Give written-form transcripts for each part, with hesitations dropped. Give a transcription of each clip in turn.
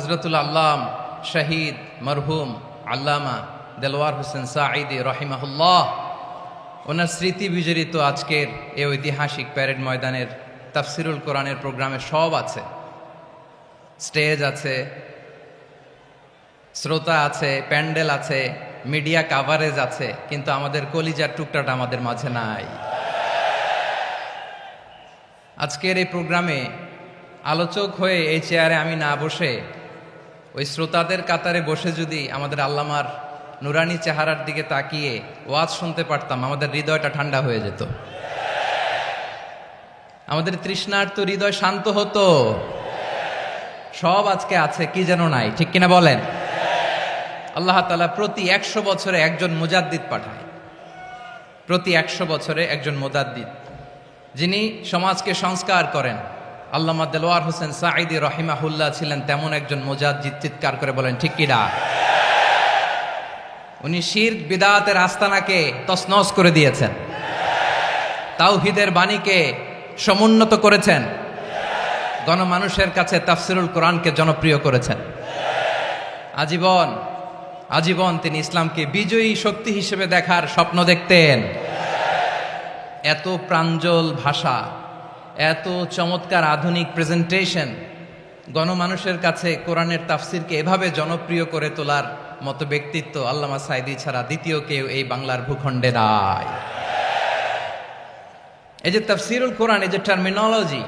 হজরতুল আল্লাম শহীদ মরহুম আল্লামা দেলওয়ার হোসেন সাঈদী রহিমাহুল্লাহ, ওনার স্মৃতি বিজড়িত আজকের এই ঐতিহাসিক প্যারেড ময়দানের তাফসিরুল কোরআনের প্রোগ্রামে সব আছে। স্টেজ আছে, শ্রোতা আছে, প্যান্ডেল আছে, মিডিয়া কাভারেজ আছে, কিন্তু আমাদের কলিজার টুকটাটা আমাদের মাঝে নাই। আজকের এই প্রোগ্রামে আলোচক হয়ে এই চেয়ারে আমি না বসে ওই শ্রোতাদের কাতারে বসে যদি আমাদের আল্লামার নুরানি চেহারার দিকে তাকিয়ে ওয়াজ শুনতে পারতাম, আমাদের হৃদয়টা ঠান্ডা হয়ে যেত, আমাদের তৃষ্ণার্ত হৃদয় শান্ত হতো। সব আজকে আছে, কি যেন নাই, ঠিক কিনা বলেন? আল্লাহ তাআলা প্রতি 100 বছরে একজন মুজাদ্দিদ পাঠায়, প্রতি 100 বছরে একজন মুজাদ্দিদ, যিনি সমাজকে সংস্কার করেন। আল্লামা দেলওয়ার হোসেন সাঈদী রহিমাহুল্লাহ ছিলেন তেমন একজন মুজাদ্দিদ। চিৎকার করে বলেন ঠিক কিনা? উনি শিরক বিদআতের আস্তানাকে তছনছ করে দিয়েছেন, তাওহীদের বাণীকে সমুন্নত করেছেন, গণমানুষের কাছে তাফসিরুল কোরআনকে জনপ্রিয় করেছেন। আজীবন আজীবন তিনি ইসলামকে বিজয়ী শক্তি হিসেবে দেখার স্বপ্ন দেখতেন। এত প্রাঞ্জল ভাষা, এত চমৎকার আধুনিক প্রেজেন্টেশন, গণমানুষের কাছে কোরআনের তাফসিরকে এভাবে জনপ্রিয় করে তোলার মতো ব্যক্তিত্ব আল্লামা সাঈদী ছাড়া দ্বিতীয় কেউ এই বাংলার ভূখণ্ডে নাই। এই যে তাফসিরুল কোরআন, এই যে টার্মিনোলজি,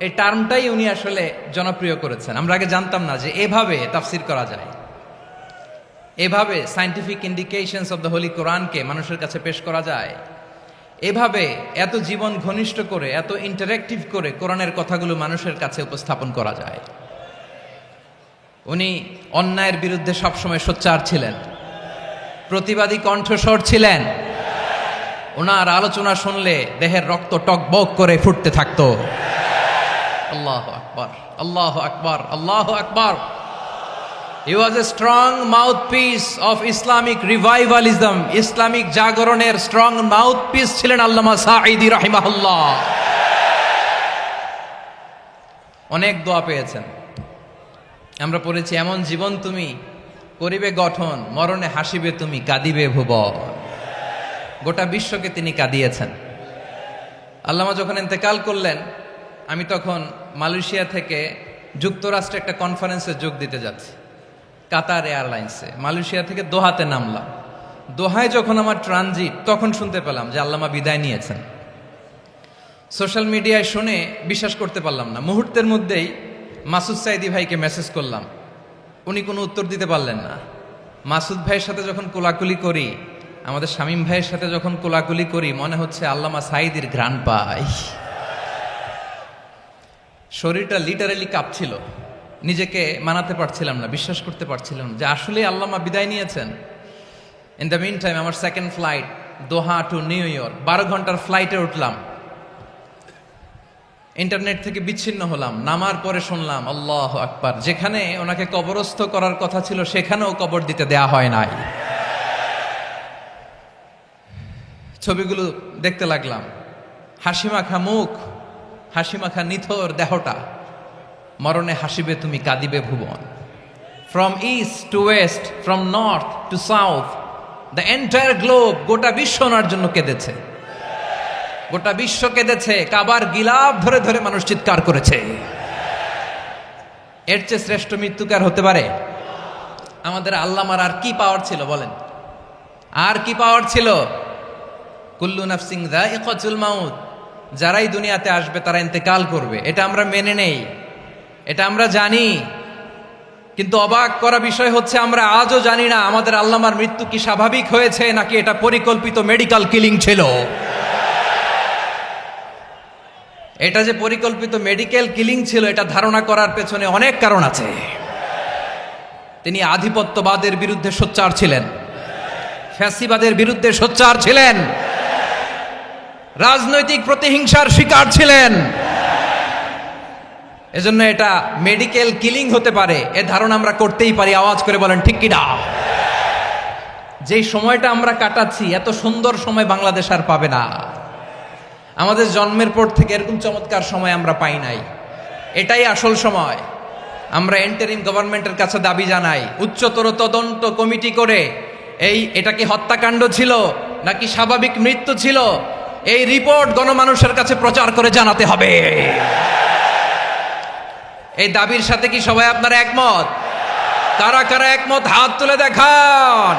এই টার্মটাই উনি আসলে জনপ্রিয় করেছেন। আমরা আগে জানতাম না যে এভাবে তাফসির করা যায়, এভাবে scientific indications of the Holi কোরআনকে মানুষের কাছে পেশ করা যায়, এভাবে এত জীবন ঘনিষ্ঠ করে, এত ইন্টারেক্টিভ করে কোরআনের কথাগুলো মানুষের কাছে উপস্থাপন করা যায়। উনি অন্যায়ের বিরুদ্ধে সবসময় সোচ্চার ছিলেন, প্রতিবাদী কণ্ঠস্বর ছিলেন। ওনার আলোচনা শুনলে দেহের রক্ত টকবক করে ফুটতে থাকতো। আল্লাহু আকবার, আল্লাহু আকবার, আল্লাহু আকবার। He was a strong mouthpiece of Islamic revivalism. Islamic জাগরণের স্ট্রং মাউথপিস ছিলেন আল্লামা সাঈদী রাহিমাহুল্লাহ। অনেক দোয়া পেয়েছেন, আমরা পড়েছি, এমন জীবন তুমি করিবে গঠন, মরণে হাসিবে তুমি, কাঁদিবে ভুবন। গোটা বিশ্বকে তিনি কাঁদিয়েছেন। আল্লামা যখন ইন্তেকাল করলেন, আমি তখন মালয়েশিয়া থেকে যুক্তরাষ্ট্রে একটা কনফারেন্সে যোগ দিতে যাচ্ছি, কাতার এয়ারলাইন্সে। মালয়েশিয়া থেকে দোহাতে নামলাম। দোহায় যখন আমার ট্রানজিট, তখন শুনতে পেলাম যে আল্লামা বিদায় নিয়েছেন। সোশ্যাল মিডিয়ায় শুনে বিশ্বাস করতে পারলাম না। মুহূর্তের মধ্যেই মাসুদ সাঈদী ভাইকে মেসেজ করলাম, উনি কোনো উত্তর দিতে পারলেন না। মাসুদ ভাইয়ের সাথে যখন কোলাকুলি করি, আমাদের শামীম ভাইয়ের সাথে যখন কোলাকুলি করি, মনে হচ্ছে আল্লামা সাঈদীর ঘ্রাণ পাই। শরীরটা লিটারালি কাঁপছিল, নিজেকে মানাতে পারছিলাম না, বিশ্বাস করতে পারছিলাম যে আসলে আল্লামা বিদায় নিয়েছেন। ইন দ্য মিন টাইম আমার সেকেন্ড ফ্লাইট দোহা টু নিউ ইয়র্ক, 12 ঘন্টার ফ্লাইটে উঠলাম। ইন্টারনেট থেকে বিচ্ছিন্ন হলাম। নামার পরে শুনলাম আল্লাহু আকবার, যেখানে ওনাকে কবরস্থ করার কথা ছিল সেখানেও কবর দিতে দেয়া হয় নাই। ছবিগুলো দেখতে লাগলাম, হাসিমাখা মুখ, হাসিমাখা নিথর দেহটা, মরণে হাসিবে তুমি, কাঁদিবে ভুবন। From east to west, from north to south, the entire globe, গোটা বিশ্ব ওনার জন্য কেঁদেছে, গোটা বিশ্ব কেঁদেছে। কাবার গিলাফ ধরে ধরে মানুষ চিৎকার করেছে। এর চেয়ে শ্রেষ্ঠ মৃত্যুকার হতে পারে? আমাদের আল্লামার আর কি পাওয়ার ছিল বলেন? আর কি পাওয়ার ছিল? কুল্লু নাফসিন যায়িকাতুল মাউত, যারাই দুনিয়াতে আসবে তারা ইন্তেকাল করবে, এটা আমরা মেনে নেই, এটা আমরা জানি। কিন্তু অবাক করা বিষয় হচ্ছে, আমরা আজও জানি না আমাদের আল্লামার মৃত্যু কি স্বাভাবিক হয়েছে নাকি এটা পরিকল্পিত মেডিকেল কিলিং ছিল। এটা যে পরিকল্পিত মেডিকেল কিলিং ছিল, এটা ধারণা করার পেছনে অনেক কারণ আছে। তিনি আধিপত্যবাদের বিরুদ্ধে সোচ্চার ছিলেন, ফ্যাসিবাদের বিরুদ্ধে সোচ্চার ছিলেন, রাজনৈতিক প্রতিহিংসার শিকার ছিলেন। এজন্য এটা মেডিকেল কিলিং হতে পারে এ ধারণা আমরা করতেই পারি। আওয়াজ করে বলেন ঠিক কিনা? যেই সময়টা আমরা কাটাচ্ছি, এত সুন্দর সময় বাংলাদেশ আর পাবে না। আমাদের জন্মের পর থেকে এরকম চমৎকার সময় আমরা পাই নাই। এটাই আসল সময়। আমরা ইন্টারিম গভর্নমেন্টের কাছে দাবি জানাই, উচ্চতর তদন্ত কমিটি করে এটা কি হত্যাকাণ্ড ছিল নাকি স্বাভাবিক মৃত্যু ছিল, এই রিপোর্ট গণমানুষের কাছে প্রচার করে জানাতে হবে। এই দাবির সাথে কি সবাই আপনারা একমত? কারা কারা একমত হাত তুলে দেখান।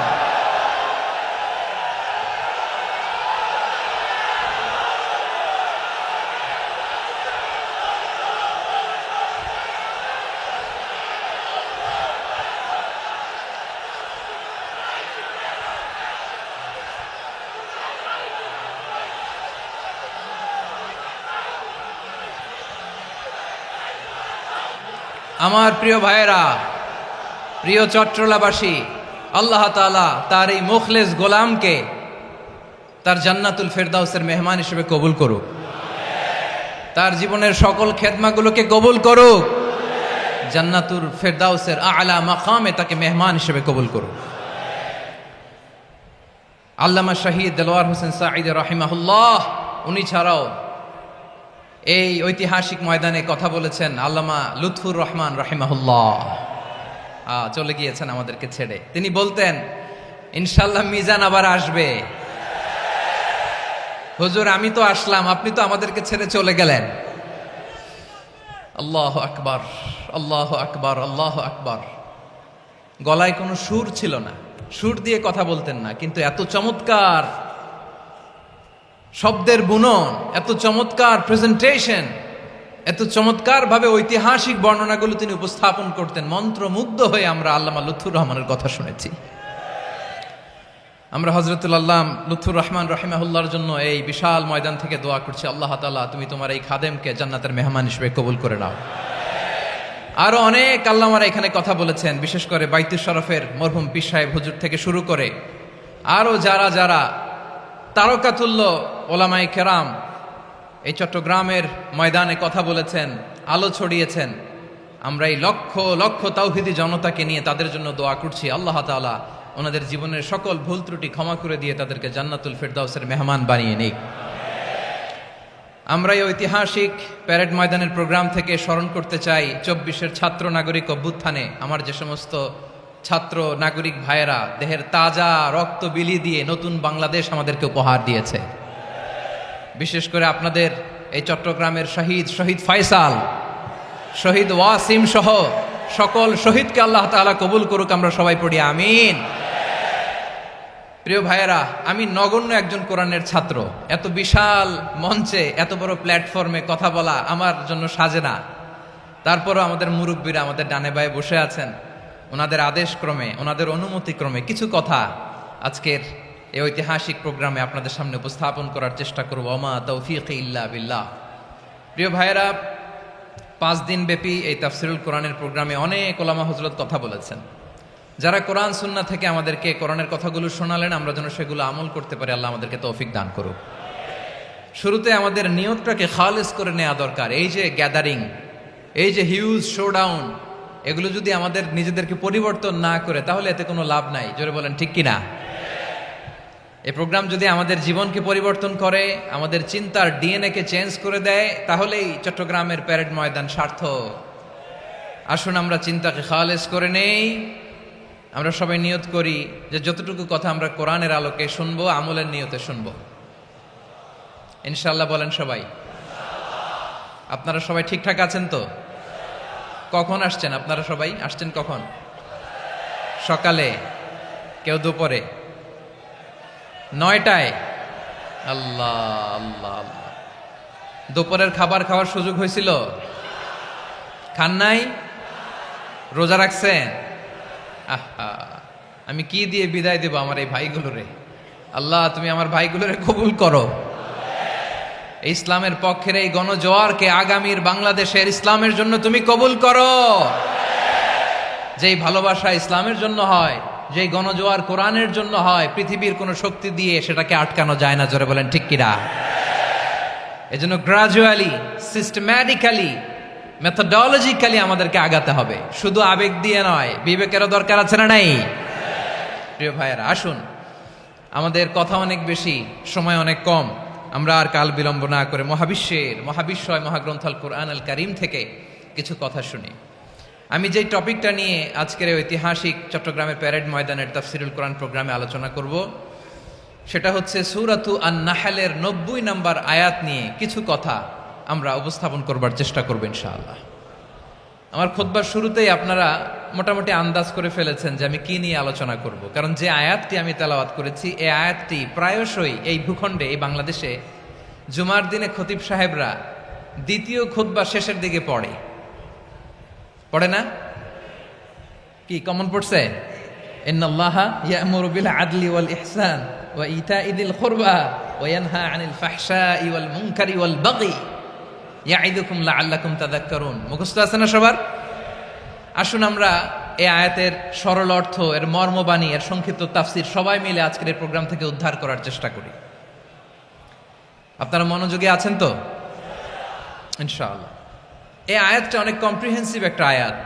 আমার প্রিয় ভাইয়েরা, প্রিয় চট্টলাবাসী, আল্লাহ তাআলা তার এই মুখলেস গোলামকে তার জান্নাতুল ফেরদাউসের মেহমান হিসেবে কবুল করুক, তার জীবনের সকল খেদমাগুলোকে কবুল করুক, জান্নাতুল ফেরদাউসের আলা মাকামে তাকে মেহমান হিসেবে কবুল করুক। আল্লামা শহীদ দেলোয়ার হোসেন সাঈদী রাহিমাহুল্লাহ, উনি ছাড়াও এই ঐতিহাসিক ময়দানে কথা বলেছেন আল্লামা লুৎফুর রহমান রাহিমাহুল্লাহ। চলে গিয়েছেন আমাদেরকে ছেড়ে। তিনি বলতেন, ইনশাল্লাহ মিজান আবার আসবে। হুজুর আমি তো আসলাম, আপনি তো আমাদেরকে ছেড়ে চলে গেলেন। আল্লাহু আকবার, আল্লাহু আকবার, আল্লাহু আকবার। গলায় কোনো সুর ছিল না, সুর দিয়ে কথা বলতেন না, কিন্তু এত চমৎকার শব্দের বুনন, এত চমৎকার প্রেজেন্টেশন, এত চমৎকার ভাবে ঐতিহাসিক বর্ণনাগুলো তিনি উপস্থাপন করতেন। মন্ত্রমুগ্ধ হয়ে আমরা আল্লামা লুৎফুর রহমানের কথা শুনেছি। আমরা হযরতুল আল্লাহ লুৎফুর রহমান রাহিমাহুল্লাহর জন্য এই বিশাল ময়দান থেকে দোয়া করছি, আল্লাহ তাআলা তুমি তোমার এই খাদেমকে জান্নাতের মেহমান হিসেবে কবুল করে নাও। আরো অনেক আল্লামারা এখানে কথা বলেছেন, বিশেষ করে বাইতুল শরফের মরহুম পীর সাহেব হুজুর থেকে শুরু করে আরো যারা যারা তারকাতুল্য ওলামায়ে কেরাম এই চট্টগ্রামের ময়দানে কথা বলেছেন, আলো ছড়িয়েছেন। আমরা এই লক্ষ লক্ষ তাওহীদি জনতাকে নিয়ে তাদের জন্য দোয়া করছি, আল্লাহ তাআলা ওনাদের জীবনের সকল ভুল ত্রুটি ক্ষমা করে দিয়ে তাদেরকে জান্নাতুল ফেরদাউসের মেহমান বানিয়ে নিক। আমরা এই ঐতিহাসিক প্যারেড ময়দানের প্রোগ্রাম থেকে স্মরণ করতে চাই 24-এর ছাত্র নাগরিক অভ্যুত্থানে আমার যে সমস্ত ছাত্র নাগরিক ভাইয়েরা দেহের তাজা রক্ত বিলি দিয়ে নতুন বাংলাদেশ আমাদেরকে উপহার দিয়েছে। বিশেষ করে আপনাদের এই চট্টগ্রামের শহীদ ফয়সাল, শহীদ ওয়াসিম সহ সকল শহীদকে আল্লাহ তাআলা কবুল করুক। আমরা সবাই পড়ি আমিন। প্রিয় ভাইয়েরা, আমি নগণ্য একজন কোরআনের ছাত্র, এত বিশাল মঞ্চে এত বড় প্ল্যাটফর্মে কথা বলা আমার জন্য সাজে না। তারপরও আমাদের মুরব্বীরা আমাদের ডানে বায়ে বসে আছেন, ওনাদের আদেশ ক্রমে, ওনাদের অনুমতি ক্রমে কিছু কথা আজকের এই ঐতিহাসিক প্রোগ্রামে আপনাদের সামনে উপস্থাপন করার চেষ্টা করব। ওমা তৌফিক ইল্লা বিল্লাহ। প্রিয় ভাইয়েরা, 5 দিন ব্যাপী এই তাফসিরুল কোরআনের প্রোগ্রামে অনেক ওলামা হযরত কথা বলেছেন। যারা কোরআন সুন্নাহ থেকে আমাদেরকে কোরআনের কথাগুলো শোনালেন, আমরা যেন সেগুলো আমল করতে পারি, আল্লাহ আমাদেরকে তৌফিক দান করুক। শুরুতে আমাদের নিয়তটাকে খালেস করে নেওয়া দরকার। এই যে গ্যাদারিং, এই যে হিউজ শোডাউন, এগুলো যদি আমাদের নিজেদেরকে পরিবর্তন না করে তাহলে এতে কোনো লাভ নাই। জোরে বলেন ঠিক কিনা? এই প্রোগ্রাম যদি আমাদের জীবনকে পরিবর্তন করে, আমাদের চিন্তার ডিএনএ কে চেঞ্জ করে দেয়, তাহলেই চট্টগ্রামের প্যারেড ময়দান সার্থক। আসুন আমরা চিন্তাকে খালেস করে নেই। আমরা সবাই নিয়ত করি যে যতটুকু কথা আমরা কোরআনের আলোকে শুনবো, আমলের নিয়তে শুনবো ইনশাআল্লাহ। বলেন সবাই। আপনারা সবাই ঠিকঠাক আছেন তো? কখন আসছেন আপনারা? সবাই আসছেন কখন? সকালে, কেউ দুপুরে, 9টায়। আল্লাহ আল্লাহ আল্লাহ। দুপুরের খাবার খাওয়ার সুযোগ হয়েছিল? খান নাই? রোজা রাখছেন? আহা, আমি কি দিয়ে বিদায় দেব আমার এই ভাইগুলোরে? আল্লাহ তুমি আমার ভাইগুলোরে কবুল করো। ইসলামের পক্ষের এই গণজোয়ারকে আগামীর বাংলাদেশের ইসলামের জন্য তুমি কবুল করো। যেই ভালোবাসা ইসলামের জন্য হয়, যেই গণজোয়ার কোরআনের জন্য হয়, পৃথিবীর কোনো শক্তি দিয়ে সেটাকে আটকানো যায় না। জোরে বলেন ঠিক কিনা? এজন্য গ্রাজুয়ালি, সিস্টেম্যাটিক্যালি, মেথোডোলজিক্যালি আমাদেরকে আগাতে হবে, শুধু আবেগ দিয়ে নয়। বিবেকেরও দরকার আছে না নাই? প্রিয় ভাইয়েরা, আসুন, আমাদের কথা অনেক বেশি, সময় অনেক কম। আমরা আর কাল বিলম্ব না করে মহাবিশ্বয় মহাগ্রন্থ আল কোরআন আল কারীম থেকে কিছু কথা শুনি। আমি যেই টপিকটা নিয়ে আজকের এই ঐতিহাসিক চট্টগ্রামের প্যারেড ময়দানের তাফসিরুল কোরআন প্রোগ্রামে আলোচনা করব সেটা হচ্ছে সূরাতু আন-নাহলের 90 নম্বর আয়াত নিয়ে কিছু কথা আমরা উপস্থাপন করবার চেষ্টা করব ইনশাআল্লাহ। আমার খুতবার শুরুতেই আপনারা মোটামুটি আন্দাজ করে ফেলেছেন যে আমি কি নিয়ে আলোচনা করব, কারণ যে আয়াতটি আমি তেলাওয়াত করেছি এই আয়াতটি প্রায়শই এই ভূখণ্ডে, এই বাংলাদেশে জুমার দিনে খতিব সাহেবরা দ্বিতীয় খুতবা শেষের দিকে পড়ে না? কি কমন পড়ছে? ইন্নাল্লাহা ইয়া'মুরু বিল আদলি ওয়াল ইহসান ওয়া ইতাই যিল কুরবা ওয়া ইয়ানহা আনিল ফাহশাই ওয়াল মুনকারি ওয়াল বাগি ইয়াইদুকুম লাআল্লাকুম তাযাক্কারুন। মুখস্থ আছে না সবার? আসুন আমরা এই আয়াতের সরল অর্থ, এর মর্মবাণী, এর সংক্ষিপ্ত তাফসীর সবাই মিলে আজকের এই প্রোগ্রাম থেকে উদ্ধার করার চেষ্টা করি। আপনারা মনোযোগী আছেন তো? ইনশাআল্লাহ। এই আয়াতটা অনেক কম্প্রিহেন্সিভ একটা আয়াত।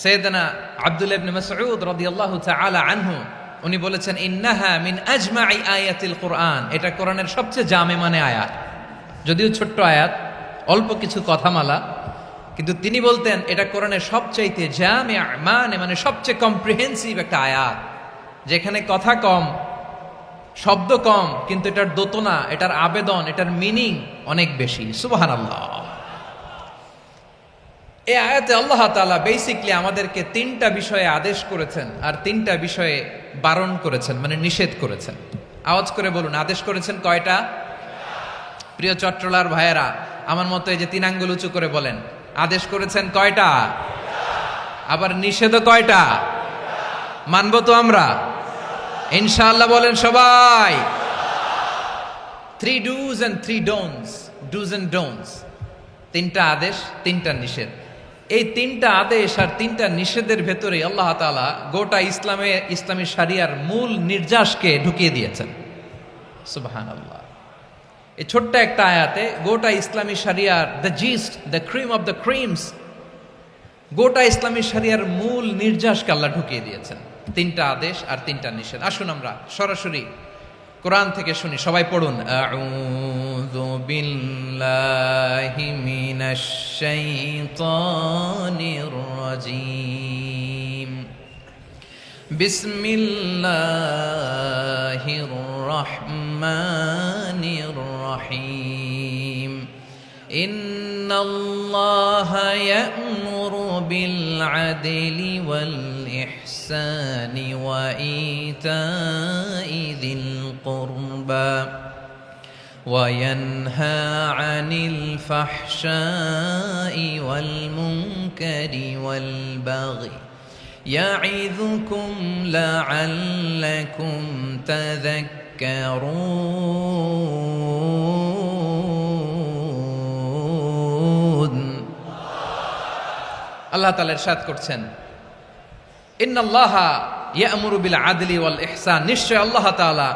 সাইয়েদনা আব্দুল্লাহ ইবনে মাসউদ রাদিয়াল্লাহু তাআলা আনহু উনি বলেছেন, ইন্নাহা মিন আজমাই আয়াতিল কুরআন, এটা কোরআনের সবচেয়ে জামে মানে আয়াত। যদিও ছোট্ট আয়াত, অল্প কিছু কথামালা, কিন্তু তিনি বলতেন এটা কোরআনের সবচাইতে জামে মানে সবচেয়ে কম্প্রিহেন্সিভ একটা আয়াত, যেখানে কথা কম, শব্দ কম, কিন্তু এটার দোতনা, এটার আবেদন, এটার মিনিং অনেক বেশি। সুবহানাল্লাহ। এই আয়াতে আল্লাহ তাআলা বেসিকলি আমাদেরকে তিনটা বিষয়ে আদেশ করেছেন আর তিনটা বিষয়ে বারণ করেছেন, মানে নিষেধ করেছেন। আওয়াজ করে বলুন, আদেশ করেছেন কয়টা? প্রিয় চট্টলার ভাইয়েরা, আমার মতো এই যে তিন আঙ্গুল উঁচু করে বলেন, আদেশ করেছেন কয়টা? আবার নিষেধও কয়টা? মানবো তো আমরা ইনশাআল্লাহ? বলেন সবাই। 3 do's and 3 don'ts, do's and don'ts, তিনটা আদেশ, তিনটা নিষেধ। এই তিনটা আদেশ আর তিনটা নিষেধের ভেতরে আল্লাহ তাআলা গোটা ইসলামী শরিয়ার মূল নির্যাসকে ঢুকিয়ে দিয়েছেন। সুবহানাল্লাহ। এই ছোট্ট একটা আয়াতে গোটা ইসলামী শরিয়ার, the gist, the cream of the creams, গোটা ইসলামী শরিয়ার মূল নির্যাসকে আল্লাহ ঢুকিয়ে দিয়েছেন। তিনটা আদেশ আর তিনটা নিষেধ। আসুন আমরা সরাসরি কোরআন থেকে শুনি, সবাই পড়ুন। আউযু বিল্লাহি মিনাশ শাইতানির রাজীম। বিসমিল্লাহির রহমানির রহিম। ইন্নাল্লাহা ইয়া'মুরু বিল আদলি ওয়াল ইহসানি ওয়া ইতাই যিল কুরবা ওয়া ইয়ানহা আনিল ফাহশাই ওয়াল মুনকারি ওয়াল বাগি ইয়াইযুকুম লাআল্লাকুম তাযাক্কারুন। আল্লাহ তাআলা ইরশাদ করছেন, ইন্নাল্লাহা ইয়া'মুরু বিল আদলি ওয়াল ইহসান, নিশ্চয় আল্লাহ তাআলা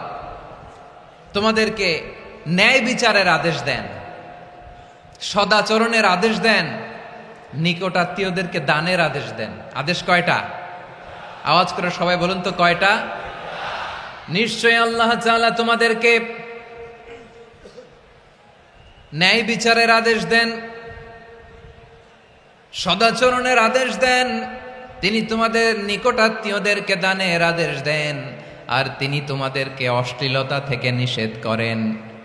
তোমাদেরকে ন্যায় বিচারের আদেশ দেন, সদাচরণের আদেশ দেন, নিকটাত্মীয়দেরকে দানের আদেশ দেন। আদেশ কয়টা? আওয়াজ করে সবাই বলুন তো কয়টা? নিশ্চয় আল্লাহ তাআলা তোমাদেরকে ন্যায় বিচারের আদেশ দেন, সদাচরণের আদেশ দেন, তিনি তোমাদের নিকটাত্মীয়দেরকে দানের আদেশ দেন, আর তিনি তোমাদেরকে অশ্লীলতা থেকে নিষেধ করেন,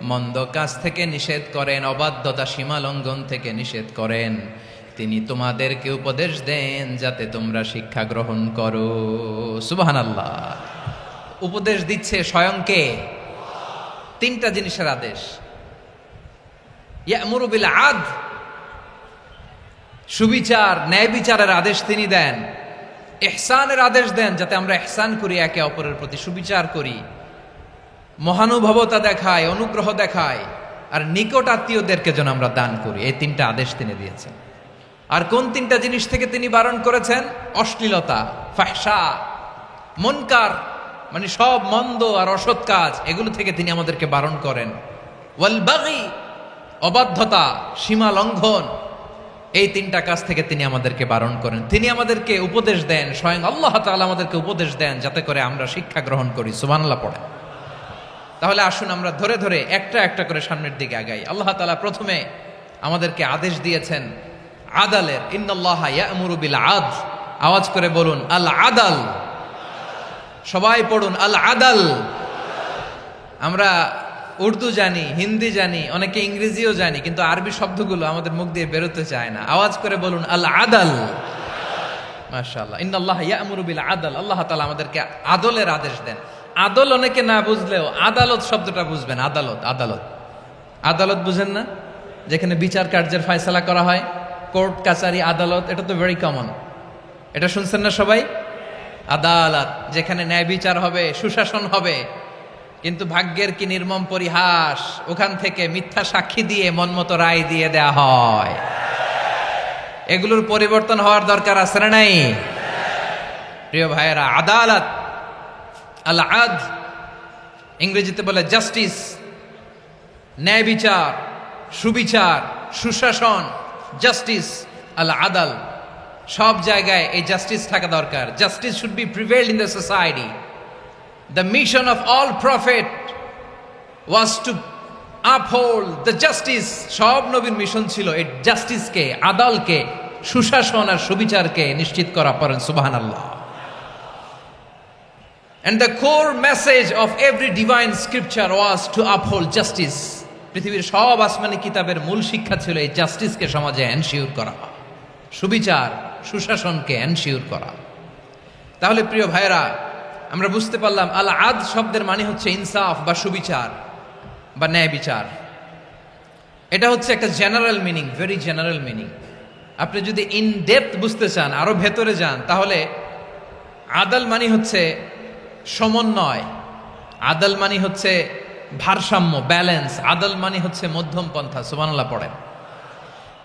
মন্দ কাজ থেকে নিষেধ করেন, অবাধ্যতা সীমা লঙ্ঘন থেকে নিষেধ করেন। তিনি তোমাদেরকে উপদেশ দেন যাতে তোমরা শিক্ষা গ্রহণ করো। সুবহানাল্লাহ। উপদেশ দিচ্ছে স্বয়ং কে? তিনটা জিনিসের আদেশ। ইয়া'মুরু বিল আদল, সুবিচার, ন্যায় বিচারের আদেশ তিনি দেন। ইহসানের আদেশ দেন, যাতে আমরা ইহসান করি, একে অপরের প্রতি সুবিচার করি, মহানুভবতা দেখায়, অনুগ্রহ দেখায়, আর নিকট আত্মীয়দেরকে যেন আমরা দান করি। এই তিনটা আদেশ তিনি দিয়েছেন। আর কোন তিনটা জিনিস থেকে তিনি বারণ করেছেন? অশ্লীলতা, ফাহশা, মুনকার, মানে সব মন্দ আর অসৎ কাজ, এগুলো থেকে তিনি আমাদেরকে বারণ করেন। ওয়াল বাগি, অবাধ্যতা, সীমা লঙ্ঘন, এই তিনটা কাজ থেকে তিনি আমাদেরকে বারণ করেন। তিনি আমাদেরকে উপদেশ দেন, স্বয়ং আল্লাহ তাআলা আমাদেরকে উপদেশ দেন যাতে করে আমরা শিক্ষা গ্রহণ করি। সুবহানাল্লাহ পড়ে। তাহলে আসুন আমরা ধরে ধরে একটা একটা করে সামনের দিকে আগাই। আল্লাহ তাআলা প্রথমে আমাদেরকে আদেশ দিয়েছেন আদালের। ইন্নাল্লাহা ইয়া'মুরু বিল আদল, আওয়াজ করে বলুন আল আদাল। সবাই পড়ুন আল আদাল। আমরা উর্দু জানি, হিন্দি জানি, অনেকে ইংরেজিও জানি, কিন্তু আরবি শব্দগুলো আমাদের মুখ দিয়ে বেরোতে চায় না। আওয়াজ করে বলুন আল আদাল। মাশাআল্লাহ, ইন্নাল্লাহা ইয়া'মুরু বিল আদল। আল্লাহ তাআলা আমাদেরকে আদলের আদেশ দেন। আদল অনেকে না বুঝলেও আদালত শব্দটা বুঝবেন। আদালত, আদালত, আদালত বুঝেন না? যেখানে বিচার কার্যের ফয়সালা করা হয়, কোর্ট কাচারি আদালত, এটা তো ভেরি কমন। এটা শুনছেন না সবাই? আদালত, যেখানে ন্যায় বিচার হবে, সুশাসন হবে। কিন্তু ভাগ্যের কি নির্মম পরিহাস, ওখান থেকে মিথ্যা সাক্ষী দিয়ে মনমতো রায় দিয়ে দেয়া হয়। এগুলোর পরিবর্তন হওয়ার দরকার আছে না নাই? প্রিয় ভাইয়েরা, আদালত, আল আদল, ইংরেজিতে বলে জাস্টিস, ন্যায় বিচার, সুবিচার, সুশাসন, জাস্টিস, আল আদাল। সব জায়গায় এই জাস্টিস থাকা দরকার। Justice should be prevailed in the society. The mission of all prophet was to uphold the justice. সব নবীর মিশন ছিল এই জাস্টিসকে, আদালকে, সুশাসন আর সুবিচারকে নিশ্চিত করা। পড়েন সুবহানাল্লাহ। And the core message of every divine scripture was to uphold justice. পৃথিবীর সব আসমানি কিতাবের মূল শিক্ষা ছিল এই জাস্টিসকে সমাজে এনশিওর করা, সুবিচার, সুশাসনকে এনশিওর করা। তাহলে প্রিয় ভাইরা, আমরা বুঝতে পারলাম আল আদ শব্দের মানে হচ্ছে ইনসাফ বা সুবিচার বা ন্যায় বিচার। এটা হচ্ছে একটা general meaning, very general meaning. আপনি যদি ইন ডেপথ বুঝতে চান, আরো ভেতরে যান, তাহলে আদাল মানে হচ্ছে সমন্বয়, আদাল মানে হচ্ছে ভারসাম্য, ব্যালেন্স। আদাল মানে হচ্ছে মধ্যম পন্থা। সুবহানাল্লাহ পড়েন।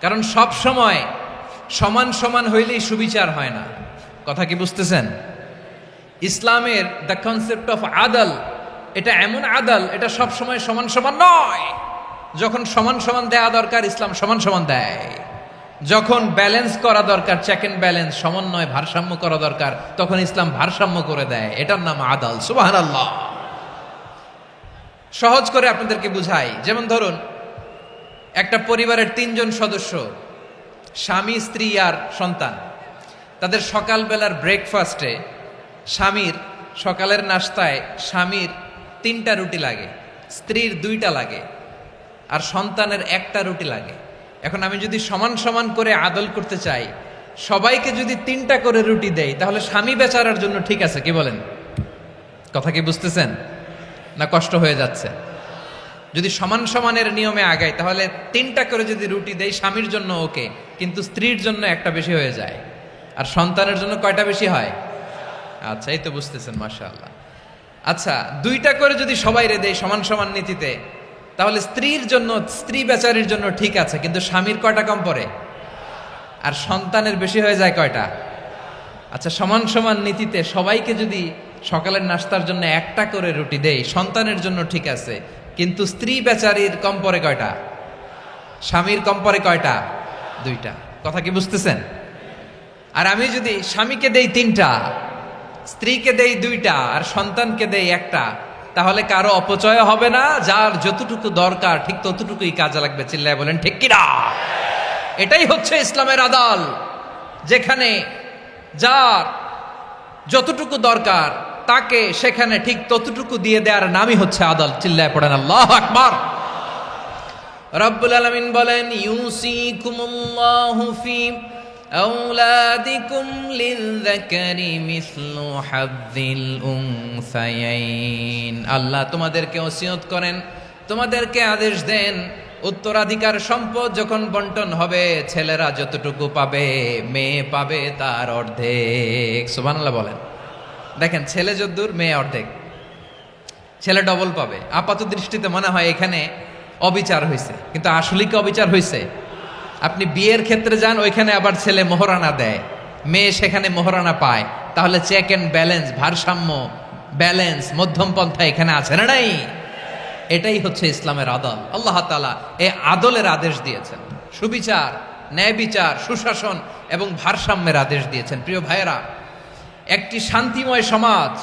কারণ সব সময় সমান সমান হইলেই সুবিচার হয় না। কথা কি বুঝতেছেন? ইসলামের দ্য কনসেপ্ট অফ আদাল, এটা এমন আদাল, এটা সব সময় সমান সমান নয়। যখন সমান সমান দেয়া দরকার, ইসলাম সমান সমান দেয়। যখন ব্যালেন্স করা দরকার, চেক এন্ড ব্যালেন্স, সমন্বয়, ভারসাম্য করা দরকার, তখন ইসলাম ভারসাম্য করে দেয়। এটার নাম আদাল। সুবহানাল্লাহ। সহজ করে আপনাদেরকে বুঝাই। যেমন ধরুন, একটা পরিবারের 3 জন সদস্য, স্বামী, স্ত্রী আর সন্তান। তাদের সকালবেলার ব্রেকফাস্টে স্বামীর, সকালের নাস্তায় স্বামীর 3টা রুটি লাগে, স্ত্রীর 2টা লাগে, আর সন্তানের 1টা রুটি লাগে। এখন আমি যদি সমান সমান করে আদল করতে চাই, সবাইকে যদি 3টা করে রুটি দেই, তাহলে স্বামী বেচারার জন্য ঠিক আছে? কি বলেন? কথা কি বুঝতেছেন না কষ্ট হয়ে যাচ্ছে? যদি সমান সমানের নিয়মে আগাই, তাহলে 3টা করে যদি রুটি দেই, স্বামীর জন্য ওকে, কিন্তু স্ত্রীর জন্য 1টা বেশি হয়ে যায়। আর সন্তানের জন্য কয়টা বেশি হয়? আচ্ছা, এই তো বুঝতেছেন, মাশাআল্লাহ। আচ্ছা, 2টা করে যদি সবাই রে দেয় সমান সমান নীতিতে, তাহলে স্ত্রীর জন্য, স্ত্রী বেচারির জন্য ঠিক আছে, কিন্তু স্বামীর কয়টা কম পড়ে? আর সন্তানের বেশি হয়ে যায় কয়টা? আচ্ছা, সমান সমান নীতিতে সবাইকে যদি সকালের নাস্তার জন্য 1টা করে রুটি দেই, সন্তানের জন্য ঠিক আছে, কিন্তু স্ত্রী বেচারির কম পড়ে কয়টা? স্বামীর কম পড়ে কয়টা? 2টা। কথা কি বুঝতেছেন? আর আমি যদি স্বামীকে দেই 3টা, স্ত্রীকে দেই 2টা, আর সন্তানকে দেই 1টা, তাহলে কারো অপচয় হবে না। যার যতটুকু দরকার ঠিক ততটুকুই কাজে লাগবে। চিল্লায় বলেন ঠিক কিনা? এটাই হচ্ছে ইসলামের আদাল, যেখানে যার যতটুকু দরকার তাকে সেখানে ঠিক ততটুকু দিয়ে দেওয়ার নামই হচ্ছে আদাল। চিল্লায় পড়েন আল্লাহু আকবার। রব্বুল আলামিন বলেন, ইউসিকুমুল্লাহু ফি আওলাদিকুম লিযযাকারি মিসলু হাযযিল উনসায়াইন। আল্লাহ তোমাদেরকে ওসিয়ত করেন, তোমাদেরকে আদেশ দেন, উত্তরাধিকার সম্পদ যখন বন্টন হবে, ছেলেরা যতটুকু পাবে, মেয়ে পাবে তার অর্ধেক। সুবহানাল্লাহ বলেন। দেখেন, ছেলে যদ্দূর, মেয়ে অর্ধেক। ছেলে ডবল পাবে। আপাত দৃষ্টিতে মনে হয় এখানে অবিচার হয়েছে, কিন্তু আসলে কি অবিচার হয়েছে? আপনি বিয়ের ক্ষেত্রে যান, ওইখানে আবার ছেলে মোহরানা দেয়, মেয়ে সেখানে মোহরানা পায়। তাহলে চেক এন্ড ব্যালেন্স, ভারসাম্য, ব্যালেন্স, মধ্যম পন্থা এখানে আছে না নাই? এটাই হচ্ছে ইসলামের আদল। আল্লাহ তাআলা এই আদলের আদেশ দিয়েছেন, সুবিচার, ন্যায় বিচার, সুশাসন এবং ভারসাম্যের আদেশ দিয়েছেন। প্রিয় ভাইয়েরা, একটি শান্তিময় সমাজ,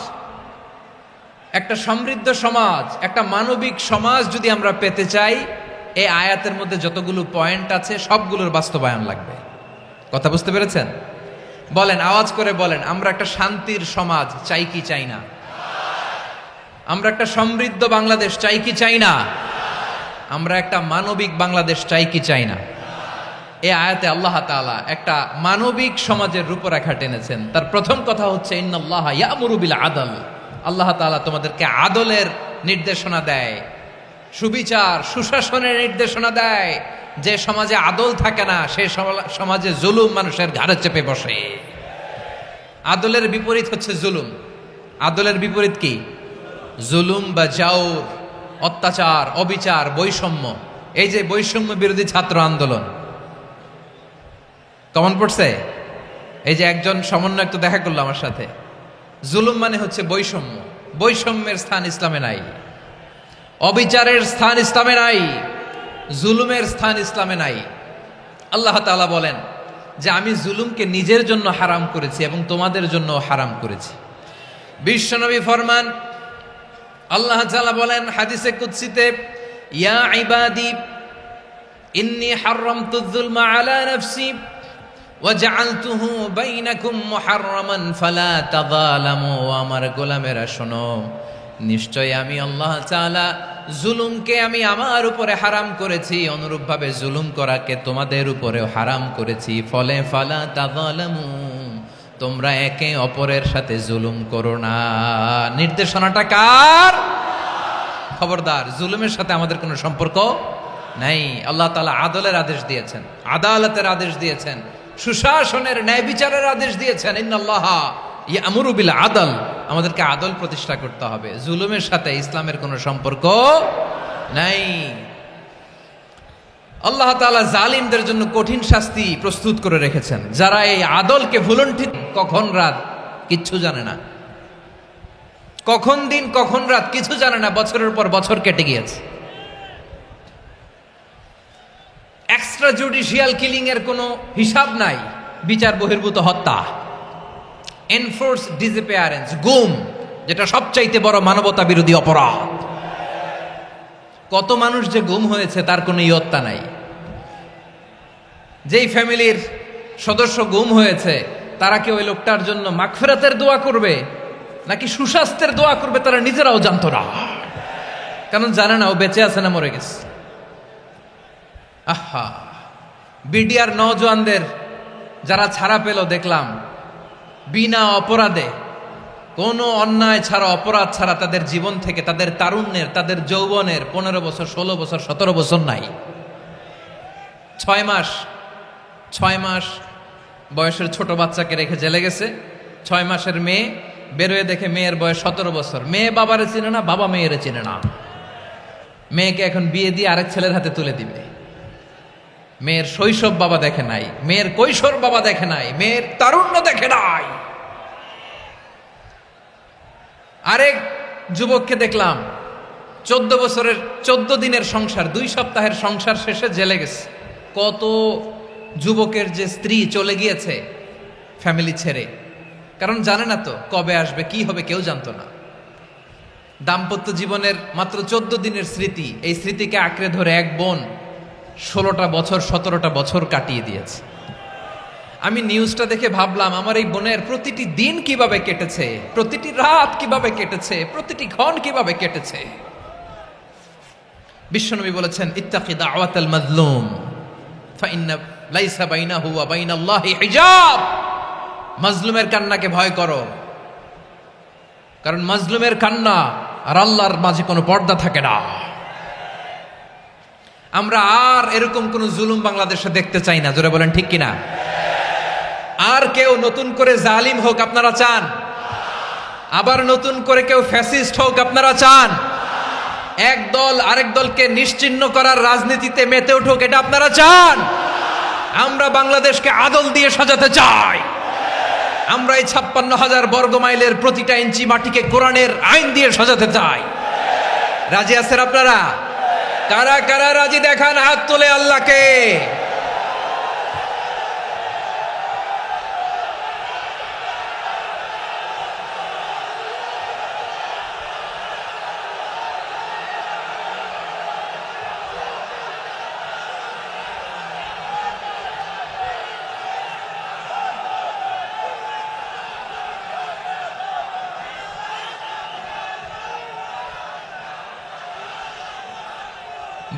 একটা সমৃদ্ধ সমাজ, একটা মানবিক সমাজ যদি আমরা পেতে চাই, এই আয়াতের মধ্যে যতগুলো পয়েন্ট আছে সবগুলোর বাস্তবায়ন লাগবে। কথা বুঝতে পেরেছেন? বলেন, আওয়াজ করে বলেন, আমরা একটা শান্তির সমাজ চাই কি চাই না? আমরা একটা সমৃদ্ধ বাংলাদেশ চাই কি চাই না? আমরা একটা মানবিক বাংলাদেশ চাই কি চাই না? এই আয়াতে আল্লাহ তাআলা একটা মানবিক সমাজের রূপরেখা টেনেছেন। তার প্রথম কথা হচ্ছে ইন্নাল্লাহা ইয়ামুরু বিল আদল। আল্লাহ তাআলা তোমাদেরকে আদলের নির্দেশনা দেয়, সুবিচার সুশাসনের নির্দেশনা দেয়। যে সমাজে আদল থাকে না সেই সমাজে জুলুম মানুষের ঘাড়ে চেপে বসে। আদলের বিপরীত হচ্ছে জুলুম। আদলের বিপরীত কি? জুলুম বা জাওর, অত্যাচার, অবিচার, বৈষম্য। এই যে বৈষম্য বিরোধী ছাত্র আন্দোলন কমন পড়ছে? এই যে একজন সমন্বয়ক তো দেখা করলো আমার সাথে। জুলুম মানে হচ্ছে বৈষম্য। বৈষম্যের স্থান ইসলামে নাই, অবিচারের স্থান ইসলামে নাই, জুলুমের স্থান ইসলামে নাই। আল্লাহ তাআলা বলেন যে আমি জুলুমকে নিজের জন্য হারাম করেছি এবং তোমাদের জন্য হারাম করেছি। বিশ্বনবী ফরমান, আল্লাহ তাআলা বলেন হাদিসে কুদসিতে, ইয়া ইবাদি ইন্নী হারামতুয যুলমা আলা নাফসি ওয়া জাআলতুহু বাইনাকুম মুহাররামান ফালা তাযালামু। আমার গোলামেরা শোনো, নিশ্চয় আমি আল্লাহ তাআলা জুলুমকে আমি আমার উপরে হারাম করেছি, অনুরূপভাবে জুলুম করাকে তোমাদের উপরেও হারাম করেছি। ফলে ফালা তাযালামু, তোমরা একে অপরের সাথে জুলুম করো না। নির্দেশনাটা কার? খবরদার, জুলুমের সাথে আমাদের কোনো সম্পর্ক নাই। আল্লাহ তাআলা আদলের আদেশ দিয়েছেন, আদালতের আদেশ দিয়েছেন, সুশাসনের ন্যায় বিচারের আদেশ দিয়েছেন। ইন্নাল্লাহা ইয়ামুরু বিল আদল, আমাদেরকে আদল প্রতিষ্ঠা করতে হবে। জুলুমের সাথে ইসলামের কোনো সম্পর্ক নাই। আল্লাহ তাআলা জালিমদের জন্য কঠিন শাস্তি প্রস্তুত করে রেখেছেন। যারা এই আদলকে ভুলণ্ঠিত, কখন রাত কিচ্ছু জানে না, কখন দিন কখন রাত কিছু জানে না, বছরের পর বছর কেটে গিয়েছে। এক্সট্রা জুডিশিয়াল কিলিং এর কোনো হিসাব নাই, বিচার বহির্ভূত হত্যা, এনফোর্স ডিসঅ্যাপিয়ারেন্স, গুম, যেটা সবচাইতে বড় মানবতা বিরোধী অপরাধ। কত মানুষ যে গুম হয়েছে তার কোনো ইয়ত্তা নাই। যেই ফ্যামিলির সদস্য গুম হয়েছে তারা কি ওই লোকটার জন্য মাগফিরাতের দোয়া করবে নাকি সুস্বাস্থ্যের দোয়া করবে তারা নিজেরাও জানতো না, কারণ জানে না ও বেঁচে আছে না মরে গেছে। আহা, বিডিআর নওজোয়ানদের যারা ছাড়া পেল দেখলাম, বিনা অপরাধে, কোনো অন্যায় ছাড়া, অপরাধ ছাড়া তাদের জীবন থেকে, তাদের তারুণ্যের, তাদের যৌবনের 15 বছর 16 বছর 17 বছর নাই, 6 মাস বয়সের ছোট বাচ্চাকে রেখে জেলে গেছে। 6 মাসের মেয়ে বেরোয় দেখে মেয়ের বয়স 17 বছর। মেয়ে বাবারে চিনে না, বাবা মেয়েরে চিনে না। মেয়েকে এখন বিয়ে দিয়ে আরেক ছেলের হাতে তুলে দিবে। মেয়ের শৈশব বাবা দেখে নাই, মেয়ের কৈশোর বাবা দেখে নাই, মেয়ের তারুণ্য দেখে নাই। আরেক যুবককে দেখলাম 14 বছরের 14 দিনের সংসার, 2 সপ্তাহের সংসার শেষে জেলে গেছে। কত যুবকের যে স্ত্রী চলে গিয়েছে ফ্যামিলি ছেড়ে, কারণ জানে না তো কবে আসবে, কি হবে, কেউ জানতো না। দাম্পত্য জীবনের মাত্র 14 দিনের স্মৃতি, এই স্মৃতিকে আঁকড়ে ধরে এক বোন 16টা বছর 17টা বছর কাটিয়ে দিয়েছে। আমি নিউজটা দেখে ভাবলাম, আমার এই বোনের প্রতিটি দিন কিভাবে কেটেছে, প্রতিটি রাত কিভাবে কেটেছে, প্রতিটি ক্ষণ কিভাবে কেটেছে। বিশ্বনবী বলেছেন, ইত্তাকি দাওয়াতাল মাজলুম ফাইন্না লাইসা বাইনাহু ওয়া বাইনাল্লাহি হিজাব। মাজলুমের কান্নাকে ভয় করো, কারণ মাজলুমের কান্না আর আল্লাহর মাঝে কোনো পর্দা থাকে না। আমরা আর এরকম কোন জুলুম বাংলাদেশে দেখতে চাই না। জোরে বলেন ঠিক কিনা? আর কেউ নতুন করে জালিম হোক আপনারা চান? আবার নতুন করে কেউ ফ্যাসিস্ট হোক আপনারা চান? এক দল আরেক দলকে নিশ্চিহ্ন করার রাজনীতিতে মেতে উঠুক এটা আপনারা চান? আমরা বাংলাদেশকে আদল দিয়ে সাজাতে চাই। আমরা এই 56,000 বর্গ মাইলের প্রতিটা ইঞ্চি মাটিকে কোরআনের আইন দিয়ে সাজাতে চাই। রাজি আছেন আপনারা? কারা কারা রাজি দেখান হাত তুলে আল্লাহকে।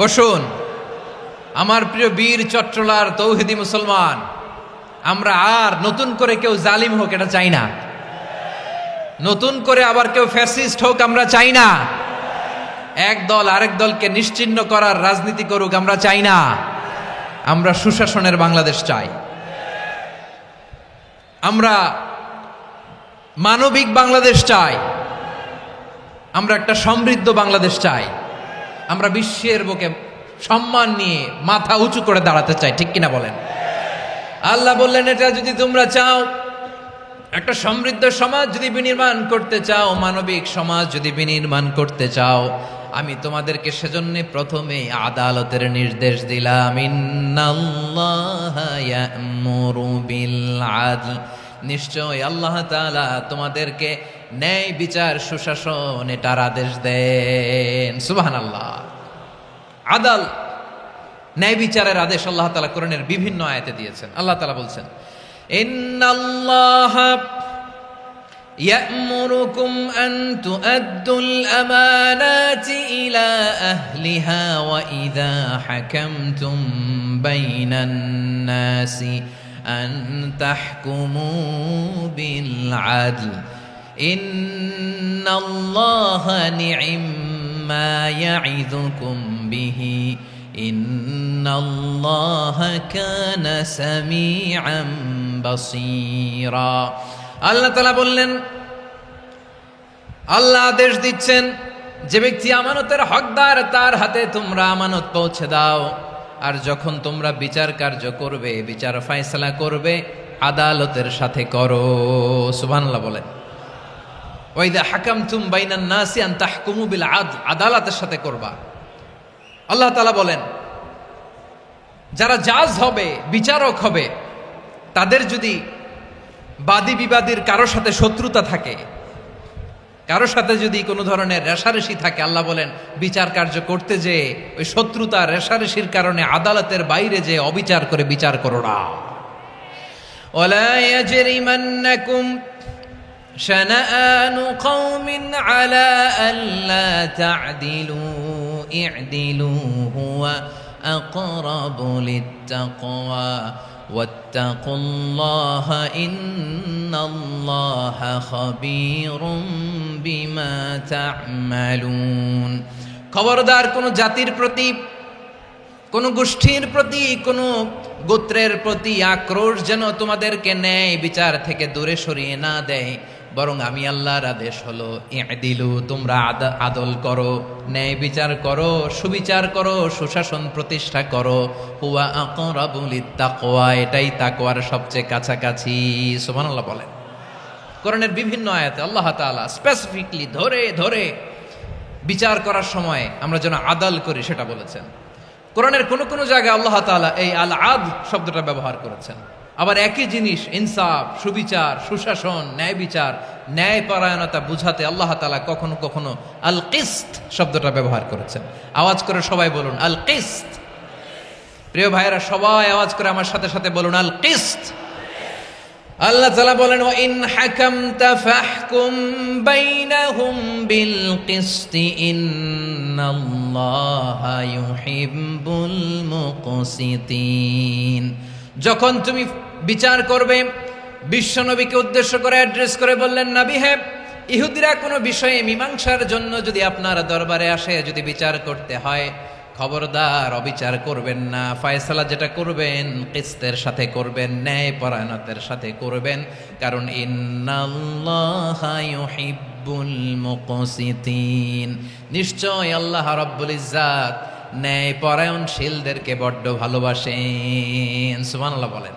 বসুন। আমার প্রিয় বীর চট্টলার তৌহিদি মুসলমান, আমরা আর নতুন করে কেউ জালিম হোক এটা চাই না, নতুন করে আবার কেউ ফ্যাসিস্ট হোক আমরা চাই না, এক দল আরেক দলকে নিশ্চিহ্ন করার রাজনীতি করুক আমরা চাই না। আমরা সুশাসনের বাংলাদেশ চাই, আমরা মানবিক বাংলাদেশ চাই, আমরা একটা সমৃদ্ধ বাংলাদেশ চাই, আমরা বিশ্বের বুকে সম্মান নিয়ে মাথা উঁচু করে দাঁড়াতে চাই, ঠিক কিনা বলেন? আল্লাহ বললেন, এটা যদি তোমরা চাও, একটা সমৃদ্ধ সমাজ যদি বিনির্মাণ করতে চাও, মানবিক সমাজ যদি বিনির্মাণ করতে চাও, আমি তোমাদেরকে সেজন্য প্রথমে আদালতের নির্দেশ দিলাম। ইন্নাল্লাহা ইয়া'মুরু বিল আদল, নিশ্চয় আল্লাহ তাআলা তোমাদেরকে ন্যায় বিচার সুশাসন এটার আদেশ দেন। সুবহানাল্লাহ। আদাল, ন্যায় বিচারের আদেশ আল্লাহ তাআলা কোরআনের বিভিন্ন আয়াতে দিয়েছেন। আল্লাহ তাআলা বলছেন, ইন্নাল্লাহা يأمركم أن تؤدوا الأمانات إلى أهلها وإذا حكمتم بين الناس أن تحكموا بالعدل إن الله نعم ما يعظكم به إن الله كان سميعا بصيرا। আল্লাহ তাআলা বললেন, আল্লাহ আদেশ দিচ্ছেন, যে ব্যক্তি আমানতের হকদার তার হাতে তোমরা আমানত পৌঁছে দাও, আর যখন তোমরা বিচার কার্য করবে, বিচার ফয়সালা করবে, আদালতের সাথে করো। সুবহানাল্লাহ বলেন। ওয়া ইযা হাকামতুম বাইনান নাসি আন তাহকুমু বিল আদল, আদালতের সাথে করবা। আল্লাহ তাআলা বলেন, যারা জাজ হবে, বিচারক হবে, তাদের যদি বাদী বিবাদীর কারোর সাথে শত্রুতা থাকে, কারোর সাথে যদি কোনো ধরনের রেষারেষি থাকে, আল্লাহ বলেন বিচার কার্য করতে যে ওই শত্রুতা রেষারেষির কারণে আদালতের বাইরে যে অবিচার করে বিচার করো না। ওয়ালা ইয়াজরিমান্নাকুম শানাআনু কওমিন আলা আল্লা তা'দিলু ই'দিলু হুয়া আকরাবু লিত্তাকওয়া ওয়াত্তাকুল্লাহা ইন্নাল্লাহা খাবীরুম বিমা তা'মালুন। খবরদার কোন জাতির প্রতি, কোন গোষ্ঠীর প্রতি, কোন গোত্রের প্রতি আক্রোশ যেন তোমাদেরকে ন্যায় বিচার থেকে দূরে সরিয়ে না দেয়, বরং আমি আল্লাহর আদেশ হলো ই'দিলু, তোমরা আদল করো, ন্যায় বিচার করো, সুবিচার করো, সুশাসন প্রতিষ্ঠা করো। হুয়া আকরাবু লিত্তাকওয়া, এটাই তাকওয়ার সবচেয়ে কাছাকাছি। সুবহানাল্লাহ বলেন। কোরআনের বিভিন্ন আয়াতে আল্লাহ তাআলা স্পেসিফিকলি ধরে ধরে বিচার করার সময় আমরা যেন আদল করি সেটা বলেছেন। কোরআনের কোন কোন জায়গায় আল্লাহ তাআলা এই আল আদল শব্দটা ব্যবহার করেছেন। আবার একই জিনিস ইনসাফ, সুবিচার, সুশাসন, ন্যায় বিচার, ন্যায় পরায়ণতা বুঝাতে আল্লাহ তাআলা কখনো কখনো আল কিসত শব্দটা ব্যবহার করেছেন। আওয়াজ করে সবাই বলুন আল কিসত। প্রিয় ভাইরা, সবাই আওয়াজ করে আমার সাথে সাথে বলুন আল কিসত। আল্লাহ তাআলা বলেন, ওয়া ইন হাকামতা ফাহকুম বাইনাহুম বিল কিসতি ইন্নাল্লাহা ইউহিব্বুল মুকসিতিন। যখন তুমি বিচার করবে, বিশ্বনবীকে উদ্দেশ্য করে অ্যাড্রেস করে বললেন, নবী হে, ইহুদিরা কোনো বিষয়ে মীমাংসার জন্য যদি আপনার দরবারে আসে, যদি বিচার করতে হয়, খবরদার অবিচার করবেন না। ফয়সালা যেটা করবেন কিসতের সাথে করবেন, ন্যায় পরায়ণতার সাথে করবেন, কারণ ইন্নাল্লাহা ইউহিব্বুল মুকসিতিন, নিশ্চয় আল্লাহ রাব্বুল ইজ্জাত ন্যায় পরায়ণশীলদেরকে বড্ড ভালোবাসেন। সুবহানাল্লাহ বলেন।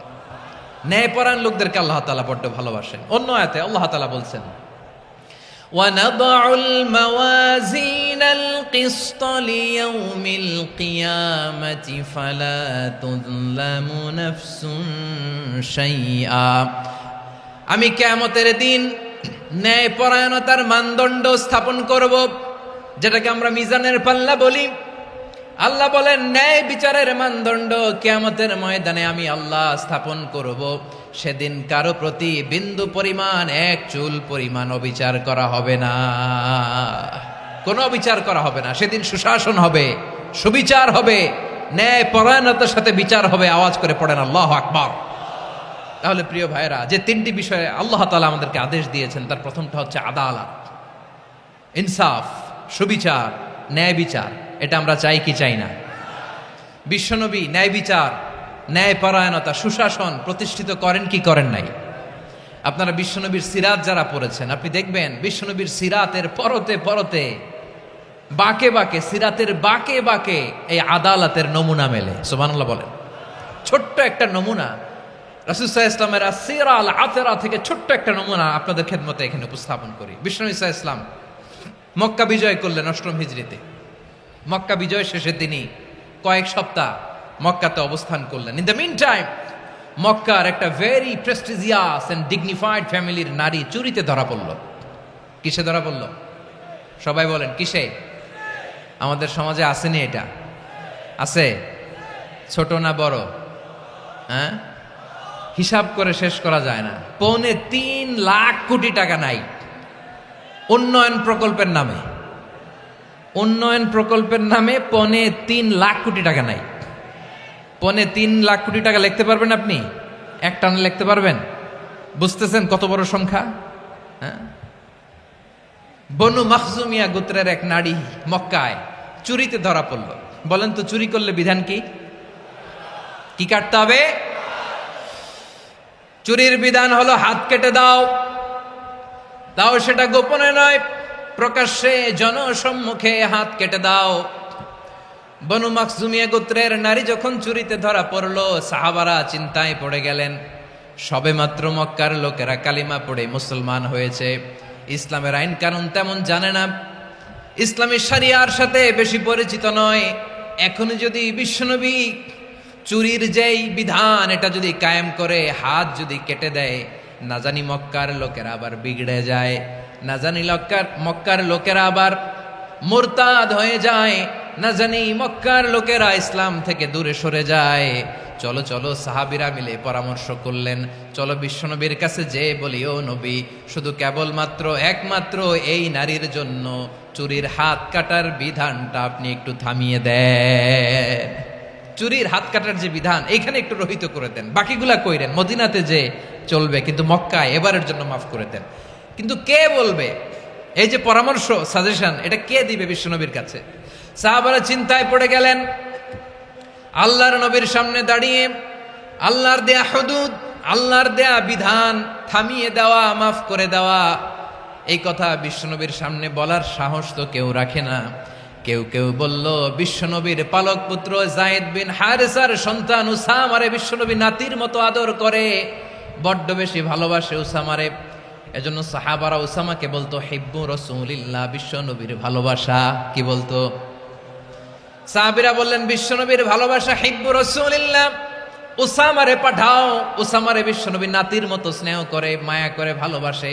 ন্যায় পরায়ণ লোকদেরকে আল্লাহ তাআলা বড্ড ভালোবাসেন। অন্য আয়াতে আল্লাহ তাআলা বলছেন, وَنَضَعُ الْمَوَازِينَ الْقِسْطَ لِيَوْمِ الْقِيَامَةِ فَلَا تُظْلَمُ نَفْسٌ شَيْئًا। আমি কিয়ামতের দিন ন্যায় পরায়ণতার মানদণ্ড স্থাপন করব, যেটাকে আমরা মিজানের পাল্লা বলি। আল্লাহ বলেন, ন্যায় বিচারের মানদণ্ড কিয়ামতের ময়দানে আমি আল্লাহ স্থাপন করব। সেদিন কারো প্রতি বিন্দু পরিমাণ, এক চুল পরিমাণ অবিচার করা হবে না, কোনো অবিচার করা হবে না। সেদিন সুশাসন হবে, সুবিচার হবে, ন্যায় পরায়ণতার সাথে বিচার হবে। আওয়াজ করে পড়েন আল্লাহু আকবার। তাহলে প্রিয় ভাইরা, যে তিনটি বিষয়ে আল্লাহ তাআলা আমাদেরকে আদেশ দিয়েছেন, তার প্রথমটা হচ্ছে আদালত, ইনসাফ, সুবিচার, ন্যায় বিচার। এটা আমরা চাই কি চাই না? বিশ্বনবী ন্যায় বিচার, ন্যায় পরায়ণতা, সুশাসন প্রতিষ্ঠিত করেন কি করেন নাই? আপনারা বিশ্বনবীর সিরাত যারা পড়েছেন, আপনি দেখবেন বিশ্বনবীর সিরাতের পরতে পরতে, বাঁকে বাঁকে, সিরাতের বাঁকে বাঁকে এই আদালতের নমুনা মেলে। সুবহানাল্লাহ বলেন। ছোট্ট একটা নমুনা রাসূল সাল্লাল্লাহু আলাইহি ওয়াসাল্লামের আসসিরা আল আতেরা থেকে ছোট্ট একটা নমুনা আপনাদের খেদমতে এখানে উপস্থাপন করি। বিশ্বনবী সাল্লাল্লাহু আলাইহি ওয়াসাল্লাম মক্কা বিজয় করলেন ৮ম হিজরিতে। মক্কা বিজয় শেষে তিনি কয়েক সপ্তাহ মক্কাতে অবস্থান করলেন। ইন দ্য মিন টাইম মক্কার একটা ভেরি প্রেস্টিজিয়াস এন্ড ডিগনিফাইড ফ্যামিলির নারী চুরিতে ধরা পড়ল। কিসে ধরা পড়ল? সবাই বলেন কিসে? আমাদের সমাজে আসেনি এটা? আছে? ছোট না বড়? হ্যাঁ, হিসাব করে শেষ করা যায় না। ৩.৫ লাখ কোটি টাকা নাই উন্নয়ন প্রকল্পের নামে। উন্নয়ন প্রকল্পের নামে ৩.৫ লাখ কোটি টাকা নাই। ৩.৫ লাখ কোটি টাকা লিখতে পারবেন আপনি? এক টানে লিখতে পারবেন? বুঝতেছেন কত বড় সংখ্যা? হ্যাঁ, বনু মাখজুমিয়া গোত্রের এক নারী মক্কায় চুরিতে ধরা পড়ল। বলেন তো চুরি করলে বিধান কি? কি কাটতে হবে? চুরির বিধান হলো হাত কেটে দাও। তাও সেটা গোপনে নয়, প্রকাশ্যে জনসম্মুখে হাত কেটে দাও। বনু মাখজুমিয়া গোত্রের নারী যখন চুরিতে ধরা পড়লো, সাহাবারা চিন্তায় পড়ে গেলেন। সবেমাত্র মক্কার লোকেরা কালিমা পড়ে মুসলমান হয়েছে, ইসলামের আইন কানুন তেমন জানে না, ইসলামী শরিয়ার সাথে বেশি পরিচিত নয়। এখন যদি বিশ্বনবী চুরির যেই বিধান এটা যদি কায়েম করে হাত যদি কেটে দেয়, না জানি মক্কার লোকেরা আবার বিগড়ে যায়, না জানি মক্কার লোকেরা আবার মুরতাদ হয়ে যায়, না জানি মক্কার লোকেরা ইসলাম থেকে দূরে সরে যায়। চলো চলো, সাহাবীরা মিলে পরামর্শ করলেন, চলো বিশ্বনবীর কাছে যে বলি, ও নবী, শুধু কেবলমাত্র একমাত্র এই নারীর জন্য চুরির হাত কাটার বিধানটা আপনি একটু থামিয়ে দেন। চুরির হাত কাটার যে বিধান এইখানে একটু রহিত করে দেন, বাকিগুলা কইরেন মদিনাতে যে চলবে, কিন্তু মক্কায় এবারের জন্য মাফ করে দেন। কিন্তু কে বলবে? এই যে পরামর্শ, সাজেশন, এটা কে দিবে বিশ্বনবীর কাছে? সাহাবারা চিন্তায় পড়ে গেলেন। আল্লাহর নবীর সামনে দাঁড়িয়ে আল্লাহর দেয়া হুদুদ, আল্লাহর দেয়া বিধান থামিয়ে দেওয়া, মাফ করে দেওয়া, এই কথা বিশ্বনবীর সামনে বলার সাহস তো কেউ রাখে না। কেউ কেউ বলল, বিশ্বনবীর পালক পুত্র যায়েদ বিন হারেসার সন্তান উসামারে বিশ্বনবী নাতির মতো আদর করে, বড্ড বেশি ভালোবাসে উসামারে। এজন্য সাহাবারা উসামাকে বলতো হিব্বু রাসূলিল্লাহ, বিশ্বনবীর ভালোবাসা। কি বলতো? সাহাবীরা বললেন, বিশ্বনবীর ভালোবাসা হিব্বু রাসূলিল্লাহ, উসামারে পাঠাও। উসামারে বিশ্বনবী নাতির মতো স্নেহ করে, মায়া করে, ভালোবাসে।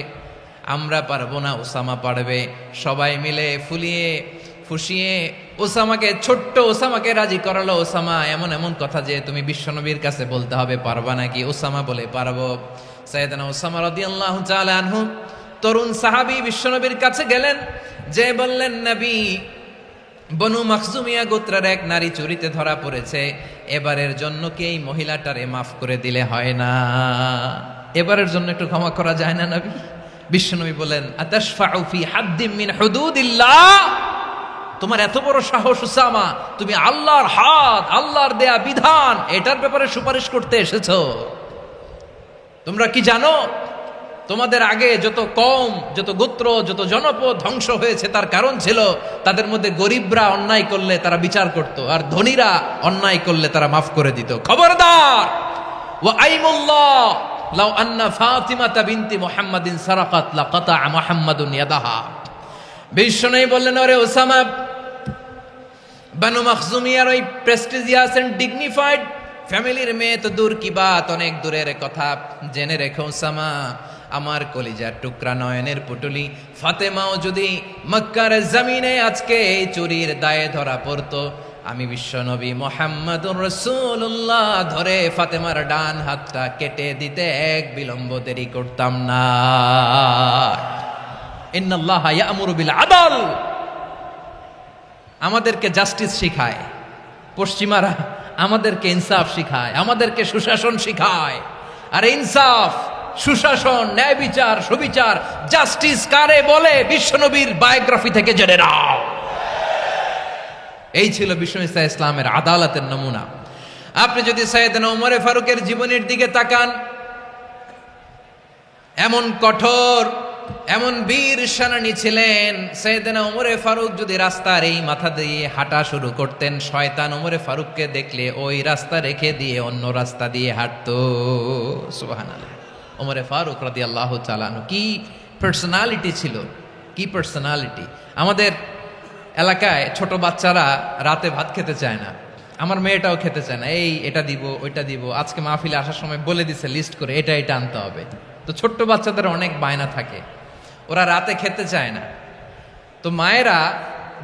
আমরা পারবো না, উসামা পারবে। সবাই মিলে ফুলিয়ে ফুসিয়ে ওসামাকে, ছোট্ট ওসামাকে রাজি করালো। ওসামা, এমন এমন কথা যে তুমি বিশ্বনবীর কাছে বলতে হবে, পারবা নাকি? ওসামা বলে, পারবো। সাইয়েদনা ওসামা রাদিয়াল্লাহু তাআলা আনহু তরুণ সাহাবী বিশ্বনবীর কাছে গেলেন, যে বললেন, নবী, বনু মাখজুমিয়া গোত্রের এক নারী চুরিতে ধরা পড়েছে, এবারের জন্য কি এই মহিলাটারে মাফ করে দিলে হয় না? এবারের জন্য একটু ক্ষমা করা যায় না নবী? বিশ্বনবী বলেন, আতাশফাউ ফি হাদ্দিম মিন হুদুদিল্লাহ, তোমার এত বড় সাহস উসামা, তুমি আল্লাহর হাত, আল্লাহর দেয়া বিধান, এটার ব্যাপারে সুপারিশ করতে এসেছো? তোমরা কি জানো তোমাদের আগে যত কওম, যত গোত্র, যত জনপদ ধ্বংস হয়েছে, তার কারণ ছিল তাদের মধ্যে গরিবরা অন্যায় করলে তারা বিচার করত, আর ধনীরা অন্যায় করলে তারা মাফ করে দিত। খবরদার! ওয়া আইমুল্লাহ লাউ আন্না ফাতিমাতা বিনতি মুহাম্মাদিন সারাকাত লাকাতা মুহাম্মাদুন ইয়াদাহা। বিশ্বনবী বললেন, ওরে ওসামা, বানু মাখজুমিয়ার ওই প্রেস্টিজিয়াস এন্ড ডিগনিফাইড ফ্যামিলির মেয়ে তো দূর কি বাত, অনেক দূরের কথা। জেনে রেখো ওসামা, আমার কলিজার টুকরা, নয়নের পুটুলি ফাতেমাও যদি মক্কার জমিনে আজকে এই চুরির দায়ে ধরা পড়তো, আমি বিশ্বনবী মুহাম্মাদুর রাসূলুল্লাহ ধরে ফাতেমার ডান হাতটা কেটে দিতে এক বিলম্ব দেরি করতাম না। ইন্নাল্লাহা ইয়া'মুরু বিল আদল, আমাদেরকে জাস্টিস শিখায়। পশ্চিমারা আমাদেরকে ইনসাফ শিখায়, আমাদেরকে সুশাসন শিখায়। আর ইনসাফ, সুশাসন, ন্যায় বিচার, সুবিচার, জাস্টিস কারে বলে বিশ্বনবীর বায়োগ্রাফি থেকে জেনে নাও। এই ছিল বিশ্ব ইসলামের আদালতের নমুনা। আপনি যদি সাইয়েদনা ওমর ফারুকের জীবনের দিকে তাকান, এমন কঠোর, এমন বীর সেনানী ছিলেন। সাইয়েদনা ওমর ফারুক যদি রাস্তার এই মাথা দিয়ে হাঁটা শুরু করতেন, শয়তান ওমর ফারুককে দেখলে ওই রাস্তা রেখে দিয়ে অন্য রাস্তা দিয়ে হাঁটতো। সুবহানাল্লাহ। ওমর ফারুক রাদিয়াল্লাহু তাআলা আনহু কি পার্সোনালিটি ছিল, কি পার্সোনালিটি। আমাদের এলাকায় ছোট বাচ্চারা রাতে ভাত খেতে চায় না, আমার মেয়েটাও খেতে চায় না। এটা দিব, ওইটা দিব, আজকে মাহফিলে আসার সময় বলে দিছে লিস্ট করে এটা আনতে হবে। তো ছোট্ট বাচ্চাদের অনেক বায়না থাকে, ওরা রাতে খেতে চায় না। তো মায়েরা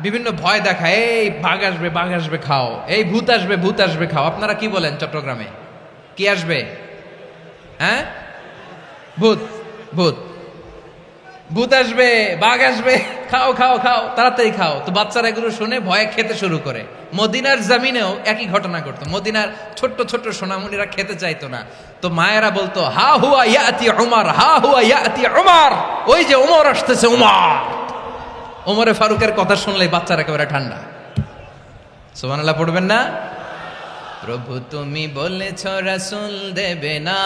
বিভিন্ন ভয় দেখায়, এই বাঘ আসবে, বাঘ আসবে খাও, এই ভূত আসবে, ভূত আসবে খাও। আপনারা কি বলেন চট্টগ্রামে? কি আসবে? হ্যাঁ, ভূত, ভূত, ভূত আসবে, বাঘ আসবে, খাও খাও খাও, তাড়াতাড়ি খাও। তো বাচ্চারা এগুলো শুনে ভয়ে খেতে শুরু করে। মদিনার জামিনেও একই ঘটনা করতো। মদিনার ছোট্ট ছোট্ট সোনামণিরা খেতে চাইতো না, তো মায়েরা বলতো হা হুয়া ইয়াতি উমর, হা হুয়া ইয়াতি উমর, ওই যে ওমর আসতেছে, ওমর। ওমরে ফারুকের কথা শুনলে বাচ্চারা একেবারে ঠান্ডা। সুবহানাল্লাহ পড়বেন না? প্রভু তুমি বলেছ রাসূল দেবে না,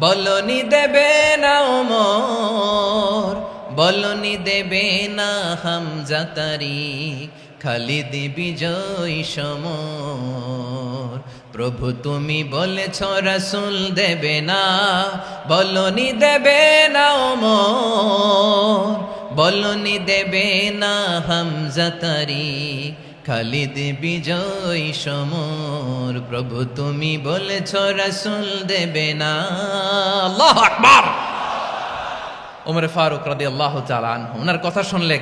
বলনি দেবে না ওমর, বলনি দেবে না হামজা তারিক, খালিদ বিজয় সমর। প্রভু তুমি বলেছ রাসূল দেবে না, বলনি দেবে না ওমর, বলনি দেবে না হামজা তারিক, খালিদ বিজয় সমর। প্রভু তুমি বলেছ রাসূল দেবে না। আল্লাহু আকবার। ওমর ফারুক রাদিয়াল্লাহু তাআলা আনহু, ওনার কথা শুনলে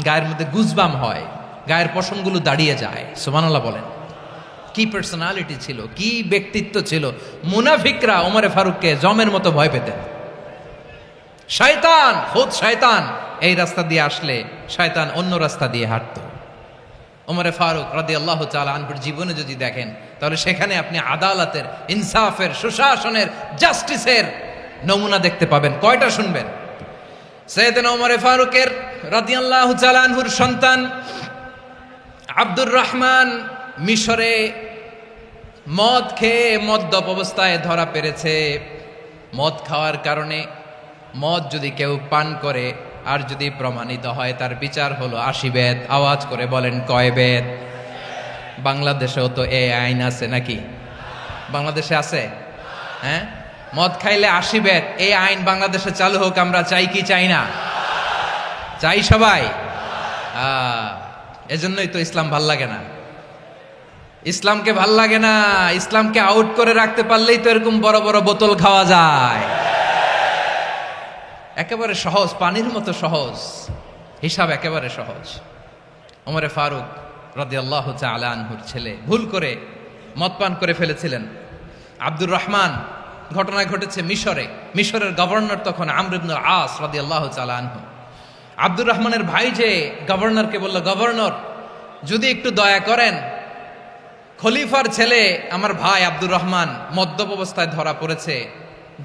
গায়ের মধ্যে গুজবাম হয়, গায়ের পশমগুলো দাঁড়িয়ে যায়। সুবহানাল্লাহ বলেন। কি পার্সোনালিটি ছিল, কি ব্যক্তিত্ব ছিল। মুনাফিকরা ওমর ফারুককে জমের মতো ভয় পেতেন। শয়তান, খুদ শয়তান এই রাস্তা দিয়ে আসলে শয়তান অন্য রাস্তা দিয়ে হাঁটতো। ওমর ফারুক রাদিয়াল্লাহু তাআলা আনহুর জীবনে যদি দেখেন, তাহলে সেখানে আপনি আদালতের, ইনসাফের, সুশাসনের, জাস্টিসের নমুনা দেখতে পাবেন। কয়টা শুনবেন? সাইয়েদনা ওমর ফারুকের রাদিয়াল্লাহু তাআলা আনহুর সন্তান আব্দুর রহমান মিশরে মদ খেয়ে মদ্যপ অবস্থায় ধরা পড়েছে। মদ খাওয়ার কারণে, মদ যদি কেউ পান করে আর যদি প্রমাণিত হয়, তার বিচার হলো 80 বেত। আওয়াজ করে বলেন কয় বেত? বাংলাদেশেও তো এই আইন আছে নাকি? বাংলাদেশে আছে? হ্যাঁ, মদ খাইলে 80 বেত, এই আইন বাংলাদেশে চালু হোক। আমরা চাই কি চাই না? চাই সবাই। এজন্যই তো ইসলাম ভাল লাগে না। ইসলামকে ভাল লাগে না। ইসলামকে আউট করে রাখতে পারলেই তো এরকম বড় বড় বোতল খাওয়া যায়। একেবারে সহজ, পানির মতো সহজ, হিসাব একেবারে সহজ। ওমর ফারুক রাদিয়াল্লাহু তাআলা আনহুর ছেলে ভুল করে মদ পান করে ফেলেছিলেন। আব্দুর রহমান, ঘটনা ঘটেছে মিশরে। মিশরের গভর্নর তখন আমর ইবনুল আস রাদিয়াল্লাহু তাআলা আনহু। আব্দুর রহমানের ভাই যে গভর্নরকে বলল, গভর্নর যদি একটু দয়া করেন, খলিফার ছেলে আমার ভাই আব্দুর রহমান মদ্যপ অবস্থায় ধরা পড়েছে,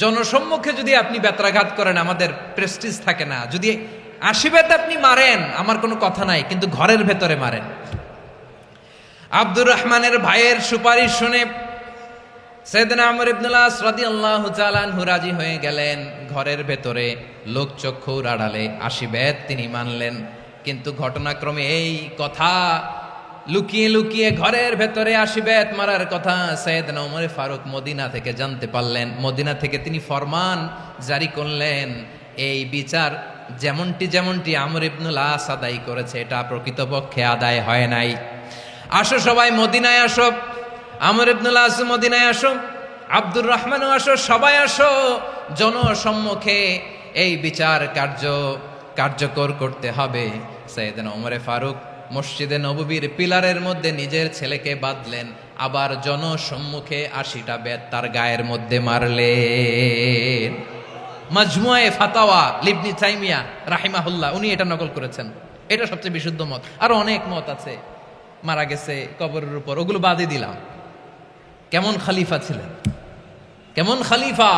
জনসম্মুখে যদি আপনি বেত্রাঘাত করেন আমাদের প্রেস্টিজ থাকে না, যদি 80 বেত আপনি মারেন আমার কোনো কথা নাই, কিন্তু ঘরের ভেতরে মারেন। আব্দুর রহমানের ভাইয়ের সুপারিশ শুনে সাইয়েদনা আমর ইবনুল আস রাদিয়াল্লাহু তাআলা আনহু রাজি হয়ে গেলেন। ঘরের ভেতরে লোকচক্ষুর আড়ালে 80 বেত তিনি মানলেন। কিন্তু ঘটনাক্রমে এই কথা লুকিয়ে লুকিয়ে ঘরের ভেতরে 80 বেত মারার কথা সাইয়েদনা ওমর ফারুক মদিনা থেকে জানতে পারলেন। মদিনা থেকে তিনি ফরমান জারি করলেন, এই বিচার যেমনটি আমর ইবনুল আস আদায় করেছে, এটা প্রকৃতপক্ষে আদায় হয় নাই। আসো সবাই মদিনায় আসো, আমর ইবনুল আস মদিনায় আসো, আব্দুর রহমানও আসো, সবাই আসো, জনসম্মুখে এই বিচার কার্যকর করতে হবে। সাইয়েদনা ওমর ফারুক মসজিদে নববীর পিলারের মধ্যে নিজের ছেলেকে বাঁধলেন, আবার জনসম্মুখে 80টা বেত তার গায়ের মধ্যে মারলেন। মাজমুয়ে ফাতাওয়া ইবনে তাইমিয়া রাহিমাহুল্লাহ উনি এটা নকল করেছেন। এটা সবচেয়ে বিশুদ্ধ মত, আরো অনেক মত আছে। মারা গেছে কবরের উপর, ওগুলো বাদই দিলাম। কেমন খলিফা ছিলেন, কেমন খলিফা!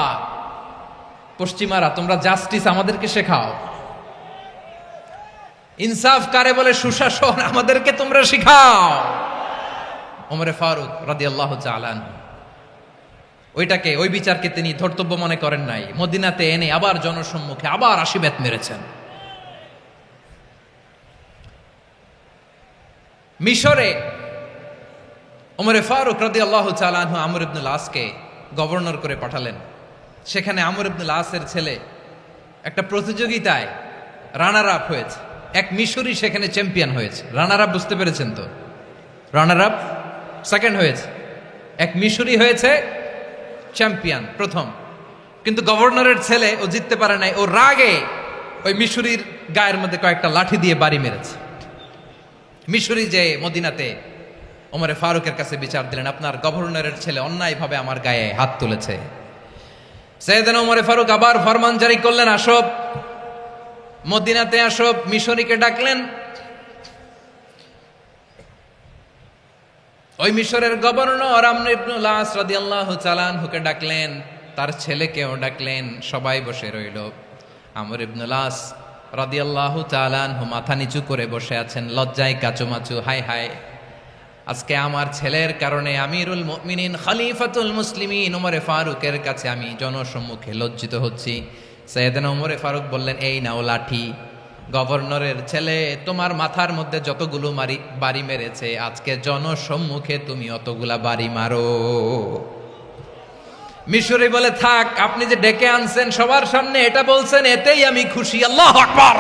পশ্চিমারা তোমরা জাস্টিস আমাদেরকে শেখাও, ইনসাফ কারে বলে, সুশাসন আমাদেরকে তোমরা শিখাও। ওমরে ফারুক রাদিয়াল্লাহু তাআলা আনহু ওইটাকে, ওই বিচারকে তিনি ধর্তব্য মনে করেন নাই। মদিনাতে এনে আবার জনসম্মুখে আবার 80 বেত মেরেছেন। মিশরে ওমরে ফারুক রাদিয়াল্লাহু তাআলা আনহু আমর ইবনুল আসকে গভর্নর করে পাঠালেন। সেখানে আমর ইবনুল আসের ছেলে একটা প্রতিযোগিতায় রানার আপ হয়েছে। এক মিশরি সেখানে চ্যাম্পিয়ন হয়েছে। রানার আপ বুঝতে পেরেছেন তো? রানার আপ সেকেন্ড হয়েছে, এক মিশরি হয়েছে চ্যাম্পিয়ন প্রথম। কিন্তু গভর্নরের ছেলে ও জিততে পারে নাই। ও রাগে ওই মিশরির গায়ের মধ্যে কয়েকটা লাঠি দিয়ে বাড়ি মেরেছে। মিশরি যে মদিনাতে ওমরে ফারুকের কাছে বিচার দিলেন, আপনার গভর্নরের ছেলে অন্যায়ভাবে আমার গায়ে হাত তুলেছে। সাইয়েদনা ওমরে ফারুক আবার ফরমান জারি করলেন, আসো মদিনাতে আসো। মিশরীকে ডাকলেন। ওই মিশরের গভর্নর আমর ইবনুল আস রাদিয়াল্লাহু তাআলা আনহুকে ডাকলেন, তার ছেলেকেও ডাকলেন। সবাই বসে রইল। আমর ইবনুল আস রাদিয়াল্লাহু তাআলা আনহু মাথা নিচু করে বসে আছেন, লজ্জায় কাচুমাচু। হায় হায়, আজকে আমার ছেলের কারণে আমিরুল মুমিনিন খলিফাতুল মুসলিমিন ওমরে ফারুকের কাছে আমি জনসম্মুখে লজ্জিত হচ্ছি। সাইয়েদনা ওমরে ফারুক বললেন, এই নাও লাঠি। গভর্নরের ছেলে তোমার মাথার মধ্যে যতগুলো বাড়ি মেরেছে, আজকে জনসম্মুখে তুমি অতগুলা বাড়ি মারো। মিশরি বলে, থাক, আপনি যে ডেকে আনছেন সবার সামনে এটা বলছেন, এতেই আমি খুশি। আল্লাহু আকবার!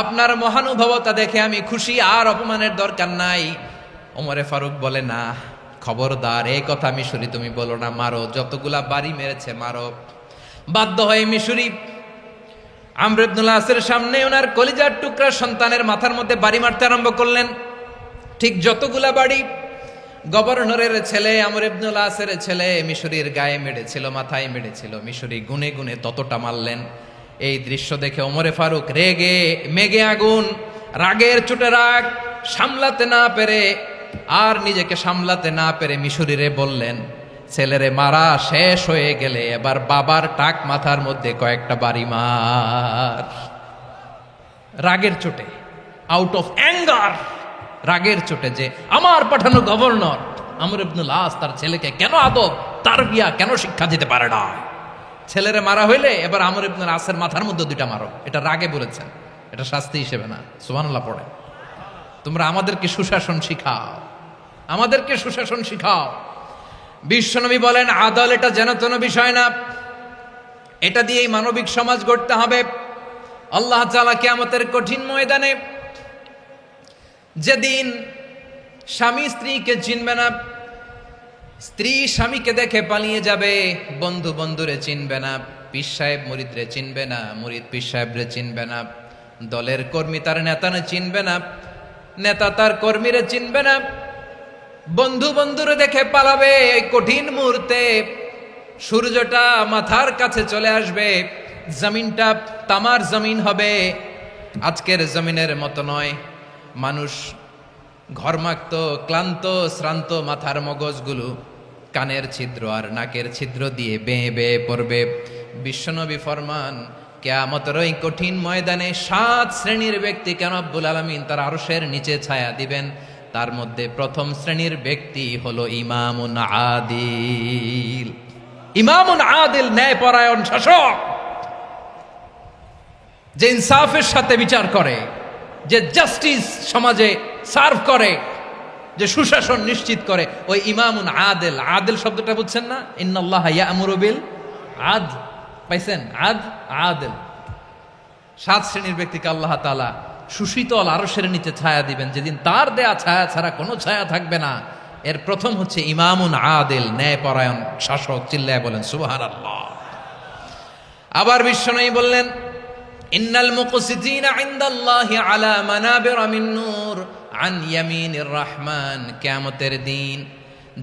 আপনার মহানুভবতা দেখে আমি খুশি, আর অপমানের দরকার নাই। ওমরে ফারুক বলে, না, খবরদার, এই কথা মিশরি তুমি বলো না, মারো, যতগুলা বাড়ি মেরেছে মারো। বাধ্য হয়ে মিশরি আমর ইবনুল আসের সামনে ওনার কলিজার টুকরা সন্তানের মাথার মধ্যে বাড়ি মারতে আরম্ভ করলেন। ঠিক যতগুলা বাড়ি গভর্নরের ছেলে আমর ইবনুল আসের ছেলে মিশরির গায়ে মেরেছিল, মাথায় মেরেছিল, মিশরি গুনে গুনে ততটা মারলেন। এই দৃশ্য দেখে ওমরে ফারুক রেগে মেগে আগুন, রাগের চোটে রাগ সামলাতে না পেরে, আর নিজেকে সামলাতে না পেরে মিশরিরে বললেন, ছেলেরে মারা শেষ হয়ে গেলে এবার বাবার টাক মাথার মধ্যে কয়েকটা বাড়ি মার। রাগের চোটে, আউট অফ অ্যাঙ্গার, রাগের চোটে, যে আমার পাঠানো গভর্নর আমর ইবনুল আস তার ছেলেকে কেন আদব তারবিয়া কেন শিক্ষা দিতে পারে না। ছেলেরে মারা হইলে এবার আমর ইবনুল আসের মাথার মধ্যে দুইটা মারো। এটা রাগে বলেছেন, এটা শাস্তি হিসেবে না। সুবহানাল্লাহ পড়ে। তোমরা আমাদেরকে সুশাসন শিখাও, আমাদেরকে সুশাসন শিখাও। বিশ্বনবী বলেন, আদল এটা যেন তেন বিষয় না, এটা দিয়েই মানবিক সমাজ গড়তে হবে। আল্লাহ তাআলা কিয়ামতের কঠিন ময়দানে, যেদিন স্বামী স্ত্রীকে চিনবে না, স্ত্রী স্বামীকে দেখে পালিয়ে যাবে, বন্ধু বন্ধুরে চিনবে না, পীর সাহেব মুরিদরে চিনবে না, মুরিদ পীর সাহেবরে চিনবে না, দলের কর্মী তার নেতারে চিনবে না, নেতা তার কর্মীরে চিনবে না, বন্ধু বন্ধুরে দেখে পালাবে। এই কঠিন মুহূর্তে সূর্যটা মাথার কাছে চলে আসবে, জমিনটা তামার জমিন হবে। আজকের জমিনের মতো নয়। মানুষ ঘর্মাক্ত, ক্লান্ত, শ্রান্ত মাথার মগজগুলো কানের ছিদ্র আর নাকের ছিদ্র দিয়ে বেয়ে বেয়ে পড়বে। বিশ্বনবী ফরমান, কিয়ামতের ওই কঠিন ময়দানে 7 শ্রেণীর ব্যক্তিকে রব্বুল আলামিন তার আরশের নিচে ছায়া দিবেন। তার মধ্যে প্রথম শ্রেণীর ব্যক্তি হলো ইমামুন আদিল। ইমামুন আদিল, ন্যায়পরায়ণ শাসক, যে ইনসাফের সাথে বিচার করে, যে জাস্টিস সমাজে সার্ভ করে, যে সুশাসন নিশ্চিত করে, ওই ইমামুন আদিল। আদিল শব্দটা বুঝছেন না? ইন্নাল্লাহা ইয়া'মুরু বিল আদল, পাইছেন? আদিল। 7 শ্রেণীর ব্যক্তিকে আল্লাহ তাআলা সুশীতল আরশের নিচে ছায়া দিবেন, যেদিন তার দেয়া ছায়া ছাড়া কোনো ছায়া থাকবে না। এর প্রথম হচ্ছে ইমামুন আদিল, ন্যায়পরায়ণ শাসক। চিল্লায় বলেন সুবহানাল্লাহ। আবার বিশ্বনবী বললেন, ইন্নাল মুকসিতিনা ইনদাল্লাহি আলা মানাবিরা মিন নূর আন ইয়ামিনির রহমান। কিয়ামতের দিন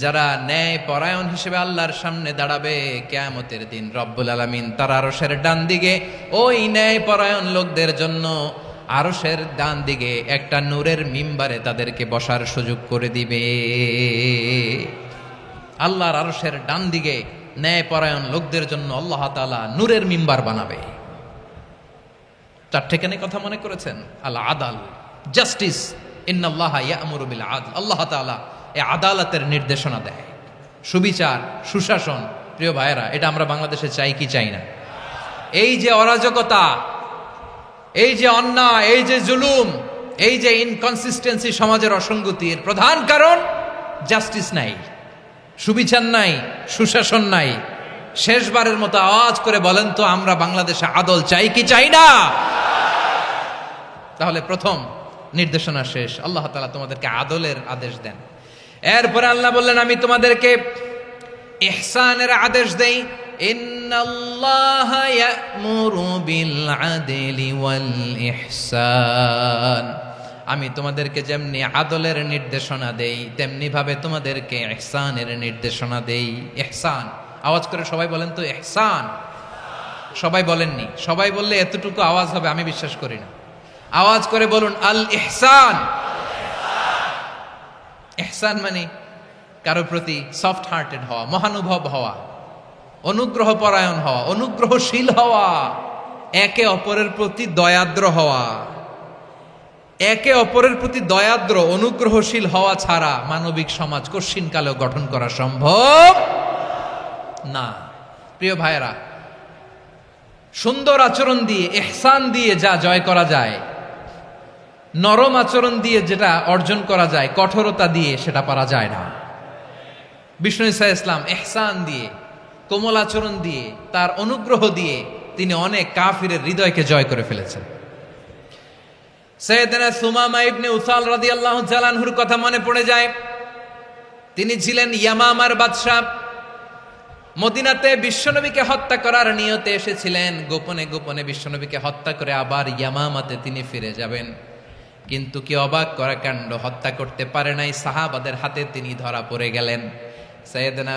যারা ন্যায়পরায়ণ হিসেবে আল্লাহর সামনে দাঁড়াবে, কিয়ামতের দিন রব্বুল আলামিন তার আরশের ডান দিকে ওই ন্যায়পরায়ণ লোকদের জন্য আরশের ডান দিকে একটা নূরের মিম্বারে তাদেরকে বসার সুযোগ করে দিবে। আল্লাহর আরশের ডান দিকে ন্যায়পরায়ণ লোকদের জন্য আল্লাহ তাআলা নূরের মিম্বার বানাবে। চারটেখানে কথা মনে করেছেন? আল আদাল, জাস্টিস, ইন্নাল্লাহা ইয়া'মুরু বিল আদল। আল্লাহ তাআলা এই আদালতের নির্দেশনা দেয়, সুবিচার, সুশাসন। প্রিয় ভাইয়েরা, এটা আমরা বাংলাদেশে চাই কি চাই না? এই যে অরাজকতা, এই যে অন্যায়, এই যে জুলুম, এই যে ইনকনসিস্টেন্সি সমাজের অসঙ্গতির প্রধান কারণ জাস্টিস নাই, সুবিচার নাই, সুশাসন নাই। শেষবারের মতো আওয়াজ করে বলেন তো, আমরা বাংলাদেশে আদল চাই কি চাই না? তাহলে প্রথম নির্দেশনা শেষ। আল্লাহ তাআলা তোমাদেরকে আদলের আদেশ দেন। এরপরে আল্লাহ বললেন, আমি তোমাদেরকে ইহসানের আদেশ দেই। ইন্নাল্লাহা ইয়া'মুরু বিল আদলি ওয়াল ইহসান। আমি তোমাদেরকে যেমনি আদলের নির্দেশনা দেই, তেমনি ভাবে তোমাদেরকে ইহসানের নির্দেশনা দেই। ইহসান, আওয়াজ করে সবাই বলেন তো ইহসান। সবাই বলেননি, সবাই বললে এতটুকু আওয়াজ হবে আমি বিশ্বাস করি না। আওয়াজ করে বলুন আল ইহসান। ইহসান মানে কারো প্রতি সফট হার্টেড হওয়া, মহানুভব হওয়া, অনুগ্রহ পরায়ণ হওয়া, অনুগ্রহশীল হওয়া, একে অপরের প্রতি দয়াদ্র হওয়া। একে অপরের প্রতি দয়াদ্র, অনুগ্রহশীল হওয়া ছাড়া মানবিক সমাজ কশিনকালেও গঠন করা সম্ভব না। প্রিয় ভাইয়েরা, সুন্দর আচরণ দিয়ে, ইহসান দিয়ে যা জয় করা যায়, নরম আচরণ দিয়ে যেটা অর্জন করা যায়, কঠোরতা দিয়ে সেটা পারা যায় না। বিষ্ণু ঈসা ইসলাম ইহসান দিয়ে, কোমল আচরণ দিয়ে, তার অনুগ্রহ দিয়ে তিনি অনেক কাফিরের হৃদয়কে জয় করে ফেলেছেন। সাইয়েদনা সুমামা ইবনে উসাল রাদিয়াল্লাহু তাআলা আনহুর কথা মনে পড়ে যায়। তিনি ছিলেন ইয়ামামার বাদশা। মদিনাতে বিশ্বনবীকে হত্যা করার নিয়তে এসেছিলেন। গোপনে গোপনে বিশ্বনবীকে হত্যা করে আবার ইয়ামামাতে তিনি ফিরে যাবেন। কিন্তু কি অবাক করা কাণ্ড, হত্যা করতে পারে নাই, সাহাবাদের হাতে তিনি ধরা পড়ে গেলেন। সাইয়েদনা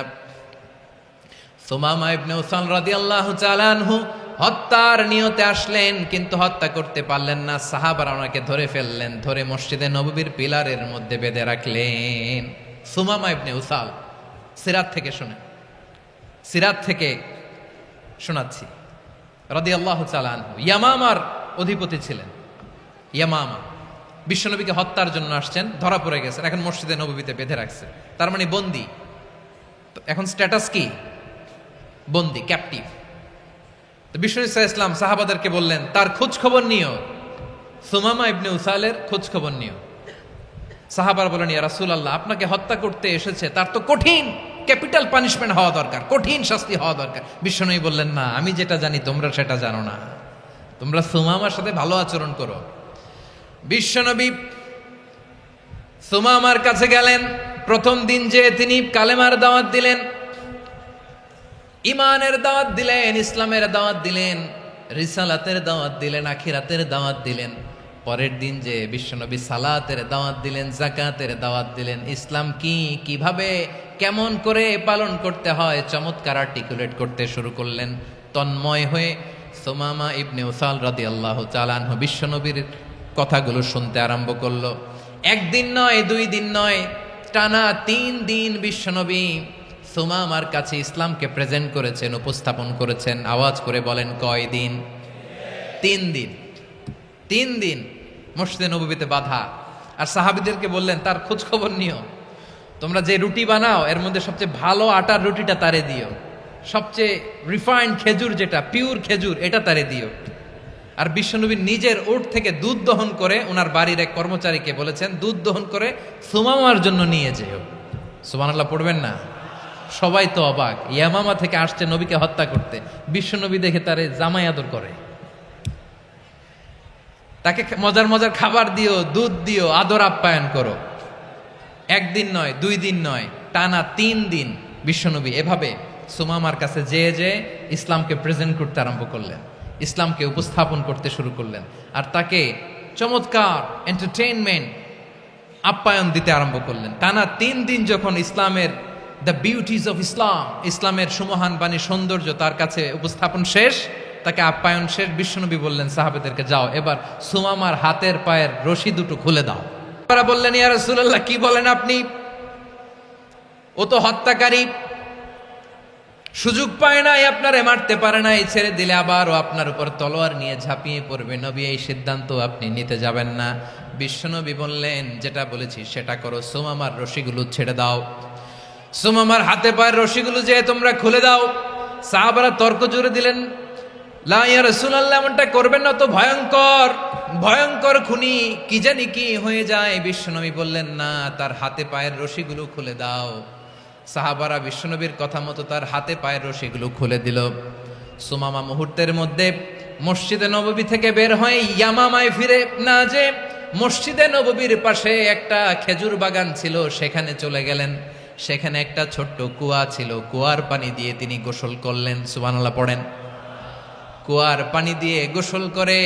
সুমামা ইবনে উসাল রাদিয়াল্লাহু তাআলা আনহু হত্যার নিয়তে আসলেন, কিন্তু হত্যা করতে পারলেন না। সাহাবারা ওনাকে ধরে ফেললেন, ধরে মসজিদে নববীর পিলারের মধ্যে বেঁধে রাখলেন। সুমামা ইবনে উসাল, সিরাত থেকে শুনেন, সিরাত থেকে শোনাচ্ছি। রাদিয়াল্লাহু তাআলা আনহু ইয়ামামার অধিপতি ছিলেন। ইয়ামামা বিশ্বনবীকে হত্যার জন্য আসছেন, ধরা পড়ে গেছেন, এখন মসজিদে নববীতে বেঁধে রাখছে, তার মানে বন্দী। এখন স্ট্যাটাস কি? বন্দী, ক্যাপটিভ। তো বিষ্ণু ঈসা ইসলাম সাহাবাদেরকে বললেন, তার খোঁজ খবর নিও, সুমামা ইবনে উসালের খোঁজ খবর নিও। সাহাবার বলেন, ইয়া রাসূলুল্লাহ, আপনাকে হত্যা করতে এসেছে, তার তো কঠিন ক্যাপিটাল পানিশমেন্ট হওয়া দরকার, কঠিন শাস্তি হওয়া দরকার। বিশ্বনবী বললেন, না, আমি যেটা জানি তোমরা সেটা জানো না, তোমরা সুমামার সাথে ভালো আচরণ করো। বিশ্বনবী সুমামার কাছে গেলেন। প্রথম দিন যে তিনি কালেমার দাওয়াত দিলেন, ইমানের দাওয়াত দিলেন, ইসলামের দাওয়াত দিলেন, রিসালাতের দাওয়াত দিলেন, আখিরাতের দাওয়াত দিলেন। পরের দিন যে বিশ্বনবী সালাতের দাওয়াত দিলেন, যাকাতের দাওয়াত দিলেন, ইসলাম কি, কিভাবে, কেমন করে পালন করতে হয় চমৎকার আর্টিকুলেট করতে শুরু করলেন। তন্ময় হয়ে সুমামা ইবনে উসাল রাদিয়াল্লাহু তাআলা আনহু বিশ্বনবীর কথাগুলো শুনতে আরম্ভ করলো। একদিন নয়, 2 দিন নয়, টানা 3 দিন বিশ্বনবী সুমামার কাছে ইসলামকে প্রেজেন্ট করেছেন, উপস্থাপন করেছেন। আওয়াজ করে বলেন, কয় দিন? 3 দিন। 3 দিন মসজিদে নববীতে বাঁধা। আর সাহাবীদেরকে বললেন, তার খোঁজ খবর নিও, তোমরা যে রুটি বানাও এর মধ্যে সবচেয়ে ভালো আটার রুটিটা তারে দিও, সবচেয়ে রিফাইন্ড খেজুর, যেটা পিওর খেজুর, এটা তারে দিও। আর বিশ্বনবী নিজের উট থেকে দুধ দহন করে ওনার বাড়ির এক কর্মচারীকে বলেছেন, দুধ দহন করে সুমামার জন্য নিয়ে যেও। সুবহানাল্লাহ পড়বেন না? সবাই তো অবাক, ইয়ামামা থেকে আসছে নবীকে হত্যা করতে, বিশ্বনবী দেখে তারে জামাই আদর করে, তাকে মজার মজার খাবার দিও, দুধ দিও, আদর আপ্যায়ন করো। 1 দিন নয়, 2 দিন নয়, টানা 3 দিন বিশ্বনবী এভাবে সুমামার কাছে যেয়ে ইসলামকে প্রেজেন্ট করতে আরম্ভ করলেন, ইসলামকে উপস্থাপন করতে শুরু করলেন। আর তাকে চমৎকার এন্টারটেইনমেন্ট, আপ্যায়ন দিতে আরম্ভ করলেন। টানা 3 দিন যখন ইসলামের দ্য বিউটিজ অফ ইসলাম, ইসলামের সুমহান বাণী, সৌন্দর্য তার কাছে উপস্থাপন শেষ, তাকে আপ্যায়ন শেষ, বিশ্বনবী বললেন সাহাবেদেরকে, যাও এবার সুমামার হাতের পায়ের রশি দুটো খুলে দাও। তারা বললেন, ইয়া রাসূলুল্লাহ, কি বলেন আপনি? ও তো হত্যাকারী, সুযোগ পায় নাই, আপনারে মারতে পারে নাই, ছেড়ে দিলে আবার ও আপনার উপর তলোয়ার নিয়ে ঝাঁপিয়ে পড়বে। নবী, এই সিদ্ধান্ত আপনি নিতে যাবেন না। বিশ্বনবী বললেন, যেটা বলেছি সেটা করো, সুমামার রশিগুলো ছেড়ে দাও, সুমামার হাতে পায়ের রশিগুলো যে তোমরা খুলে দাও। সাহাবারা তর্ক জুড়ে দিলেন, লা ইয়া রাসূলুল্লাহ, এমনটা করবেন না, তো ভয়ঙ্কর ভয়ঙ্কর খুনি, কি জানি কি হয়ে যায়। বিশ্বনবী বললেন, না, তার হাতে পায়ের রশিগুলো খুলে দাও। সাহাবারা বিশ্বনবীর কথা মতো তার হাতে পায়ের রশিগুলো খুলে দিল। সুমামা মুহূর্তের মধ্যে মসজিদে নববী থেকে বের হয়ে ইয়ামামায় ফিরে না যে মসজিদে নববীর পাশে একটা খেজুর বাগান ছিল, সেখানে চলে গেলেন। সেখানে একটা ছোট্ট কুয়া ছিল, কুয়ার পানি দিয়ে তিনি গোসল করলেন। সুবহানাল্লাহ পড়েন। কুয়ার পানি দিয়ে গোসল করে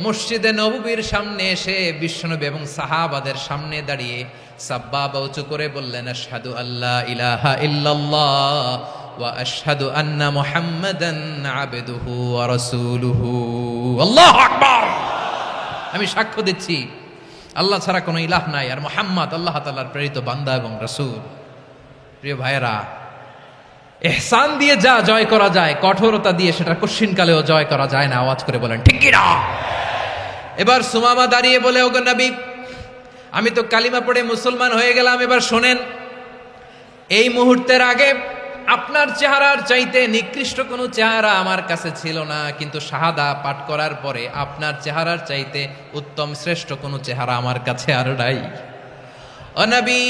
মসজিদে নববীর সামনে এসে বিশ্বনবী এবং সাহাবাদের সামনে দাঁড়িয়ে সাব্বাবা উঁচু করে বললেন, আশহাদু আল্লা ইলাহা ইল্লাল্লাহ ওয়া আশহাদু আন্না মুহাম্মাদান আবদুহু ওয়া রাসূলুহু। আল্লাহু আকবার। আমি সাক্ষ্য দিচ্ছি আল্লাহ ছাড়া কোনো ইলাহ নাই, আর মুহাম্মদ আল্লাহ তাআলার প্রেরিত বান্দা এবং রাসূল। প্রিয় ভাইয়েরা, ইহসান দিয়ে যা জয় করা যায়, কঠোরতা দিয়ে সেটা কঠিনকালেও জয় করা যায় না। আওয়াজ করে বলেন ঠিক কি না? এবার সুমামা দাঁড়িয়ে বলে, ওগো নবী, আমি তো কালিমা পড়ে মুসলমান হয়ে গেলাম, এবার শোনেন, এই মুহূর্তের আগে আপনার চেহারার চাইতে নিকৃষ্ট কোনো চেহারা আমার কাছে ছিল না, কিন্তু শাহাদা পাঠ করার পরে আপনার চেহারার চাইতে উত্তম শ্রেষ্ঠ কোনো চেহারা আমার কাছে আর নাই। ও নবী,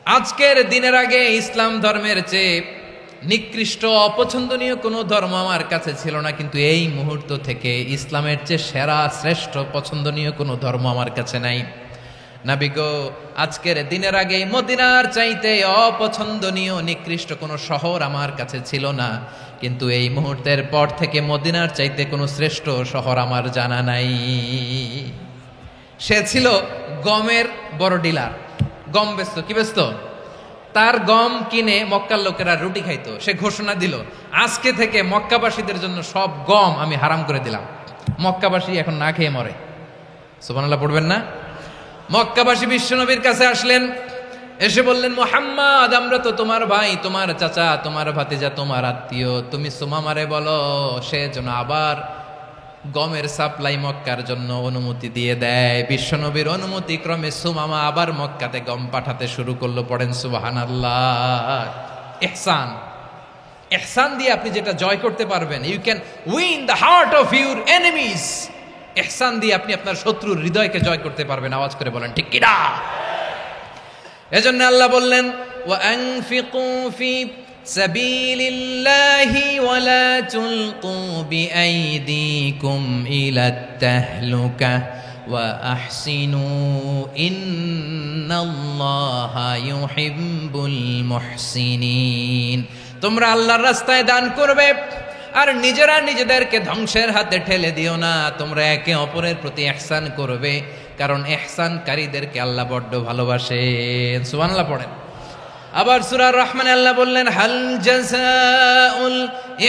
আজকের দিনের আগে ইসলাম ধর্মের চেয়ে নিকৃষ্ট অপছন্দনীয় কোনো ধর্ম আমার কাছে ছিল না, কিন্তু এই মুহূর্ত থেকে ইসলামের চেয়ে সেরা শ্রেষ্ঠ পছন্দনীয় কোনো ধর্ম আমার কাছে নাই। নবী গো, আজকের দিনের আগে মদিনার চাইতে অপছন্দনীয় নিকৃষ্ট কোনো শহর আমার কাছে ছিল না, কিন্তু এই মুহূর্তের পর থেকে মদিনার চাইতে কোনো শ্রেষ্ঠ শহর আমার জানা নাই। সে ছিল গমের বড় ডিলার, গম বেচতো। কি বেচতো? তার গম কিনে মক্কার লোকেরা রুটি খাইতো। সে ঘোষণা দিল, আজকে থেকে মক্কাবাসীদের জন্য সব গম আমি হারাম করে দিলাম, মক্কাবাসী এখন না খেয়ে মরে। সুবহানাল্লাহ পড়বেন না? মক্কাবাসী বিশ্বনবীর কাছে আসলেন, এসে বললেন, মুহাম্মদ, আমরা তো তোমার ভাই, তোমার চাচা, তোমার ভাতিজা, তোমার আত্মীয়, তুমি সুমামারে বলো সে যেন আবার গমের সাপ্লাই মক্কার জন্য অনুমতি দিয়ে দেয়। বিশ্বনবীর অনুমতি ক্রমে সুমামা আবার মক্কাতে গম পাঠাতে শুরু করলো। পড়েন সুবহানাল্লাহ। ইহসান, ইহসান দিয়ে আপনি যেটা জয় করতে পারবেন, you can win the heart of your enemies. ইহসান দিয়ে আপনি আপনার শত্রুর হৃদয়কে জয় করতে পারবেন। আওয়াজ করে বলেন ঠিক কি না? এজন্য আল্লাহ বললেন, ওয়া আনফিকু ফি সাবিলিল্লাহি ওয়া লা তুলকু বিআইদিকুম ইলাত তাহলুকা ওয়া আহসিনু ইন্নাল্লাহা ইউহিব্বুল মুহসিনিন। তোমরা আল্লাহর রাস্তায় দান করবে আর নিজেরা নিজেদেরকে ধ্বংসের হাতে ঠেলে দিও না। তোমরা একে অপরের প্রতি ইহসান করবে, কারণ ইহসানকারীদেরকে আল্লাহ বড্ড ভালোবাসেন। সুবহানাল্লাহ পড়েন। আবার সূরা রহমানে আল্লাহ বললেন, হাল জাযাউল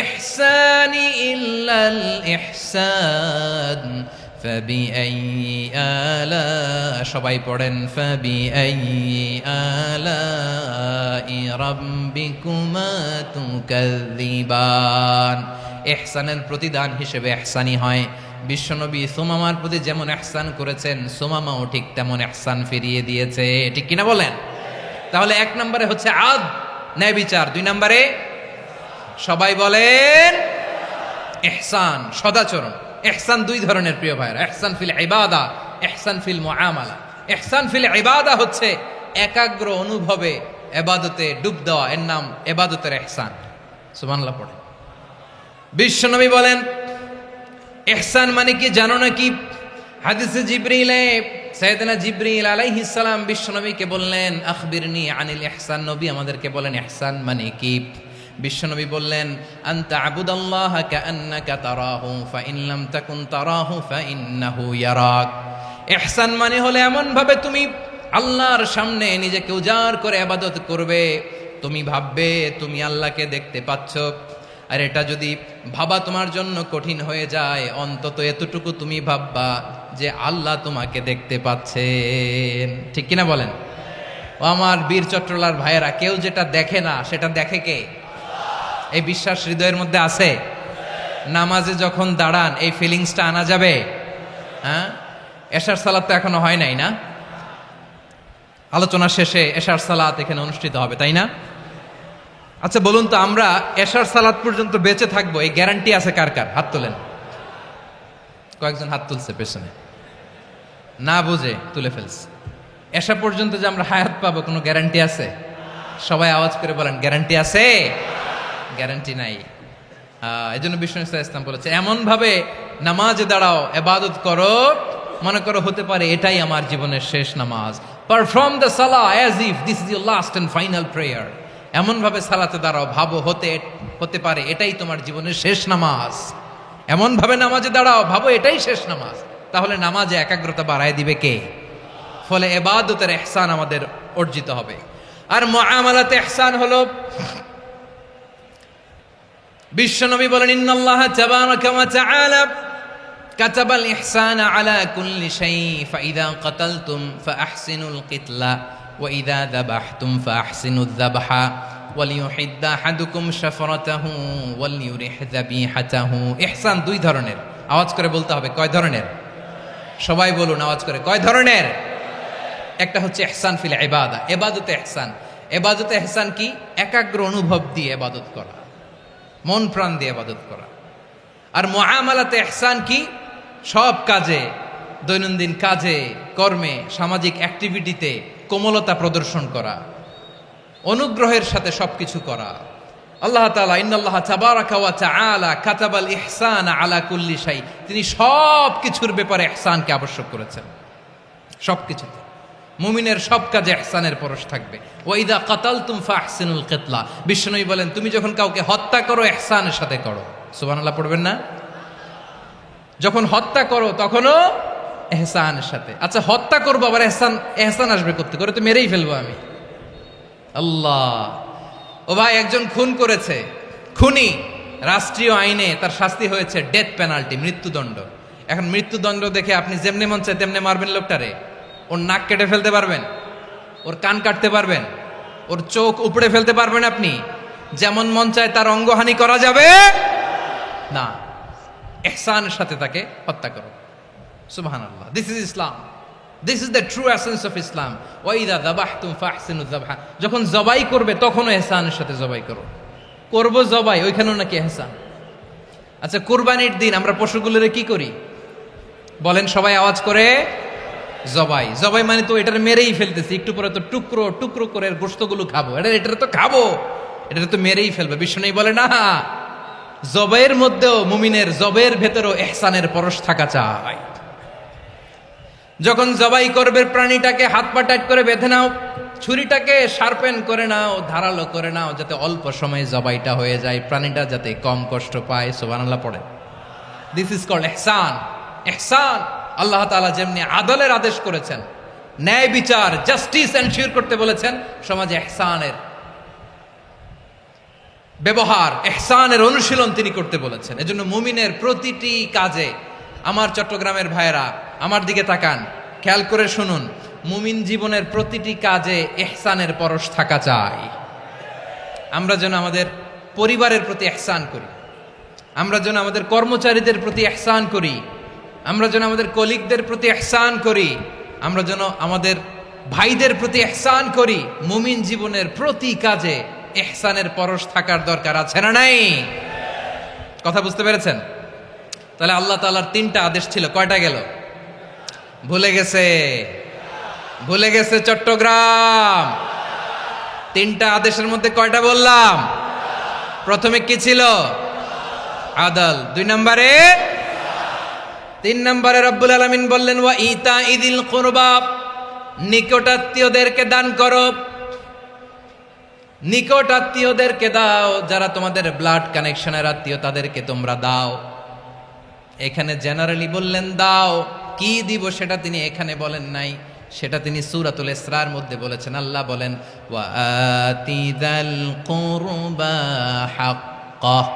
ইহসানি ইল্লাল ইহসান ফাবিআইয়ি আলা, সবাই পড়েন, ফাবিআইয়ি আলাই রাব্বিকুমা তুকাযযিবান। ইহসানের প্রতিদান হিসেবে ইহসানি হয়। বিশ্বনবী সুমামার প্রতি যেমন ইহসান করেছেন, সুমামাও ঠিক তেমন ইহসান ফিরিয়ে দিয়েছে। ঠিক কিনা বলেন? তাহলে এক নম্বরে হচ্ছে আদ, ন্যায় বিচার। দুই নম্বরে সবাই বলেন ইহসান, সদাচরণ। ইহসান দুই ধরনের প্রিয় ভাইরা, ইহসান ফিল ইবাদা, ইহসান ফিল মুআমালা। ইহসান ফিল ইবাদা হচ্ছে একাগ্র অনুভবে ইবাদতে ডুব দেওয়া, এর নাম ইবাদতের ইহসান। সুবহানাল্লাহ পড়ে। বিশ্বনবী বলেন ইহসান মানে কি জানো নাকি? হাদিসে জিবরিলে সাইয়েদনা জিবরিল আলাইহিস সালাম বিশ্বনবীকে বললেন, আখবিরনি আনিল ইহসান। নবী আমাদেরকে বলেন ইহসান মানে কি? বিশ্বনবী বললেন, আনতা আবুদাল্লাহা কাআন্নাকা তারাহু ফাইন লাম তাকুন তারাহু ফাইন্নাহু ইয়ারাক। ইহসান মানে হলো এমন ভাবে তুমি আল্লাহর সামনে নিজেকে উজাড় করে ইবাদত করবে, তুমি ভাববে তুমি আল্লাহকে দেখতে পাচ্ছ, আর এটা যদি ভাবা তোমার জন্য কঠিন হয়ে যায়, অন্তত এতটুকু তুমি ভাববা যে আল্লাহ তোমাকে দেখতে পাচ্ছেন। ঠিক কিনা বলেন? ও আমার বীর চট্টলার ভাইয়েরা, কেউ যেটা দেখে না সেটা দেখে কে? এই বিশ্বাস হৃদয়ের মধ্যে আছে? নামাজে যখন দাঁড়ান এই ফিলিংসটা আনা যাবে? হ্যাঁ, এশার সালাত তো এখনো হয় নাই না? আলোচনা শেষে এশার সালাত এখানে অনুষ্ঠিত হবে, তাই না? আচ্ছা বলুন তো, আমরা এশার সালাত পর্যন্ত বেঁচে থাকবো এই গ্যারান্টি আছে কার কার? হাত তোলেন। কয়েকজন হাত তুলছে পেছনে, না বুঝে তুলে ফেলছে। এশা পর্যন্ত যে আমরা হায়াত পাবো কোনো গ্যারান্টি আছে? সবাই আওয়াজ করে বলেন, গ্যারান্টি আছে? গ্যারান্টি নাই। এই জন্য বিষ্ণু ইসলাম বলেছে, এমন ভাবে নামাজে দাঁড়াও, ইবাদত করো, মনে করো হতে পারে এটাই আমার জীবনের শেষ নামাজ। পারফর্ম দ্য সালাহ as if this is your last and final prayer. এমন ভাবে সালাতে দাঁড়াও, ভাবো হতে পারে এটাই তোমার জীবনের শেষ নামাজ। এমন ভাবে নামাজে দাঁড়াও, ভাবো এটাই শেষ নামাজ। তাহলে নামাজে একাগ্রতা বাড়ায় দিবে কে? ফলে ইবাদতের ইহসান আমাদের অর্জিত হবে। আর মুআমালাতে ইহসান হলো, বিশ্বনবী বলেন, ইন্নাল্লাহা তাবারাকা ওয়া তাআলা কাতাবাল ইহসানা আলা কুল্লি শাই, ফাইদা কাতালতুম ফাআহসিনুল কিতলা ওয়া ইযা যাবাহতুম ফাআহসিনুয যাবহা ওয়ালিয়ুহিদ্দা আহাদুকুম শাফরাতাহু ওয়ালিয়ুরিহ যাবিহাতাহু। ইহসান দুই ধরনের, আওয়াজ করে বলতে হবে। কয় ধরনের? সবাই বলুন আওয়াজ করে, কয় ধরনের? একটা হচ্ছে ইহসান ফিল ইবাদা, ইবাদতে ইহসান। ইবাদতে ইহসান কি? একাগ্র অনুভব দিয়ে ইবাদত করা, মন প্রাণ দিয়ে ইবাদত করা। আর মুআমালাতে ইহসান কি? সব কাজে, দৈনন্দিন কাজে, কর্মে, সামাজিক অ্যাক্টিভিটিতে কোমলতা প্রদর্শন করা, অনুগ্রহের সাথে সবকিছু করা। আল্লাহ তাআলা, ইন্নাল্লাহা তাবারাকা ওয়া তাআলা কাতাবাল ইহসানা আলা কুল্লি শাই, তিনি সব কিছুর ব্যাপারে ইহসানকে আবশ্যক করেছেন। সবকিছুতে মুমিনের সব কাজে ইহসানের পরশ থাকবে। ওয়া ইযা কাতালতুম ফাহসিনুল কিতলা, বিশ্বনবী বলেন, তুমি যখন কাউকে হত্যা করো ইহসানের সাথে করো। সুবহানাল্লাহ পড়বেন না? যখন হত্যা করো তখনও ইহসানের সাথে। আচ্ছা, হত্যা করবো আবার ইহসান আসবে করতে করে, তো মেরেই ফেলবো আমি। আল্লাহ, ও ভাই, একজন খুন করেছে, খুনি, রাষ্ট্রীয় আইনে তার শাস্তি হয়েছে ডেথ পেনাল্টি, মৃত্যুদণ্ড। এখন মৃত্যুদণ্ড দেখে আপনি যেমনি মন চায় তেমনি মারবেন লোকটারে? ওর নাক কেটে ফেলতে পারবেন? ওর কান কাটতে পারবেন? ওর চোখ উপড়ে ফেলতে পারবেন আপনি? যেমন মন চায় তার অঙ্গহানি করা যাবে না। ইহসানের সাথে তাকে হত্যা করো। সুবহানাল্লাহ, this is Islam, this is the true essence of Islam. ওয়া ইযা যাবাহতুম ফাহসিনুয যাবহা, যখন জবাই করবে তখনও ইহসানের সাথে জবাই করো। করবো জবাই, ওইখানেও নাকি ইহসান। আচ্ছা, কুরবানির দিন আমরা পশুগুলোরে কি করি বলেন সবাই আওয়াজ করে? জবাই। জবাই মানে তো এটার মেরেই ফেলতেছি, একটু পরে তো টুকরো টুকরো করে গোশতগুলো খাবো, এটা তো খাবো, এটা তো মেরেই ফেলবে। বিষ্ণু বলে না, জবাইয়ের মধ্যেও, মুমিনের জবের ভেতরেও ইহসানের পরশ থাকা চাই। যখন জবাই করবে প্রাণীটাকে হাত পা টাইট করে বেঁধে নাও, ছুরিটাকে শার্পেন করে নাও, ধারালো করে নাও, যাতে অল্প সময়ে জবাইটা হয়ে যায়, প্রাণীটা যাতে কম কষ্ট পায়। সুবহানাল্লাহ পড়ে। দিস ইজ কল্ড ইহসান। ইহসান, আল্লাহ তাআলা যেমনি আদলের আদেশ করেছেন, ন্যায় বিচার, জাস্টিস এনশিওর করতে বলেছেন, সমাজে ইহসানের ব্যবহার, ইহসানের অনুশীলন তিনি করতে বলেছেন। এজন্য মুমিনের প্রতিটি কাজে, আমার চট্টগ্রামের ভাইয়েরা আমার দিকে তাকান, খেয়াল করে শুনুন, মুমিন জীবনের প্রতিটি কাজে ইহসানের পরশ থাকা চাই। আমরা যেন আমাদের পরিবারের প্রতি ইহসান করি, আমরা যেন আমাদের কর্মচারীদের প্রতি ইহসান করি, আমরা যেন আমাদের কলিগদের প্রতি ইহসান করি, আমরা যেন আমাদের ভাইদের প্রতি ইহসান করি। মুমিন জীবনের প্রতি কাজে ইহসানের পরশ থাকার দরকার আছে না নাই? কথা বুঝতে পেরেছেন? তাহলে আল্লাহ তাআলার তিনটা আদেশ ছিল, কয়টা গেল? ভুলে গেছে, ভুলে গেছে চট্টগ্রাম। তিনটা আদেশের মধ্যে কয়টা বললাম? প্রথমে কি ছিল? আদল। 2 নম্বরে, 3 নম্বরে রব্বুল আলামিন বললেন, ওয়া ইতা ইদিল কুরবা, নিকটাত্মীয়দেরকে দান করো। নিকট আত্মীয়দেরকে দাও, যারা তোমাদের ব্লাড কানেকশনের আত্মীয় তাদেরকে তোমরা দাও। এখানে জেনারেলি বললেন দাও, কি দিব সেটা তিনি এখানে বলেন নাই, সেটা তিনি সূরাতুল ইসরার মধ্যে বলেছেন। আল্লাহ বলেন, ওয়া আতিযাল কুরবা হাক্কাহ,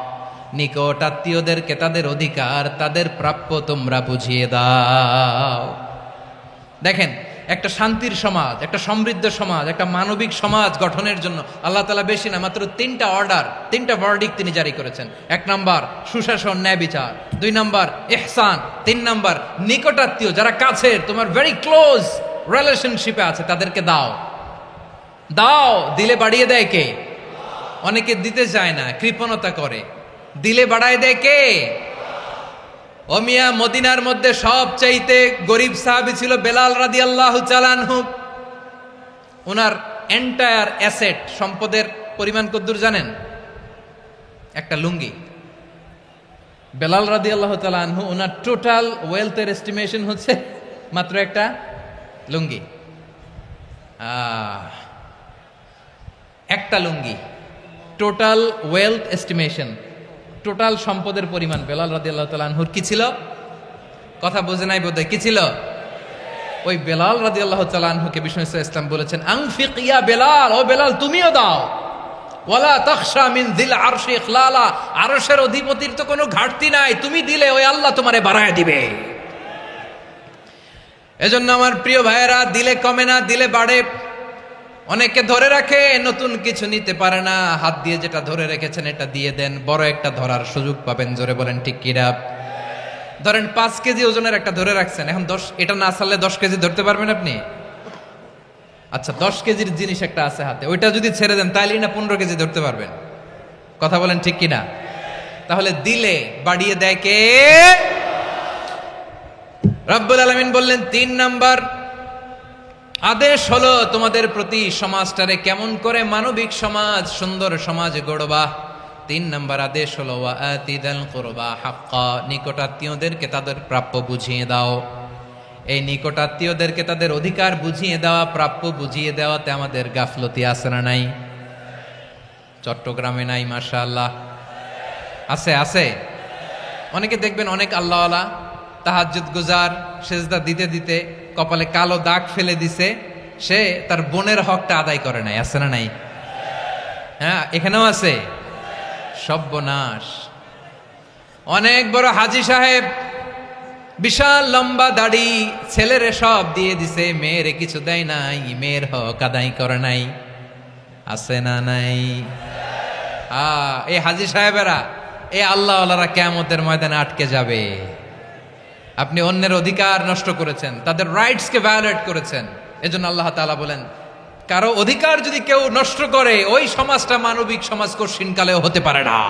নিকট আত্মীয়দেরকে তাদের অধিকার, তাদের প্রাপ্য তোমরা বুঝিয়ে দাও। দেখেন, একটা শান্তির সমাজ, একটা সমৃদ্ধ সমাজ, একটা মানবিক সমাজ গঠনের জন্য আল্লাহ তাআলা বেশি না, মাত্র 3টা অর্ডার, 3টা ভার্ডিক্ট তিনি জারি করেছেন। 1 নাম্বার সুশাসন, ন্যায় বিচার। 2 নাম্বার ইহসান। 3 নাম্বার নিকটাত্মীয়, যারা কাছের, তোমার ভেরি ক্লোজ রিলেশনশিপে আছে, তাদেরকে দাও। দাও, দিলে বাড়িয়ে দেয় কে? অনেকে দিতে চায় না, কৃপণতা করে। দিলে বাড়ায় দেয় কে? ও মিয়া, মদিনার মধ্যে সবচাইতে গরিব সাহাবী ছিল বেলাল রাদিয়াল্লাহু তাআলা আনহু। ওনার এন্টায়ার অ্যাসেট, সম্পদের পরিমাণ কতদূর জানেন? একটা লুঙ্গি। বেলাল রাদিয়াল্লাহু তাআলা আনহু, ওনার টোটাল ওয়েলথের এস্টিমেশন হচ্ছে মাত্র একটা লুঙ্গি। একটা লুঙ্গি, টোটাল ওয়েলথ এস্টিমেশন, টোটাল সম্পদের পরিমাণ বেলাল রাদিয়াল্লাহু তাআলা আনহুর কি ছিল? কথা বোঝে নাই বোধহয়। কি ছিল? ওই বেলাল রাদিয়াল্লাহু তাআলা আনহুকে বিষ্ণু ইসলাম বলেছেন, আনফিক ইয়া বেলাল, ও বেলাল তুমিও দাও। ওয়ালা তাখশা মিন যিল আরশি ইখলালা, আরশের অধিপতির তো কোনো ঘাটতি নাই, তুমি দিলে ওই আল্লাহ তোমারে বাড়ায় দিবে। এজন্য আমার প্রিয় ভাইয়েরা, দিলে কমে না, দিলে বাড়ে। অনেকে ধরে রাখে, নতুন কিছু নিতে পারে না, হাত দিয়ে যেটা ধরে রেখেছেন এটা দিয়ে দেন, বড় একটা ধরার সুযোগ পাবেন। জোরে বলেন ঠিক কিনা? ধরেন 5 কেজি ওজনের একটা ধরে রাখছেন, এখন 10, এটা না ছাড়লে 10 কেজি ধরতে পারবেন আপনি? আচ্ছা, 10 কেজির জিনিস একটা আছে হাতে, ওইটা যদি ছেড়ে দেন তাইলেই না 15 কেজি ধরতে পারবেন। কথা বলেন ঠিক কিনা? তাহলে দিলে বাড়িয়ে দেয় কে? রব্বুল আলামিন বললেন 3 নাম্বার আদেশ হলো তোমাদের প্রতি সমাজটারে কেমন করে মানবিক সমাজ, সুন্দর সমাজ গড়বা। 3 নাম্বার আদেশ হলো ওয়া আতিদাল কুরবা হাক্কা, নিকটাত্মীয়দেরকে তাদের প্রাপ্য বুঝিয়ে দাও। এই নিকটাত্মীয়দেরকে তাদের অধিকার বুঝিয়ে দেওয়া, প্রাপ্য বুঝিয়ে দেওয়াতে আমাদের গাফলতি আছে না নাই? চট্টগ্রামে নাই? মাশাআল্লাহ আছে, আছে। অনেকে দেখবেন অনেক আল্লাহওয়ালা, তাহাজ্জুদ গুজার, সেজদা দিতে দিতে কপালে কালো দাগ ফেলে দিছে, সে তার বোনের হকটা আদায় করে নাই। আছে না নাই? হ্যাঁ, এখানেও আছে। সর্বনাশ। অনেক বড় হাজী সাহেব, বিশাল লম্বা দাড়ি, ছেলেরে সব দিয়ে দিছে, মেয়েরে কিছু দেয় নাই, মেয়ের হক আদায় করে নাই। আছে না নাই? এই হাজী সাহেবেরা, এই আল্লাহওয়ালারা কিয়ামতের ময়দানে আটকে যাবে। আপনি অন্যের অধিকার নষ্ট করেছেন, তাদের রাইটসকে ভায়োলেট করেছেন। এজন্য আল্লাহ তাআলা বলেন, কারো অধিকার যদি কেউ নষ্ট করে, ওই সমাজটা মানবিক সমাজ কঠিনকালেও হতে পারে না।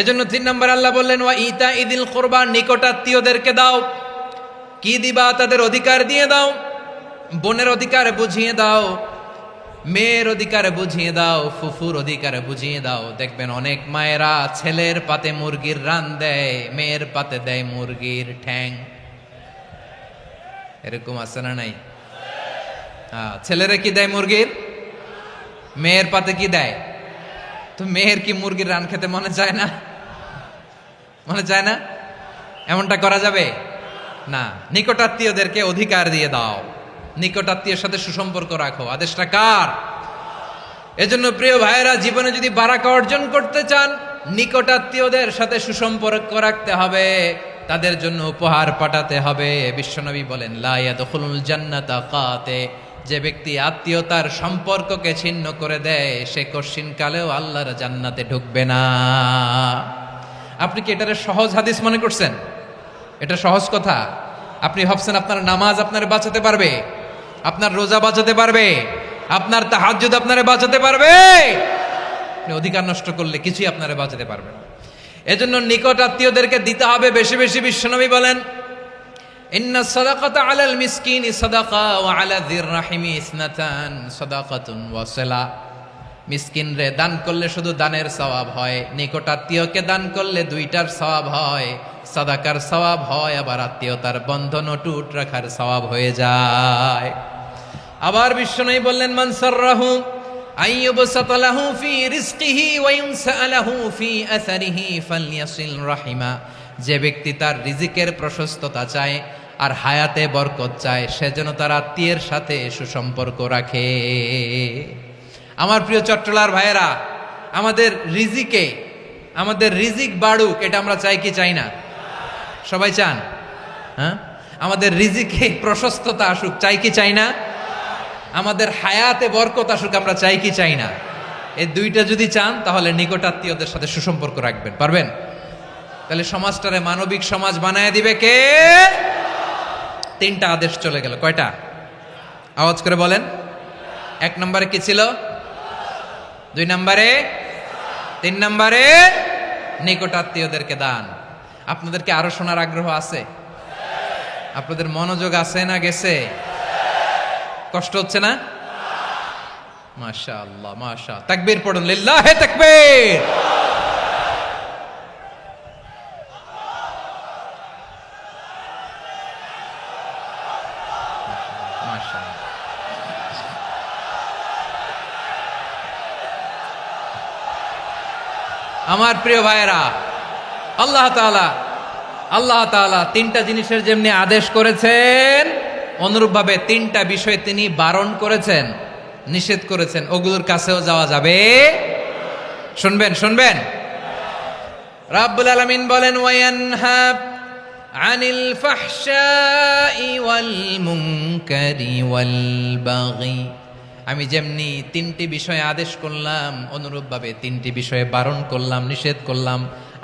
এজন্য 3 নম্বর আল্লাহ বললেন ওয়া ইতা ইদিল কুরবা, নিকটাত্মীয়দেরকে দাও। কি দিবা? তাদের অধিকার দিয়ে দাও। বোনের অধিকার বুঝিয়ে দাও, মেয়ের অধিকার বুঝিয়ে দাও, ফুফুর অধিকার বুঝিয়ে দাও। দেখবেন অনেক মায়েরা ছেলের পাতে মুরগির রান দেয়, মেয়ের পাতে দেয় মুরগির ঠ্যাং। এরকম আছে না নাই? ছেলেরা কি দেয়? মুরগির। মেয়ের পাতে কি দেয়? তো মেয়ের কি মুরগির রান খেতে মনে চায় না? মনে চায় না? এমনটা করা যাবে না। নিকটাত্মীয়দেরকে অধিকার দিয়ে দাও, নিকটাত্মীয়ের সাথে সুসম্পর্ক রাখো। আদেশটা কার? এজন্য প্রিয় ভাইয়েরা, জীবনে যদি বারাকা অর্জন করতে চান, নিকটাত্মীয়দের সাথে সুসম্পর্ক রাখতে হবে, তাদের জন্য উপহার পাঠাতে হবে। বিশ্বনবী বলেন লা ইয়াদখুলুল জান্নাতা কাতে, যে ব্যক্তি আত্মীয়তার সম্পর্ককে ছিন্ন করে দেয়, সে কশিনকালেও আল্লাহর জান্নাতে ঢুকবে না। আপনি কি এটারে সহজ হাদিস মনে করছেন? এটা সহজ কথা। আপনি ভাবছেন আপনার নামাজ আপনারে বাঁচাতে পারবে, আপনার রোজা বাঁচাতে পারবে, আপনার তাহাজ্জুদ আপনারে বাঁচাতে পারবে? আপনি অধিকার নষ্ট করলে কিছুই আপনারে বাঁচাতে পারবে না। এজন্য নিকট আত্মীয়দেরকে দিতে হবে বেশি বেশি। বিশ্বনবী বলেন ইন্না সাদাকাতা আলাল মিসকিনি সাদাকা ওয়া আলা যির রাহিমি ইসনাতান সাদাকাতুন ওয়া সিলা। মিসকিন রে দান করলে শুধু দানের সওয়াব হয়, নিকট আত্মীয়কে দান করলে 2টার সওয়াব হয়, সাদাকার সওয়াব হয়, আবার আত্মীয়তার বন্ধন অটুট রাখার সওয়াব হয়ে যায়। আবার বিশ্বনবী বললেন মান সাররাহু আইয়ুবসাতা লাহু ফি রিজকিহি ওয়া ইউনসা লাহু ফি আসারিহি ফালইয়াসিল রাহিমা। যে ব্যক্তি তার রিজিকের প্রশস্ততা চায় আর হায়াতে বরকত চায়, সে যেন তার আত্মীয়ের সাথে সুসম্পর্ক রাখে। আমার প্রিয় চট্টলার ভাইয়েরা, আমাদের রিজিকে আমাদের রিজিক বাড়ুক, এটা আমরা চাই কি চাই না? সবাই চান? হ্যাঁ, আমাদের রিজিকে প্রশস্ততা আসুক, চাই কি চাই না? আমাদের হায়াতে বরকত আসুক, আমরা চাই কি চাই না? এই দুইটা যদি চান তাহলে নিকটাত্মীয়দের সাথে সুসম্পর্ক রাখবেন, পারবেন? তাহলে সমাজটারে মানবিক সমাজ বানায় দিবে কে? তিনটা আদেশ চলে গেল। কয়টা? আওয়াজ করে বলেন। 1 নম্বরে কি ছিল? 2 নম্বরে, 3 নম্বরে নিকটাত্মীয়দেরকে দান। আপনাদেরকে আরো শোনার আগ্রহ আছে? আপনাদের মনোযোগ আছে না গেছে? কষ্ট হচ্ছে না? মাশাআল্লাহ, মাশাআল্লাহ। তাকবীর পড়ুন, লিল্লাহে তাকবীর। মাশাআল্লাহ। আমার প্রিয় ভাইয়েরা, আল্লাহ তাআলা তিনটা জিনিসের যেমনি আদেশ করেছেন, অনুরূপভাবে তিনটা বিষয় তিনি বারণ করেছেন, নিষেধ করেছেন। ওগুলোর কাছেও যাওয়া যাবে। শুনবেন। রাব্বুল আলামিন বলেন, ওয়ায়ানহা আনিল ফাহশাই ওয়াল মুনকারি ওয়াল বাগি। আমি যেমনি তিনটি বিষয়ে আদেশ করলাম, অনুরূপভাবে তিনটি বিষয়ে বারণ করলাম, নিষেধ করলাম।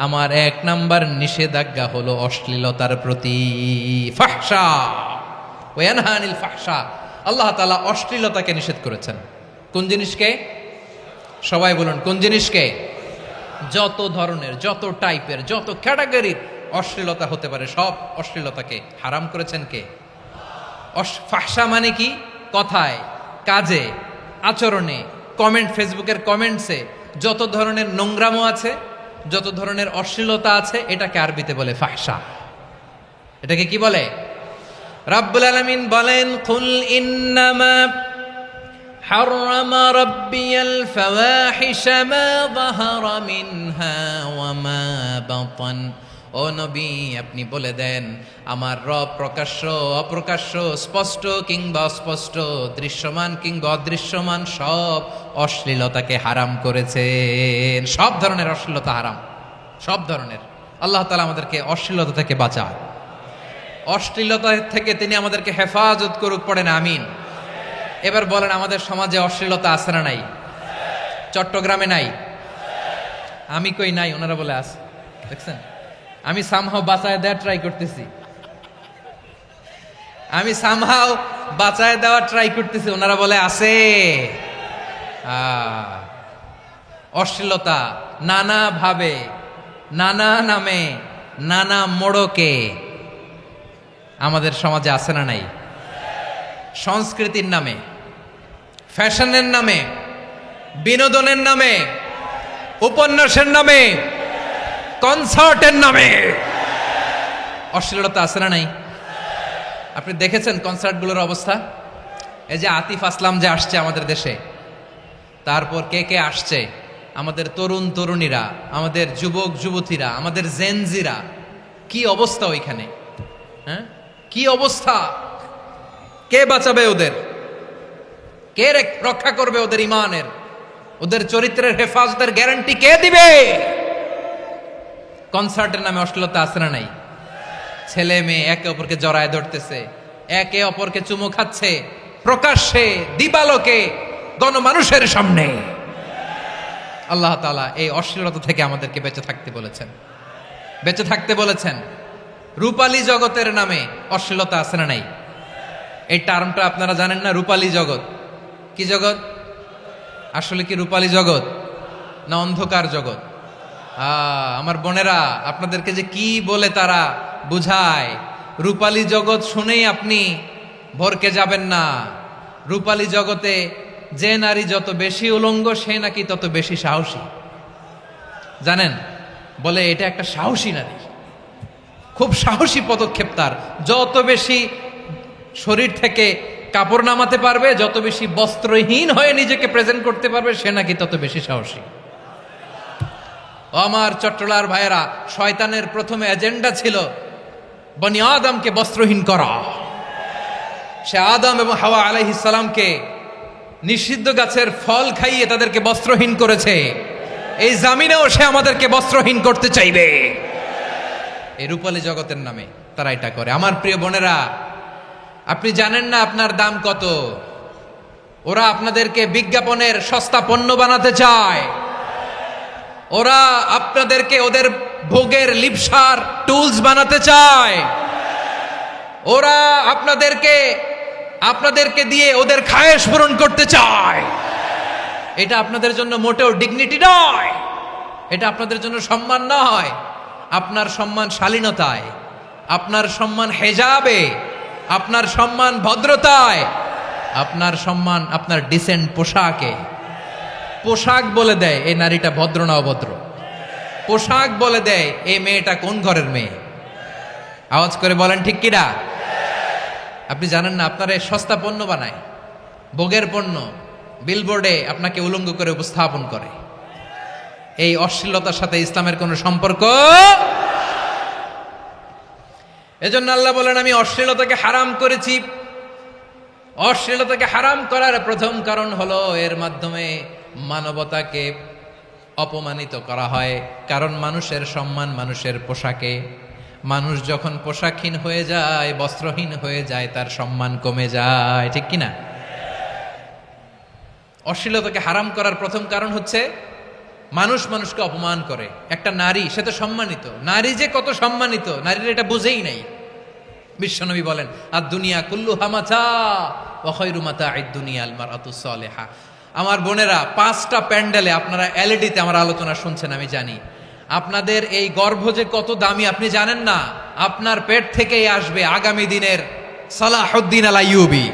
আমার 1 নাম্বার নিষেধাজ্ঞা হলো অশ্লীলতার প্রতি। ফাহশা, ওয়ায়ানহা আনিল ফাহশা। আল্লাহ তাআলা অশ্লীলতাকে নিষেধ করেছেন। কোন জিনিসকে? সবাই বলুন, কোন জিনিসকে? যত ধরনের, যত টাইপের, যত ক্যাটাগরির অশ্লীলতা হতে পারে, সব অশ্লীলতাকে হারাম করেছেন কে? ফাহশা মানে কি? কথায়, কাজে, আচরণে, কমেন্ট, ফেসবুকের কমেন্টসে যত ধরনের নোংরামো আছে, যত ধরনের অশ্লীলতা আছে, এটাকে আরবিতে বলে ফাহশা। এটাকে কি বলে? রাব্বুল আলামিন বলেন, কুল ইন্নামা হাররামা রাব্বিয়াল ফাওয়াহিশা মা যাহারা মিনহা ওয়া মা বাতান। ও নবী, আপনি বলে দেন, আমার রব প্রকাশ্য, অপ্রকাশ্য, স্পষ্ট কিংবা অস্পষ্ট, দৃশ্যমান কিংবা অদৃশ্যমান সব অশ্লীলতাকে হারাম করেছেন। সব ধরনের অশ্লীলতা হারাম, সব ধরনের। আল্লাহ তাআলা আমাদেরকে অশ্লীলতা থেকে বাঁচায়, অশ্লীলতা থেকে তিনি আমাদেরকে হেফাজত করুক। পড়েন আমিন। এবার বলেন, আমাদের সমাজে অশ্লীলতা আছে না নাই? চট্টগ্রামে নাই? আমি কই নাই, ওনারা বলে আছে। দেখছেন, আমি সামহাও বাঁচায় দেওয়ার ট্রাই করতেছি, ওনারা বলে আছে। অশ্লীলতা নানা ভাবে, নানা নামে, নানা মোড়কে আমাদের সমাজে আছে না নাই? সংস্কৃতির নামে, ফ্যাশনের নামে, বিনোদনের নামে, উপন্যাসের নামে, কনসার্টের নামে অশ্লীলতা আছে না নাই? আপনি দেখেছেন কনসার্টগুলোর অবস্থা? এই যে আতিফ আসলাম যে আসছে আমাদের দেশে, তারপর কে কে আসছে, আমাদের তরুণ তরুণীরা, আমাদের যুবক যুবতীরা, আমাদের জেনজিরা, কি অবস্থা ওইখানে? হ্যাঁ, কি অবস্থা? কে বাঁচাবে ওদের? কে রক্ষা করবে ওদের ইমানের, ওদের চরিত্রের হেফাজতের গ্যারান্টি কে দিবে? কনসার্টের নামে অশ্লীলতা আছে না নাই? ছেলে মেয়ে একে অপরকে জড়ায় ধরতেছে, একে অপরকে চুমু খাচ্ছে, প্রকাশ্যে, দিবালোকে, গণমানুষের সামনে। আল্লাহ তাআলা এই অশ্লীলতা থেকে আমাদেরকে বেঁচে থাকতে বলেছেন, বেঁচে থাকতে বলেছেন। রূপালী জগতের নামে অশ্লীলতা আছে না নাই? এই টার্মটা আপনারা জানেন না? রূপালী জগৎ কি জগৎ? আসলে কি রূপালী জগৎ না অন্ধকার জগৎ? আমার বোনেরা, আপনাদেরকে যে কি বলে তারা বুঝায়, রূপালী জগৎ শুনেই আপনি ভরকে যাবেন না। রূপালী জগতে যে নারী যত বেশি উলঙ্গ, সে নাকি তত বেশি সাহসী। জানেন, বলে এটা একটা সাহসী নারী, খুব সাহসী পদক্ষেপ তার। যত বেশি শরীর থেকে কাপড় নামাতে পারবে, যত বেশি বস্ত্রহীন হয়ে নিজেকে প্রেজেন্ট করতে পারবে, সে নাকি তত বেশি সাহসী। আমার চট্টলার ভাইয়েরা, শয়তানের প্রথমে এজেন্ডা ছিল বনি আদমকে বস্ত্রহীন করা। সে আদম এবং হাওয়া আলাইহিস সালামকে নিষিদ্ধ গাছের ফল খাইয়ে তাদেরকে বস্ত্রহীন করেছে। এই জামিনেও সে আমাদেরকে বস্ত্রহীন করতে চাইবে। এই রূপালী জগতের নামে তারা এটা করে। আমার প্রিয় বোনেরা, আপনি জানেন না আপনার দাম কত। ওরা আপনাদেরকে বিজ্ঞাপনের সস্তা পণ্য বানাতে চায়। ওরা আপনাদেরকে ওদের ভোগের লিপসার টুলস বানাতে চায়। ওরা আপনাদেরকে দিয়ে ওদের খায়েশ পূরণ করতে চায়। এটা আপনাদের জন্য মোটেও ডিগনিটি নয়, এটা আপনাদের জন্য সম্মান নয়। আপনার সম্মান শালীনতায়, আপনার সম্মান হেজাবে, আপনার সম্মান ভদ্রতায়, আপনার সম্মান আপনার ডিসেন্ট পোশাকে। পোশাক বলে দেয় এই নারীটা ভদ্র না অভদ্র। পোশাক বলে দেয় এই মেয়েটা কোন ঘরের মেয়ে। আওয়াজ করে বলেন ঠিক কিনা? আপনি জানেন না আপনার এই সস্তা পণ্য বানায়, ভোগের পণ্য, বিলবোর্ডে আপনাকে উলঙ্গ করে উপস্থাপন করে। এই অশ্লীলতার সাথে ইসলামের কোনো সম্পর্ক। এজন্য আল্লাহ বলেন আমি অশ্লীলতাকে হারাম করেছি। অশ্লীলতাকে হারাম করার প্রথম কারণ হলো এর মাধ্যমে মানবতাকে অপমানিত করা হয়। কারণ মানুষের সম্মান মানুষের পোশাকে। মানুষ যখন পোশাকহীন হয়ে যায়, বস্ত্রহীন হয়ে যায়, তার সম্মান কমে যায়, ঠিক কিনা? অশ্লীলতাকে হারাম করার প্রথম কারণ হচ্ছে মানুষ মানুষকে অপমান করে। একটা নারী, সে তো সম্মানিত, নারী যে কত সম্মানিত নারীরা এটা বুঝেই নাই। বিশ্বনবী বলেন আর দুনিয়া কুল্লুহা মাতা ওয়া খায়রু মাতা'আদ দুনিয়া আল মারআতুস সালিহা। আমার বোনেরা, 5টা প্যান্ডেলে আপনারা এলইডিতে আমার আলোচনা শুনছেন, আমি জানি। আপনাদের এই গর্ভ যে কত দামি আপনি জানেন না। আপনার পেট থেকেই আসবে আগামী দিনের সালাহুদ্দিন আল আইয়ুবী।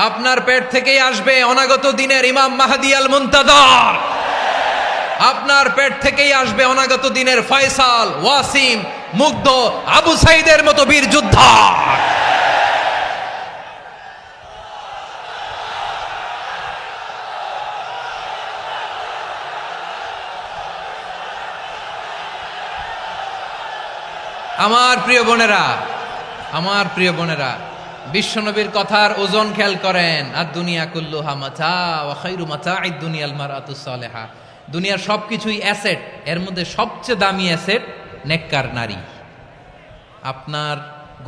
আপনার পেট থেকেই আসবে অনাগত দিনের ইমাম মাহদি আল মুনতাজার। আপনার পেট থেকেই আসবে অনাগত দিনের ফয়সাল, ওয়াসিম, মুগ্ধ, আবু সাইদের মতো বীর যোদ্ধা। আমার প্রিয় বোনেরা, আমার প্রিয় বোনেরা, বিশ্বনবীর কথার ওজন খেয়াল করেন। আর দুনিয়া কুল্লুহা মাতা ওয়া খায়রু মাতা'আদ দুনিয়াল মারআতুস সালিহা। দুনিয়ার সবকিছুই অ্যাসেট, এর মধ্যে সবচেয়ে দামি অ্যাসেট নেককার নারী। আপনার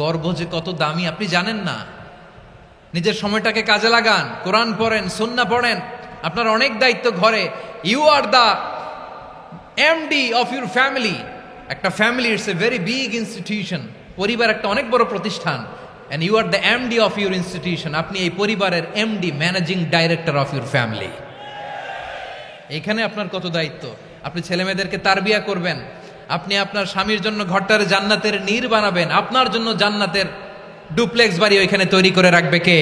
গর্ভ যে কত দামি আপনি জানেন না। নিজের সময়টাকে কাজে লাগান, কোরআন পড়েন, সুন্নাহ পড়েন। আপনার অনেক দায়িত্ব ঘরে। You are the MD of your family. একটা family it's a very big institution. পরিবার একটা অনেক বড় প্রতিষ্ঠান। And you are the MD of your institution. আপনি এই পরিবারের MD, managing director of your family. এখানে আপনার কত দায়িত্ব। আপনি ছেলেমেয়েদেরকে তারবিয়া করবেন। আপনি আপনার স্বামীর জন্য ঘরটারে জান্নাতের নীর বানাবেন। আপনার জন্য জান্নাতের ডুপ্লেক্স বাড়ি ওইখানে তৈরি করে রাখবে কে?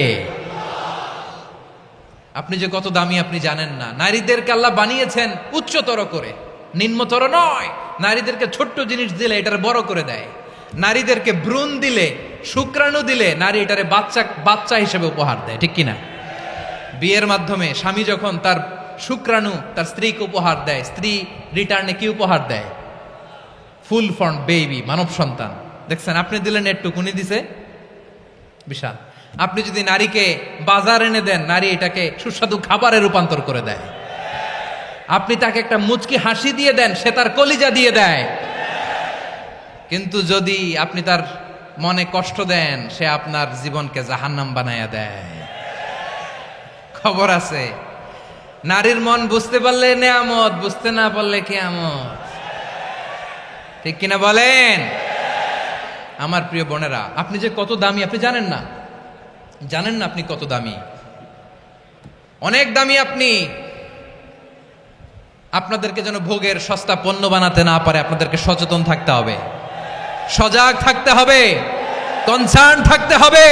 আপনি যে কত দামি আপনি জানেন না। নারীদেরকে আল্লাহ বানিয়েছেন উচ্চতর করে, নিম্নতর নয়। নারীদেরকে ছোট্ট জিনিস দিলে এটার বড় করে দেয়। নারীদেরকে ভ্রূণ দিলে, শুক্রাণু দিলে নারী এটারে বাচ্চা হিসেবে উপহার দেয়, ঠিক কিনা? বিয়ের মাধ্যমে স্বামী যখন তার শুক্রাণু তার স্ত্রীকে উপহার দেয়, স্ত্রী রিটার্নে কি উপহার দেয়? ফুল ফর্ম বেবি, মানব সন্তান। দেখছেন, আপনি দিলেন একটুক, উনি দিছে বিশাল। আপনি যদি নারীকে বাজার এনে দেন, নারী এটাকে সুস্বাদু খাবারে রূপান্তর করে দেয়। আপনি তাকে একটা মুচকি হাসি দিয়ে দেন, সে তার কলিজা দিয়ে দেয়। কিন্তু যদি আপনি তার মনে কষ্ট দেন, সে আপনার জীবনকে জাহান্নাম বানায়া দেয়। খবর আছে, নারীর মন বুঝতে পারলে নেয়ামত, বুঝতে না পারলে কিয়ামত, ঠিক কিনা বলেন? আমার প্রিয় বোনেরা, আপনি যে কত দামি আপনি জানেন না। জানেন না আপনি কত দামি, অনেক দামি আপনি। আপনাদেরকে যেন ভোগের সস্তা পণ্য বানাতে না পারে আপনাদেরকে সচেতন থাকতে হবে, সজাগ থাকতে হবে, কনসার্ন থাকতে হবে।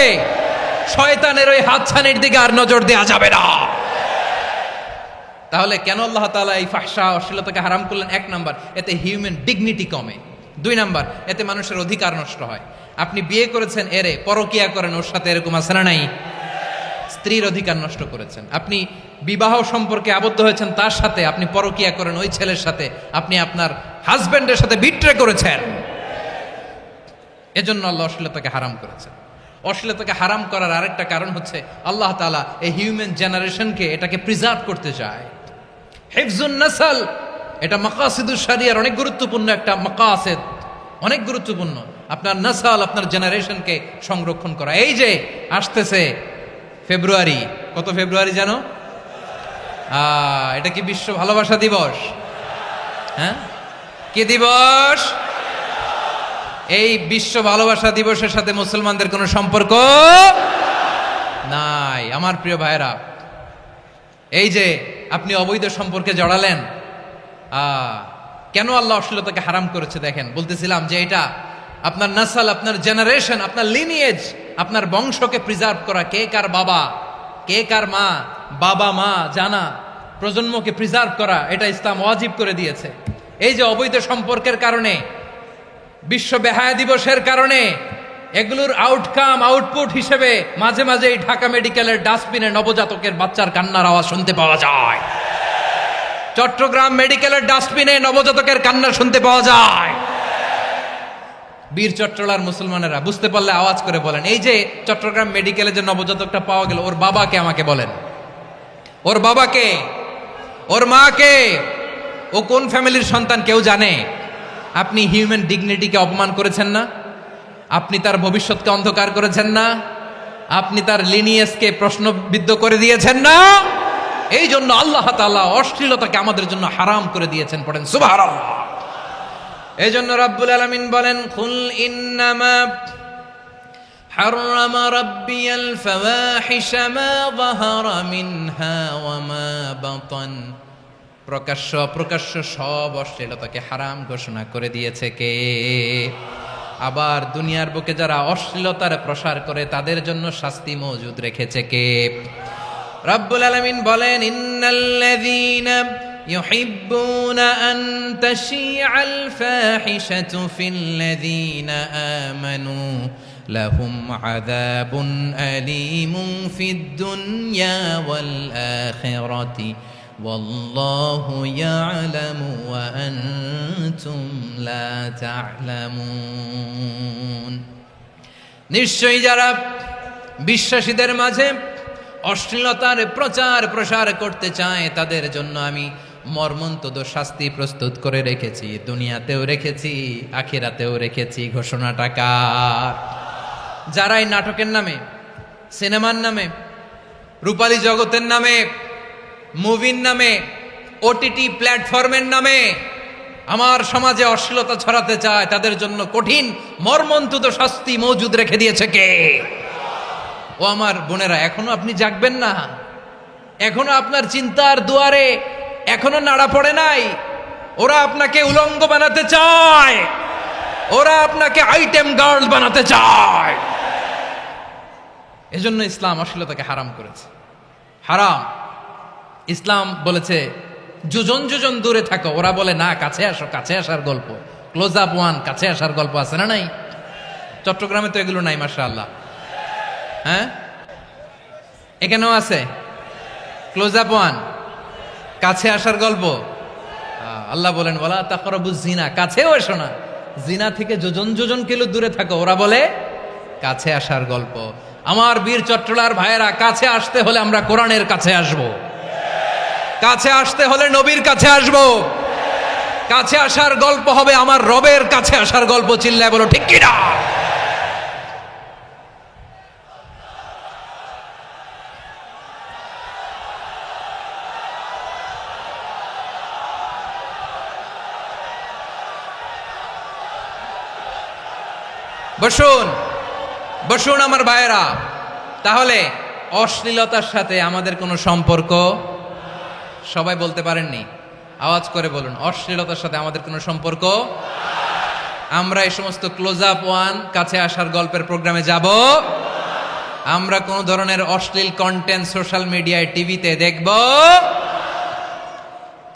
শয়তানের ওই হাতছানির দিকে আর নজর দেওয়া যাবে না। তাহলে কেন আল্লাহ তাআলা এই ফাহশা অশ্লীলতাকে হারাম করলেন? 1 নাম্বার, এতে হিউম্যান ডিগনিটি কমে। 2 নাম্বার, এতে মানুষের অধিকার নষ্ট হয়। আপনি বিয়ে করেছেন, এরে পরকিয়া করেন, ওর সাথে এরকম আছে না নাই? স্ত্রীর অধিকার নষ্ট করেছেন। আপনি বিবাহ সম্পর্কে আবদ্ধ হয়েছেন তার সাথে, আপনি পরকিয়া করেন ওই ছেলের সাথে, আপনি আপনার হাজবেন্ডের সাথে বিট্রে করেছেন। এজন্য আল্লাহ অশ্লীলতাকে হারাম করেছেন। অশ্লীলতাকে হারাম করার আরেকটা কারণ হচ্ছে আল্লাহ তাআলা এই হিউম্যান জেনারেশনকে, এটাকে প্রিজার্ভ করতে চায়। হিফজুন নাসল, এটা মাকাসিদুশ শরিয়ার অনেক গুরুত্বপূর্ণ একটা মাকাসিদ, অনেক গুরুত্বপূর্ণ। আপনার নাসাল, আপনার জেনারেশনকে সংরক্ষণ করা। এই যে আসতেছে ফেব্রুয়ারি, কত ফেব্রুয়ারি জানো? এটা কি বিশ্ব ভালোবাসা দিবস? হ্যাঁ, কি দিবস? এই বিশ্ব ভালোবাসা দিবসের সাথে মুসলমানদের কোনো সম্পর্ক নাই। আমার প্রিয় ভাইরা, এই যে আপনি অবৈধ সম্পর্কে জড়ালেন, কেন আল্লাহ অশ্লীলতাকে হারাম করেছে দেখেন। বলতেছিলাম যে এটা আপনার নাসাল, আপনার জেনারেশন, আপনার লিনিয়েজ, আপনার বংশকে প্রিজার্ভ করা। কে কার বাবা, কে কার মা, বাবা মা জানা, প্রজন্মকে প্রিজার্ভ করা, এটা ইসলাম ওয়াজিব করে দিয়েছে। এই যে অবৈধ সম্পর্কের কারণে, বিশ্ব বেহায়া দিবসের কারণে, এগুলোর আউটকাম, আউটপুট হিসেবে মাঝে মাঝে এই ঢাকা মেডিকেলের ডাস্টবিনে নবজাতকের বাচ্চার কান্নার আওয়াজ শুনতে পাওয়া যায়। চট্টগ্রাম মেডিকেলের ডাস্টবিনে নবজাতকের কান্না শুনতে পাওয়া যায়। বীর চট্টলার মুসলমানেরা বুঝতে পারলে আওয়াজ করে বলেন, এই যে চট্টগ্রাম মেডিকেলে যে নবজাতকটা পাওয়া গেল, ওর বাবাকে আমাকে বলেন, ওর বাবাকে, ওর মাকে, ও কোন ফ্যামিলির সন্তান কেউ জানে? আপনি হিউম্যান ডিগনিটিকে অপমান করেছেন না? আপনি তার ভবিষ্যৎকে অন্ধকার করেছেন না? আপনি তার লিনিয়েজকে প্রশ্নবিদ্ধ করে দিয়েছেন না? এই জন্য আল্লাহ তাআলা অশ্লীলতাকে আমাদের জন্য হারাম করে দিয়েছেন। পড়েন সুবহানাল্লাহ। এই জন্য রাব্বুল আলামিন বলেন, কুল ইন্নামা হাররামা রাব্বিয়াল ফাওয়াহিশা মা যাহারা মিনহা ওয়া মা বাতান। প্রকাশ্য অপ্রকাশ্য সব অশ্লীলতাকে হারাম ঘোষণা করে দিয়েছে কে? আবার দুনিয়ার বুকে যারা অশ্লীলতার প্রসার করে তাদের জন্য শাস্তি মজুদ রেখেছে কে? রাব্বুল আলামিন বলেন, ইন্নাল্লাযীনা ইউহিব্বুনা আন তাশিআল ফাহিশাতু ফিল্লাযীনা আমানু লাহুম আযাবুন আলীমুন ফিদ দুনিয়া ওয়াল আখিরাতি ওয়াল্লাহু ইয়ালামু ওয়া আনতুম লা তা'লামুন। নিশ্চয়ই যারা বিশ্বাসীদের মাঝে অশ্লীলতার প্রচার প্রসার করতে চায় তাদের জন্য আমি মর্মন্তুদ শাস্তি প্রস্তুত করে রেখেছি, দুনিয়াতেও রেখেছি, আখিরাতেও রেখেছি। ঘোষণাটা কার? যারাই নাটকের নামে, সিনেমার নামে, রূপালী জগতের নামে, মুভির নামে, ওটিটি প্ল্যাটফর্মের নামে আমার সমাজে অশ্লীলতা ছড়াতে চায় তাদের জন্য কঠিন মর্মন্তুদ শাস্তি মজুদ রেখে দিয়েছে কে? ও আমার বোনেরা, এখনো আপনি জাগবেন না? এখনো আপনার চিন্তার দুয়ারে এখনো নাড়া পড়ে নাই? ওরা আপনাকে উলঙ্গ বানাতে চায়, ওরা আপনাকে আইটেম গার্ল বানাতে চায়। এজন্য ইসলাম অশ্লীলতাকে হারাম করেছে। হারাম। ইসলাম বলেছে যোজন যোজন দূরে থাকো, ওরা বলে না কাছে আসো, কাছে আসার গল্প, ক্লোজ আপ ওয়ান, কাছে আসার গল্প আছে না নাই? চট্টগ্রামে তো এগুলো নাই মাশাআল্লাহ। হ্যাঁ, এখানেও আছে ক্লোজ আপ ওয়ান, কাছে আসার গল্প। আল্লাহ বলেন ওয়ালা তাকরাবুজ জিনা, কাছেও এসো না, জিনা থেকে যোজন যোজন কিলো দূরে থাকো, ওরা বলে কাছে আসার গল্প। আমার বীর চট্টলার ভাইয়েরা, কাছে আসতে হলে আমরা কোরআনের কাছে আসব, কাছে আসতে হলে নবীর কাছে আসব, কাছে আসার গল্প হবে আমার রবের কাছে আসার গল্প। চিল্লায় বলো ঠিক কিনা? বসুন বসুন আমার ভাইয়েরা। তাহলে অশ্লীলতার সাথে আমাদের কোনো সম্পর্ক? সবাই বলতে পারেননি, আওয়াজ করে বলুন, অশ্লীলতার সাথে আমাদের কোনো সম্পর্ক? আমরা এই সমস্ত ক্লোজ আপ ওয়ান, কাছে আসার গল্পের প্রোগ্রামে যাব? আমরা কোনো ধরনের অশ্লীল কন্টেন্ট সোশ্যাল মিডিয়ায়, টিভিতে দেখব?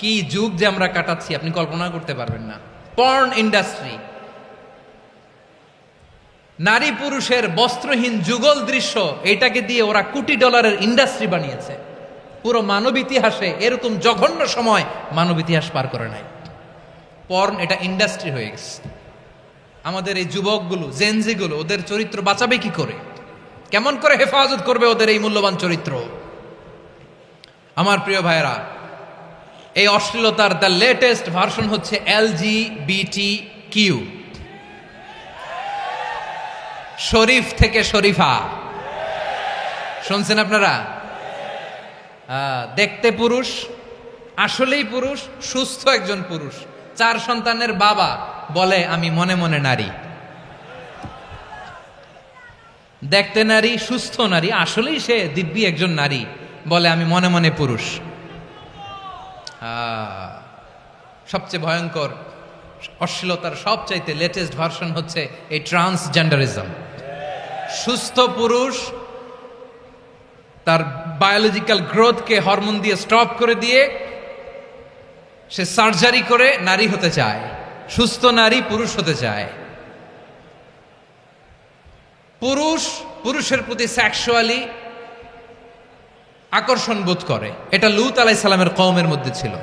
কি যুগ যে আমরা কাটাচ্ছি আপনি কল্পনা করতে পারবেন না। পর্ন ইন্ডাস্ট্রি, নারী পুরুষের বস্ত্রহীন যুগল দৃশ্য, এটাকে দিয়ে ওরা কোটি ডলারের ইন্ডাস্ট্রি বানিয়েছে। পুরো মানব ইতিহাসে এরকম জঘন্য সময় মানব ইতিহাস পার করে নাই। পর্ন এটা ইন্ডাস্ট্রি হয়ে গেছে। আমাদের এই যুবকগুলো, জেনজিগুলো, ওদের চরিত্র বাঁচাবে কি করে? কেমন করে হেফাজত করবে ওদের এই মূল্যবান চরিত্র? আমার প্রিয় ভাইয়েরা, এই অশ্লীলতার দ্য লেটেস্ট ভার্সন হচ্ছে LGBT, শরীফ থেকে শরীফা। শুনছেন আপনারা? দেখতে পুরুষ, আসলেই পুরুষ, সুস্থ একজন পুরুষ, 4 সন্তানের বাবা, বলে আমি মনে মনে নারী। দেখতে নারী, সুস্থ নারী, আসলেই সে দিব্যি একজন নারী, বলে আমি মনে মনে পুরুষ। সবচেয়ে ভয়ঙ্কর অশ্লীলতার সবচাইতে লেটেস্ট ভার্সন হচ্ছে এই ট্রান্সজেন্ডারিজম। সুস্থ পুরুষ তার বায়োলজিক্যাল গ্রোথকে হরমোন দিয়ে স্টপ করে দিয়ে সে সার্জারি করে নারী হতে চায়, সুস্থ নারী পুরুষ হতে চায়। পুরুষের প্রতি সেক্সুয়ালি আকর্ষণ বোধ করে। এটা লূত আলাইহিস সালামের কওমের মধ্যে ছিল।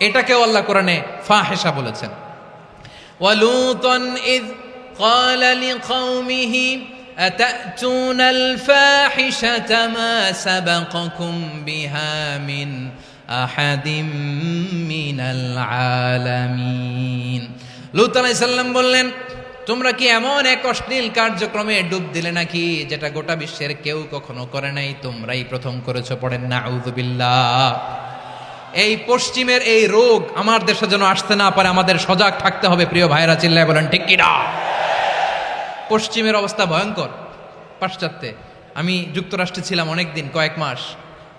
এটাকেও আল্লাহ কোরআনে ফাহিশা বলেছেন। ওয়ালুতান ইয ক্বালা লিকাওমিহি আতাতুনাল ফাহিশাতা মা সাবাকাকুম বিহা মিন আহাদিম মিনাল আলামিন। লূত আলাইহিস সালাম বললেন, তোমরা কি এমন এক অশ্লীল কার্যক্রমে ডুব দিলে নাকি যেটা গোটা বিশ্বের কেউ কখনো করে নাই, তোমরাই প্রথম করেছো। পড়েন নাউযুবিল্লাহ। এই পশ্চিমের এই রোগ আমার দেশে যেন আসতে না পারে, আমাদের সজাগ থাকতে হবে। প্রিয় ভাইরা, চিল্লায় বলেন ঠিক কিনা? পশ্চিমের অবস্থা ভয়ঙ্কর। পাশ্চাত্যে আমি যুক্তরাষ্ট্রে ছিলাম অনেকদিন, কয়েক মাস,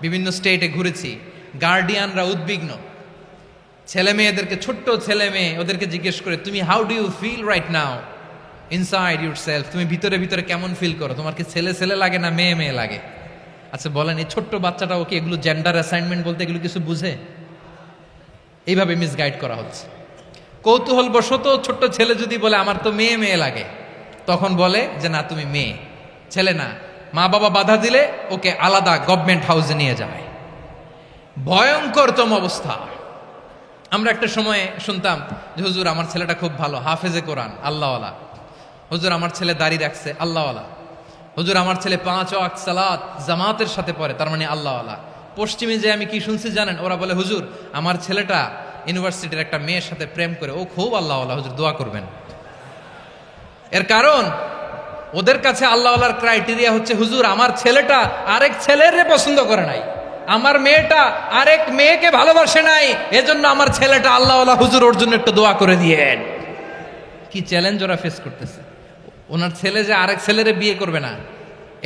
বিভিন্ন স্টেটে ঘুরেছি। গার্ডিয়ানরা উদ্বিগ্ন, ছেলে মেয়েদেরকে, ছোট্ট ছেলে মেয়ে, ওদেরকে জিজ্ঞেস করে, তুমি how do you feel right now inside yourself? তুমি ভিতরে ভিতরে কেমন ফিল করো? তোমার কি ছেলে ছেলে লাগে না মেয়ে মেয়ে লাগে? আচ্ছা বলেন, এই ছোট্ট বাচ্চাটা ওকে এগুলো জেন্ডার অ্যাসাইনমেন্ট বলতে এগুলো কিছু বুঝে? এইভাবে মিসগাইড করা হচ্ছে। কৌতূহল বশত ছোট্ট ছেলে যদি বলে আমার তো মেয়ে মেয়ে লাগে, তখন বলে যে না তুমি মেয়ে, ছেলে না। মা বাবা বাধা দিলে ওকে আলাদা গভর্নমেন্ট হাউসে নিয়ে যায়। ভয়ঙ্করতম অবস্থা। আমরা একটা সময়ে শুনতাম যে হুজুর আমার ছেলেটা খুব ভালো, হাফেজে কোরআন, আল্লাহওয়ালা। হুজুর আমার ছেলে দাড়ি রাখছে, আল্লাহওয়ালা। হুজুর আমার ছেলে 5 ওয়াক্ত সালাত জামাতের সাথে পড়ে, তার মানে আল্লাহওয়ালা। পশ্চিমে যে আমি কি শুনছি জানেন? ওরা বলে হুজুর আমার ছেলেটা ইউনিভার্সিটির একটা মেয়ের সাথে প্রেম করে, ও খুব আল্লাহওয়ালা, হুজুর দোয়া করবেন। এর কারণ ওদের কাছে আল্লাহওয়ালার ক্রাইটেরিয়া হচ্ছে হুজুর আমার ছেলেটা আরেক ছেলের পছন্দ করে নাই, আমার মেয়েটা আরেক মেয়েকে ভালোবাসে নাই, এজন্য আমার ছেলেটা আল্লাহওয়ালা, হুজুর ওর জন্য একটু দোয়া করে দিয়েন। কি চ্যালেঞ্জ ওরা ফেস করতেছে। ওনার ছেলে যে আরেক ছেলেরে বিয়ে করবে না,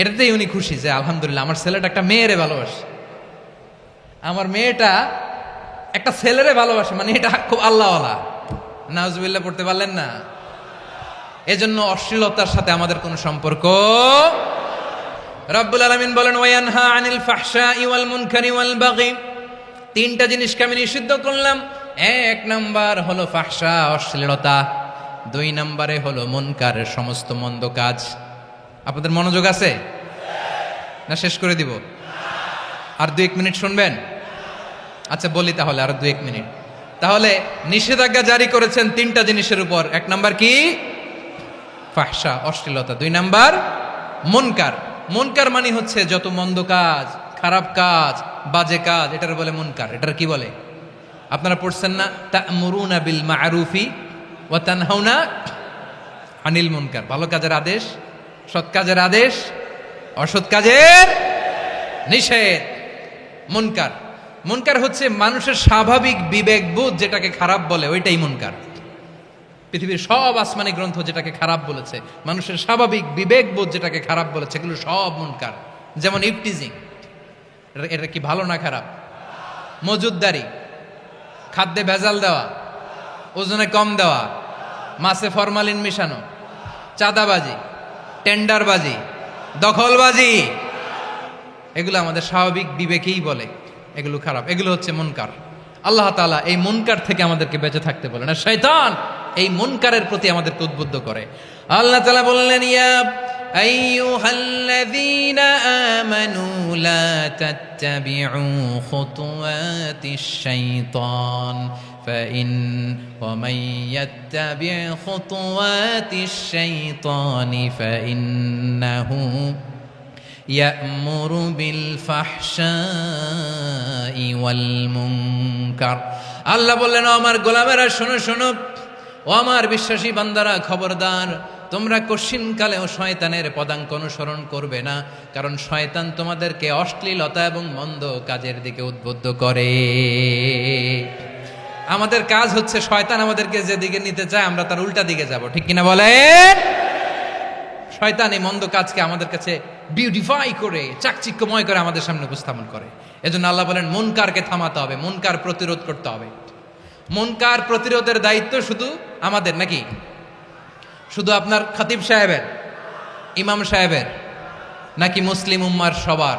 এটাতেই উনি খুশি যে আলহামদুলিল্লাহ আমার ছেলেটা একটা মেয়েরে ভালোবাসে, আমার মেয়েটা একটা ছেলেরে ভালোবাসে, মানে এটা খুব আল্লাহওয়ালা। নাউজুবিল্লাহ পড়তে পারলেন না? এজন্য অশ্লীলতার সাথে আমাদের কোনো সম্পর্ক। রব্বুল আলামিন বলেন ওয়ায়ানহা আনিল ফাহশাই ওয়াল মুনকারি ওয়াল বাগি। 3টা জিনিসকে আমি নিষিদ্ধ করলাম। 1 নাম্বার হলো ফাহশা, অশ্লীলতা। 2 নম্বরে হলো মুনকার, সমস্ত মন্দ কাজ। আপনাদের মনোযোগ আছে না? শেষ করে দিব? আর 2-1 মিনিট শুনবেন? আচ্ছা বলি তাহলে, আর 2-1 মিনিট। তাহলে নিষেধাজ্ঞা জারি করেছেন 3টা জিনিসের উপর। 1 নাম্বার কি? ফাহশা, অশ্লীলতা। 2 নাম্বার মুনকার। মুনকার মানে হচ্ছে যত মন্দ কাজ, খারাপ কাজ, বাজে কাজ, এটার বলে মুনকার। এটার কি বলে? আপনারা পড়ছেন না তা'মুরুনা বিল মা'রুফি ওয়া তানহাউনা আনিল মুনকার। ভালো কাজের আদেশ, সৎ কাজের আদেশ, অসৎ কাজের নিষেধ। মুনকার, মুনকার হচ্ছে মানুষের স্বাভাবিক বিবেকবোধ যেটাকে খারাপ বলে, ওইটাই মুনকার। পৃথিবীর সব আসমানি গ্রন্থ যেটাকে খারাপ বলেছে, মানুষের স্বাভাবিক বিবেকবোধ যেটাকে খারাপ বলেছে, এগুলো সব মুনকার। যেমন ইফটিজিং, এটা কি ভালো না খারাপ? মজুদদারি, খাদ্যে ভেজাল দেওয়া, ওজনে কম দেওয়া, মাছে ফরমালিন মিশানো, চাঁদাবাজি, টেন্ডারবাজি, দখলবাজি, এগুলো আমাদের স্বাভাবিক বিবেকেই বলে এগুলো খারাপ, এগুলো হচ্ছে মুনকার। আল্লাহ তাআলা এই মুনকার থেকে আমাদেরকে বেঁচে থাকতে বলেন, আর শয়তান এই মুনকারের প্রতি আমাদেরকে উদ্বুদ্ধ করে। আল্লাহ তাআলা বললেন ইয়া আইয়ুহাল্লাযীনা আমানু লা তাত্তাবিউ খুতুওয়াতিশ শাইতান ومن يتبع خطوات الشيطان فإنه ইয়া'মুরু বিল ফাহশাই ওয়াল মুনকার। আল্লাহ বললেন, ও আমার গোলামেরা শোনো শোনো, ও আমার বিশ্বাসী বান্দারা খবরদার, তোমরা কশিনকালেও শয়তানের পদাঙ্ক অনুসরণ করবে না, কারণ শয়তান তোমাদেরকে অশ্লীলতা এবং মন্দ কাজের দিকে উদ্বুদ্ধ করে। আমাদের কাজ হচ্ছে শয়তান আমাদেরকে যেদিকে নিতে চায় আমরা তার উল্টা দিকে যাব, ঠিক কিনা বলেন? শয়তান এই মন্দ কাজকে আমাদের কাছে বিউটিফাই করে চাকচিক্যময় করে আমাদের সামনে উপস্থাপন করে। এজন্য আল্লাহ বলেন মুনকারকে থামাতে হবে, মুনকার প্রতিরোধ করতে হবে। মুনকার প্রতিরোধের দায়িত্ব শুধু আমাদের নাকি? শুধু আপনার খতিব সাহেবের, ইমাম সাহেবের, নাকি মুসলিম উম্মার সবার?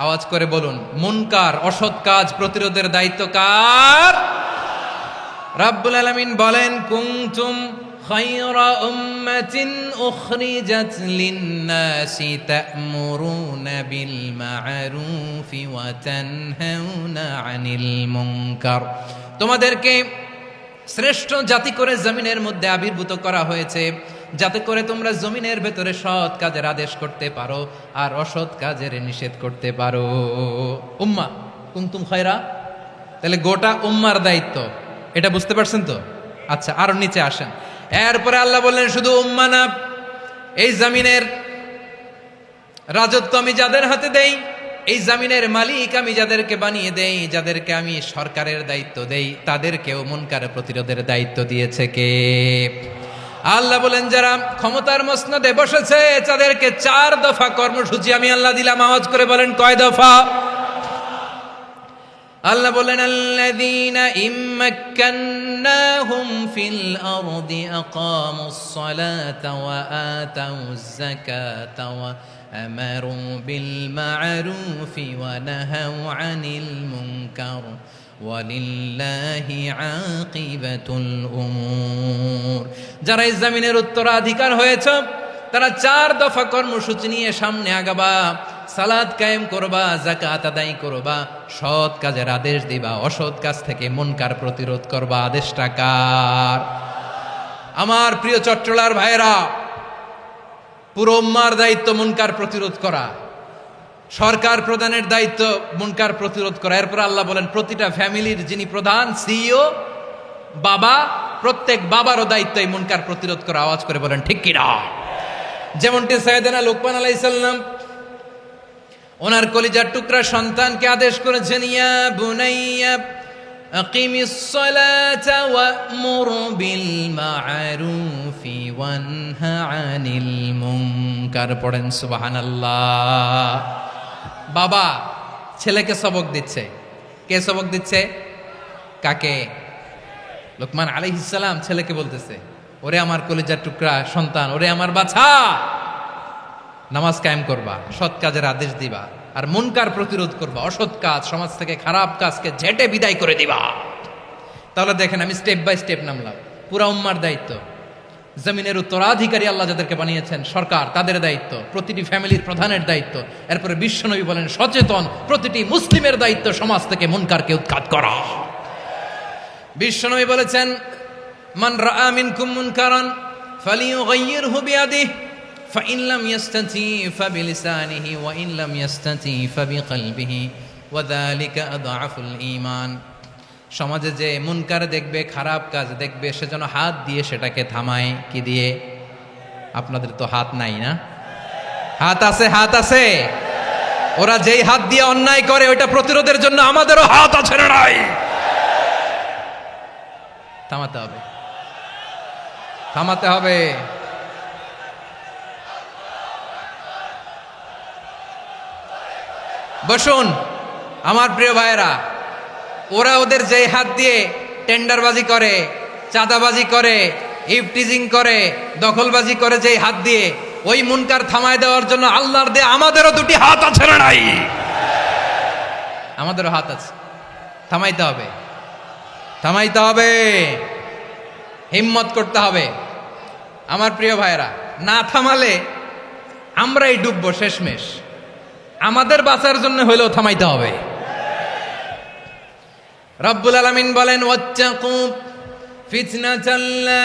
আওয়াজ করে বলুন, মুনকার অসৎ কাজ প্রতিরোধের দায়িত্ব কার? রাব্বুল আলামিন বলেন, কুনতুম খায়রা উম্মাতিন উখরিজাত লিন-নাসি তা'মুরুনা বিল মা'রুফি ওয়া তানহাউনা আনিল মুনকার। তোমাদেরকে শ্রেষ্ঠ জাতি করে জমিনের মধ্যে আবির্ভূত করা হয়েছে, যাতে করে তোমরা জমিনের ভেতরে সৎ কাজের আদেশ করতে পারো আর অসৎ কাজের নিষেধ করতে পারো। উম্মাহ কুনতুম খায়রা, তাহলে গোটা উম্মার দায়িত্ব, এটা বুঝতে পারছেন তো? আচ্ছা, আরো নিচে আসেন। এরপরে আল্লাহ বললেন, শুধু উম্মাহ না, এই জমিনের রাজত্ব আমি যাদের হাতে দেই, এই জমিনের মালিক আমি যাদেরকে বানিয়ে দেই, যাদেরকে আমি সরকারের দায়িত্ব দেই, তাদেরকেও মুনকার প্রতিরোধের দায়িত্ব দিয়েছে কে? আল্লাহ বলেন, যারা ক্ষমতার মসনদে বসেছে তাদেরকে 4 দফা কর্মসূচি আমি আল্লাহ দিলাম। আওয়াজ করে বলেন, কয় দফা? আল্লাহ বলেন, আল্লাযীনা ইম্মাক্কান্নাহুম ফিল আরদি আকামুস সালাতা ওয়া আতাউয যাকাতা ওয়া আমারু বিল মা'রুফি ওয়া নাহাউ আনিল মুনকার ওয়ালিল্লাহি আকিবাতুল উমুর। যারা এই জমিনের উত্তরাধিকার হয়েছে তারা 4 দফা কর্মসূচি নিয়ে সামনে আগাবা। সালাত কায়েম করবা, যাকাত আদায় করবা, সৎ কাজের আদেশ দিবা, অসৎ কাজ থেকে মুনকার প্রতিরোধ করবা। আদেশটা কার? আমার প্রিয় চট্টলার ভাইয়েরা, পুরো উম্মার দায়িত্ব মুনকার প্রতিরোধ করা, সরকার প্রধানের দায়িত্ব মুনকার প্রতিরোধ করা। এরপর আল্লাহ বলেন, প্রতিটা ফ্যামিলির যিনি প্রধান সিইও বাবা, প্রত্যেক বাবারও দায়িত্ব এই মুনকার প্রতিরোধ করা। আওয়াজ করে বলেন ঠিক কিনা? যেমনটি সাইয়েদনা লুকমান আলাইহিস সালাম ওনার কলিজার টুকরা সন্তানকে আদেশ করেছেন, ইয়া বুনাইয়া আকিমিস সালাতা ওয়া'মুর বিল মা'রুফি ওয়ানহা আনিল মুনকার। পড়েন সুবহানাল্লাহ। বাবা ছেলেকে সবক দিচ্ছে। কে সবক দিচ্ছে? কাকে? লুকমান আলাইহিস সালাম ছেলেকে বলতেছে, ওরে আমার কলিজার টুকরা সন্তান, ওরে আমার বাছা, নামাজ কায়েম করবা, সৎ কাজের আদেশ দিবা, আর মুনকার প্রতিরোধ করবা, অসৎ কাজ, সমাজ থেকে খারাপ কাজকে ঝেঁটে বিদায় করে দিবা। তাহলে দেখেন, আমি স্টেপ বাই স্টেপ নামলাম। পুরা উম্মার দায়িত্ব, জমিনের উত্তরাধিকারী আল্লাহ যাদেরকে বানিয়েছেন সরকার, তাদের দায়িত্ব, প্রতিটি ফ্যামিলির প্রধানের দায়িত্ব। এরপরে বিশ্বনবী বলেন, সচেতন প্রতিটি মুসলিমের দায়িত্ব সমাজ থেকে মুনকারকে উৎখাত করা। বিশ্বনবী বলেছেন, মান রাআ মিনকুম মুনকারান ফালিয়ুগাইয়িরহু বিয়াদিহি ফাইন লাম ইয়াস্তাতি ফাবিলিসানিহি ওয়া ইন লাম ইয়াস্তাতি ফাবিকলবিহি ওয়া যালিকা আযআফুল ঈমান। সমাজে যে মুনকার দেখবে, খারাপ কাজ দেখবে, সে যেন হাত দিয়ে সেটাকে থামায়। কি দিয়ে? আপনাদের তো হাত নাই না? হাত আছে, হাত আছে। ওরা যেই হাত দিয়ে অন্যায় করে ওইটা প্রতিরোধের জন্য আমাদেরও হাত আছে না নাই? থামাতে হবে, থামাতে হবে। বসুন আমার প্রিয় ভাইয়েরা, ওরা ওদের যেই হাত দিয়ে টেন্ডারবাজি করে, চাঁদাবাজি করে, ইফটিজিং করে, দখলবাজি করে, যেই হাত দিয়ে, ওই মুনকার থামায় দেওয়ার জন্য আল্লাহর দিয়ে আমাদেরও 2টি হাত আছে না নাই? আমাদেরও হাত আছে। থামাইতে হবে, থামাইতে হবে, হিম্মত করতে হবে। আমার প্রিয় ভাইয়েরা, না থামালে আমরাই ডুববো শেষমেশ। আমাদের বাঁচার জন্য হইলেও থামাইতে হবে। রব্বুল আলামিন বলেন, ওয়াত্তাকু ফিতনাতাল লা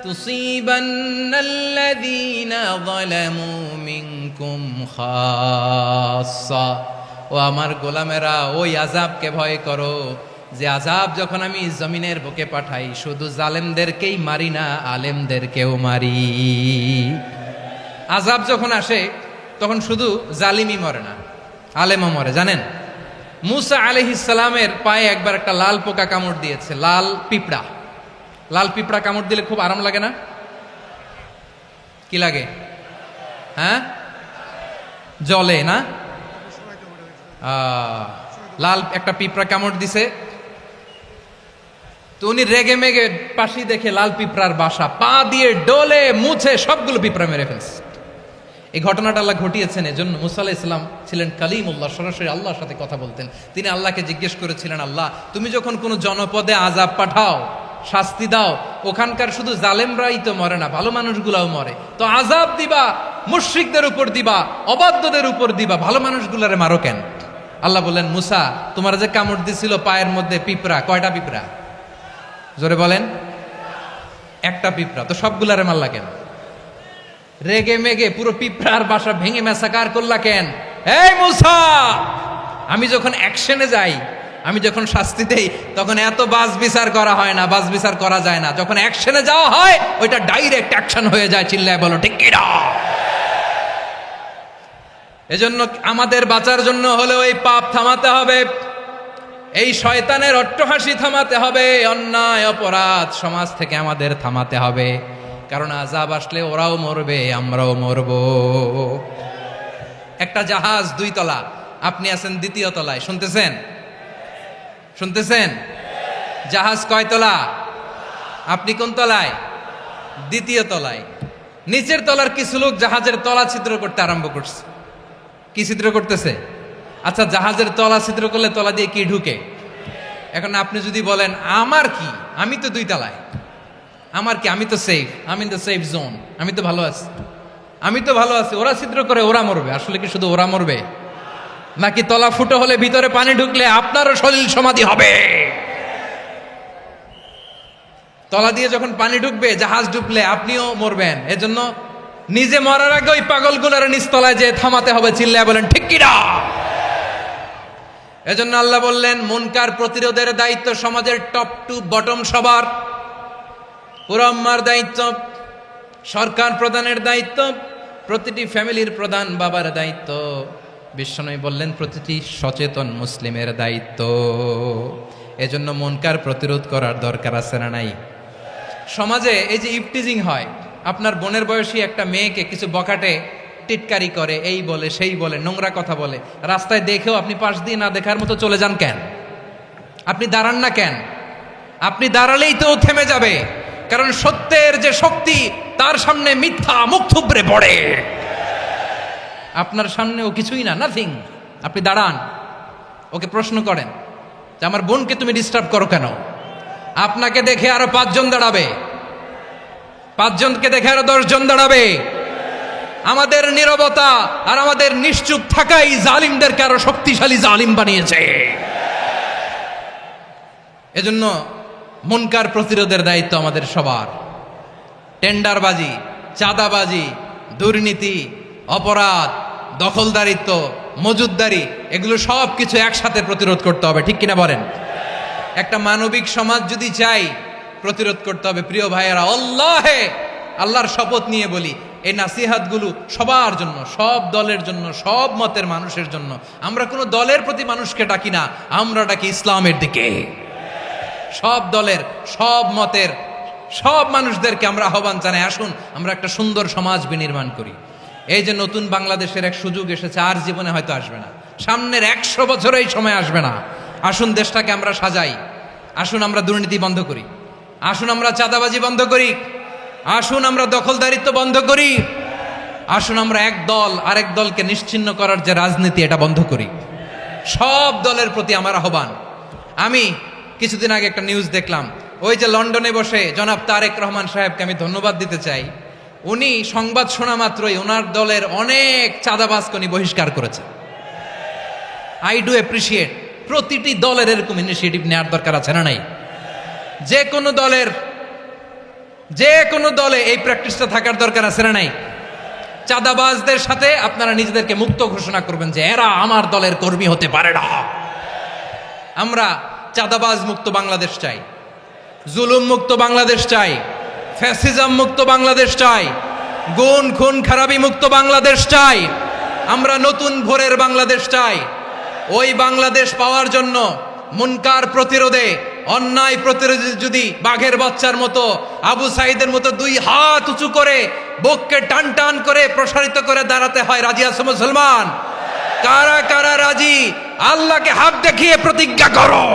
তুসিবান্নাল্লাযীনা যালামু মিনকুম খাসসা। ও আমার গোলামেরা, ওই আযাবকে ভয় করো যে আযাব যখন আমি জমিনের বুকে পাঠাই শুধু জালেমদেরকেই মারি না, আলেমদেরকেও মারি। আযাব যখন আসে তখন শুধু জালিমই মরে না, আলেমও মরে। জানেন, মুসা আলাইহিস সালামের পায়ে একবার একটা লাল পোকা কামড় দিয়েছে, লাল পিঁপড়া। লাল পিঁপড়া কামড় দিলে খুব আরাম লাগে না? কি লাগে? হ্যাঁ, জলে না? লাল একটা পিঁপড়া কামড় দিছে, তো উনি রেগে মেগে পাশি দেখে লাল পিঁপড়ার বাসা, পা দিয়ে ডলে মুছে সবগুলো পিঁপড়া মেরে ফেলছে। এই ঘটনাটা আল্লাহ ঘটিয়েছেন এজন্য মুসা আলাইহিস সালাম ছিলেন কালিমুল্লাহ, সরাসরি আল্লাহর সাথে কথা বলতেন। তিনি আল্লাহকে জিজ্ঞেস করেছিলেন, আল্লাহ তুমি যখন কোনো জনপদে আযাব পাঠাও, শাস্তি দাও, ওখানকার শুধু জালেমরাই তো মরে না, ভালো মানুষগুলাও মরে, তো আযাব দিবা মুশরিকদের উপর দিবা, অবাধ্যদের উপর দিবা, ভালো মানুষগুলারে মারো কেন? আল্লাহ বললেন, মুসা তোমার যে কামড় দিছিল পায়ের মধ্যে পিঁপড়া, কয়টা পিঁপড়া? জোরে বলেন। একটা পিঁপড়া, তো সবগুলারে মারলা কেন? রেগে মেগে পুরো পিঁপড়ার বাসা ভেঙে ম্যাসাকার করলা কেন? এই মুসা, আমি যখন অ্যাকশনে যাই, আমি যখন শাস্তি দেই, তখন এত বাস বিচার করা হয় না, বাস বিচার করা যায় না। যখন অ্যাকশনে যাওয়া হয় ওইটা ডাইরেক্ট অ্যাকশন হয়ে যায়। চিল্লায় বলো ঠিক কি না? এজন্য আমাদের বাঁচার জন্য হলেও এই পাপ থামাতে হবে, এই শয়তানের অট্টহাসি থামাতে হবে, অন্যায় অপরাধ সমাজ থেকে আমাদের থামাতে হবে। কারণ আযাব আসলে ওরাও মরবে, আমরাও মরব। একটা জাহাজ 2 তলা, আপনি আছেন 2য় তলায়, শুনতেছেন? শুনতেছেন? জাহাজ কয় তলা? আপনি কোন তলায়? 2য় তলায়। নিচের তলার কিছু লোক জাহাজের তলা ছিদ্র করতে আরম্ভ করছে। কি ছিদ্র করতেছে? আচ্ছা, জাহাজের তলা ছিদ্র করলে তলা দিয়ে কি ঢুকে? এখন আপনি যদি বলেন আমার কি, আমি তো 2 তলায়, আমার কি, আমি তো সেফ, আমি ইন দ্য সেফ জোন, আমি তো ভালো আছি, আমি তো ভালো আছি, ওরা ছিদ্র করে ওরা মরবে। আসলে কি শুধু ওরা মরবে, নাকি তলা ফুটো হলে ভিতরে পানি ঢুকলে আপনারও সলিল সমাধি হবে? তলা দিয়ে যখন পানি ঢুকবে, জাহাজ ঢুকলে আপনিও মরবেন। এজন্য নিজে মরার আগে ওই পাগলগুলোর নিচতলায় যে থামাতে হবে। চিল্লায় বলেন ঠিক কি না? এজন্য আল্লাহ বললেন, মুনকার প্রতিরোধের দায়িত্ব সমাজের টপ টু বটম সবার। পুরো আম্মার দায়িত্ব, সরকার প্রধানের দায়িত্ব, প্রতিটি ফ্যামিলির প্রধান বাবার দায়িত্ব, বিশ্বনবী বললেন প্রতিটি সচেতন মুসলিমের দায়িত্ব। এজন্য মুনকার প্রতিরোধ করার দরকার আছে না নাই? সমাজে এই যে ইফটিজিং হয়, আপনার বোনের বয়সী একটা মেয়েকে কিছু বকাটে টিটকারি করে, এই বলে সেই বলে, নোংরা কথা বলে, রাস্তায় দেখেও আপনি পাশ দিয়ে না দেখার মতো চলে যান কেন? আপনি দাঁড়ান না কেন? আপনি দাঁড়ালেই তো থেমে যাবে। কারণ সত্যের যে শক্তি, তার সামনে মিথ্যা মুখ থুবড়ে পড়ে। আপনার সামনে ও কিছুই না, নাথিং। আপনি দাঁড়ান, ওকে প্রশ্ন করেন যে আমার বোনকে তুমি ডিস্টার্ব করো কেন? আপনাকে দেখে আরো 5 জন দাঁড়াবে, 5 জনকে দেখে আরো 10 জন দাঁড়াবে। আমাদের নীরবতা আর আমাদের নিশ্চুপ থাকাই জালিমদেরকে আরো শক্তিশালী জালিম বানিয়েছে। এজন্য মুনকার প্রতিরোধের দায়িত্ব আমাদের সবার। টেন্ডারবাজি, চাঁদাবাজি, দুর্নীতি, অপরাধ, দখলদারিত্ব, মজুদদারি, এগুলো সব কিছু একসাথে প্রতিরোধ করতে হবে। ঠিক কিনা বলেন? একটা মানবিক সমাজ যদি চাই, প্রতিরোধ করতে হবে। প্রিয় ভাইয়েরা, আল্লাহর শপথ নিয়ে বলি, এই নাসিহাতগুলো সবার জন্য, সব দলের জন্য, সব মতের মানুষের জন্য। আমরা কোনো দলের প্রতি মানুষকে ডাকি না, আমরা ডাকি ইসলামের দিকে। সব দলের, সব মতের, সব মানুষদেরকে আমরা আহ্বান জানাই, আসুন আমরা একটা সুন্দর সমাজ বিনির্মাণ করি। এই যে নতুন বাংলাদেশের এক সুযোগ এসেছে, আর জীবনে হয়তো আসবে না, সামনের 100 বছরে এই সময় আসবে না। আসুন দেশটাকে আমরা সাজাই, আসুন আমরা দুর্নীতি বন্ধ করি, আসুন আমরা চাঁদাবাজি বন্ধ করি, আসুন আমরা দখলদারিত্ব বন্ধ করি, আসুন আমরা এক দল আরেক দলকে নিশ্চিহ্ন করার যে রাজনীতি, এটা বন্ধ করি। সব দলের প্রতি আমার আহ্বান। আমি কিছুদিন আগে একটা নিউজ দেখলাম, ওই যে লন্ডনে বসে জনাব তারেক রহমান সাহেবকে আমি ধন্যবাদ দিতে চাই। উনি সংবাদ শোনা মাত্রই ওনার দলের অনেক চাঁদাবাজকে উনি বহিষ্কার করেছে। I do appreciate. প্রতিটি দলের এরকম ইনিশিয়েটিভ নেওয়ার দরকার আছে না নাই? যে কোনো দলের যে কোনো দলে এই প্র্যাকটিসটা থাকার দরকার আছে না নাই? চাঁদাবাজদের সাথে আপনারা নিজেদেরকে মুক্ত ঘোষণা করবেন যে এরা আমার দলের কর্মী হতে পারে না। আমরা চাঁদাবাজ মুক্ত বাংলাদেশ চাই, জুলুম মুক্ত বাংলাদেশ চাই, ফ্যাসিজম মুক্ত বাংলাদেশ চাই, গুণ খুন খারাপি মুক্ত বাংলাদেশ চাই। আমরা নতুন ভোরের বাংলাদেশ চাই। ওই বাংলাদেশ পাওয়ার জন্য মুনকার প্রতিরোধে, অন্যায় প্রতিরোধে যদি বাঘের বাচ্চার মতো, আবু সাইদের মতো দুই হাত উঁচু করে বুককে টান টান করে প্রসারিত করে দাঁড়াতে হয়, রাজি আছো মুসলমান? কারা কারা রাজি? আল্লাহকে হাত দেখিয়ে প্রতিজ্ঞা করো।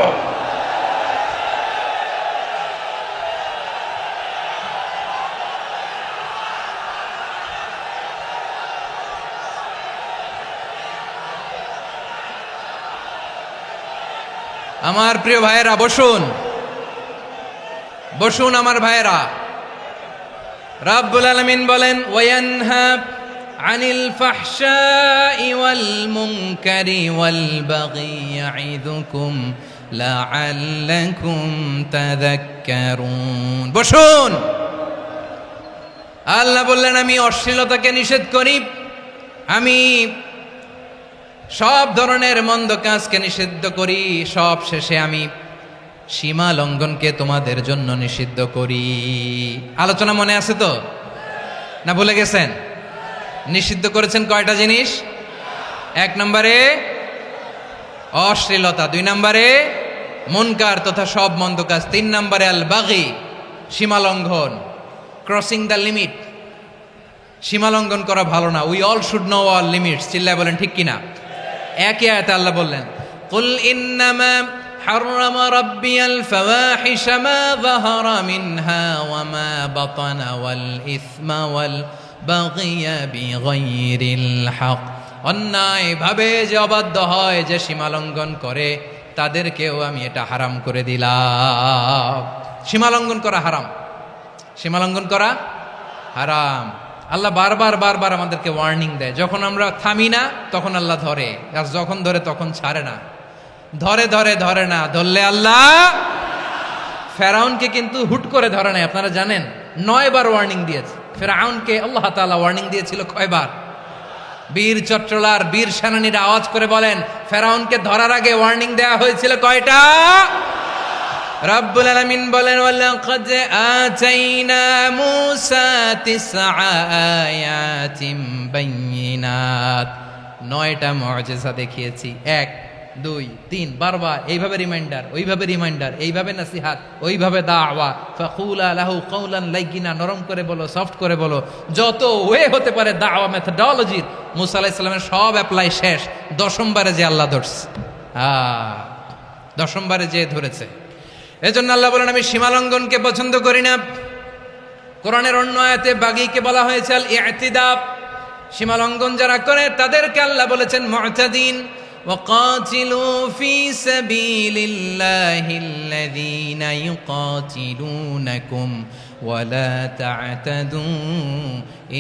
আমার প্রিয় ভাইয়েরা বসুন, বসুন আমার ভাইয়েরা। রাব্বুল আলামিন বলেন ওয়ায়ানহা আনিল ফাহশাই ওয়াল মুনকারি ওয়াল বাগি ইয়াইদুকুম লাআল্লাকুম তাযাক্কারুন। বসুন। আল্লাহ বললেন আমি অশ্লীলতাকে নিষেধ করি, আমি সব ধরনের মন্দ কাজকে নিষিদ্ধ করি, সব শেষে আমি সীমা লঙ্ঘনকে তোমাদের জন্য নিষিদ্ধ করি। আলোচনা মনে আছে তো, না ভুলে গেছেন? নিষিদ্ধ করেছেন কয়টা জিনিস? 1 নম্বরে অশ্লীলতা, 2 নম্বরে মুনকার তথা সব মন্দ কাজ, 3 নম্বরে আল বাগি সীমা লঙ্ঘন, ক্রসিং দ্য লিমিট। সীমা লঙ্ঘন করা ভালো না। We all should know our limits. চিল্লায় বলেন ঠিক কিনা? একই আয়াতে আল্লাহ বললেন কুল ইন্নামা হাররামা রাব্বিয়াল ফাওয়াহিশা মা যাহারা মিনহা ওয়া মা বাতানা ওয়াল ইসমা ওয়াল বাগিয়া বিগাইরিল হক। অন্যায় ভাবে যে অবাধ্য হয়, যে সীমা লঙ্ঘন করে, তাদেরকেও আমি এটা হারাম করে দিলাম। সীমা লঙ্ঘন করা হারাম, সীমা লঙ্ঘন করা হারাম। আল্লাহ বারবার বারবার আমাদেরকে ওয়ার্নিং দেয়। যখন আমরা থামি না তখন আল্লাহ ধরে, আর যখন ধরে তখন ছাড়ে না। ধরে ধরে ধরে না, ধরলে আল্লাহ। ফেরাউনকে কিন্তু হুট করে ধরে নাই, আপনারা জানেন 9 বার ওয়ার্নিং দিয়েছে। ফেরাউনকে আল্লাহ তাআলা ওয়ার্নিং দিয়েছিল কয়বার? বীর চট্টলার বীর সেনানীরা আওয়াজ করে বলেন ফেরাউনকে ধরার আগে ওয়ার্নিং দেওয়া হয়েছিল কয়টা? রাব্বুল আলামিন বলেন ওয়ালাকাদ আতাইনা মূসা 9 আয়াতিন বাইয়িনাত। 9টা মুআজিজা দেখিয়েছি। 1 2 3 বারবার এইভাবে রিমাইন্ডার, ওইভাবে রিমাইন্ডার, এইভাবে নসিহাত, ওইভাবে দাওয়া। ফাকুলা লাহু কাওলান লাইয়িনা, নরম করে বলো, সফট করে বলো, যত ওয়ে হতে পারে দাওয়া মেথডোলজির। মূসা আলাইহিস সালামের সব অ্যাপ্লাই শেষ। 10ম বারে যে আল্লাহ ধরছে, 10ম বারে যে ধরেছে। এজন্য আল্লাহ বলেন আমি সীমালঙ্ঘনকে পছন্দ করি না। কোরআনের অন্য আয়াতে বাগীকে বলা হয়েছে আল ইতিদা। সীমালঙ্ঘন যারা করে তাদেরকে আল্লাহ বলেছেন মুতাদিন। ওয়াকাতিলু ফি সাবিলিল্লাহিল্লাযীনা ইউকাতিলুনাকুম ওয়ালা তা'তাদু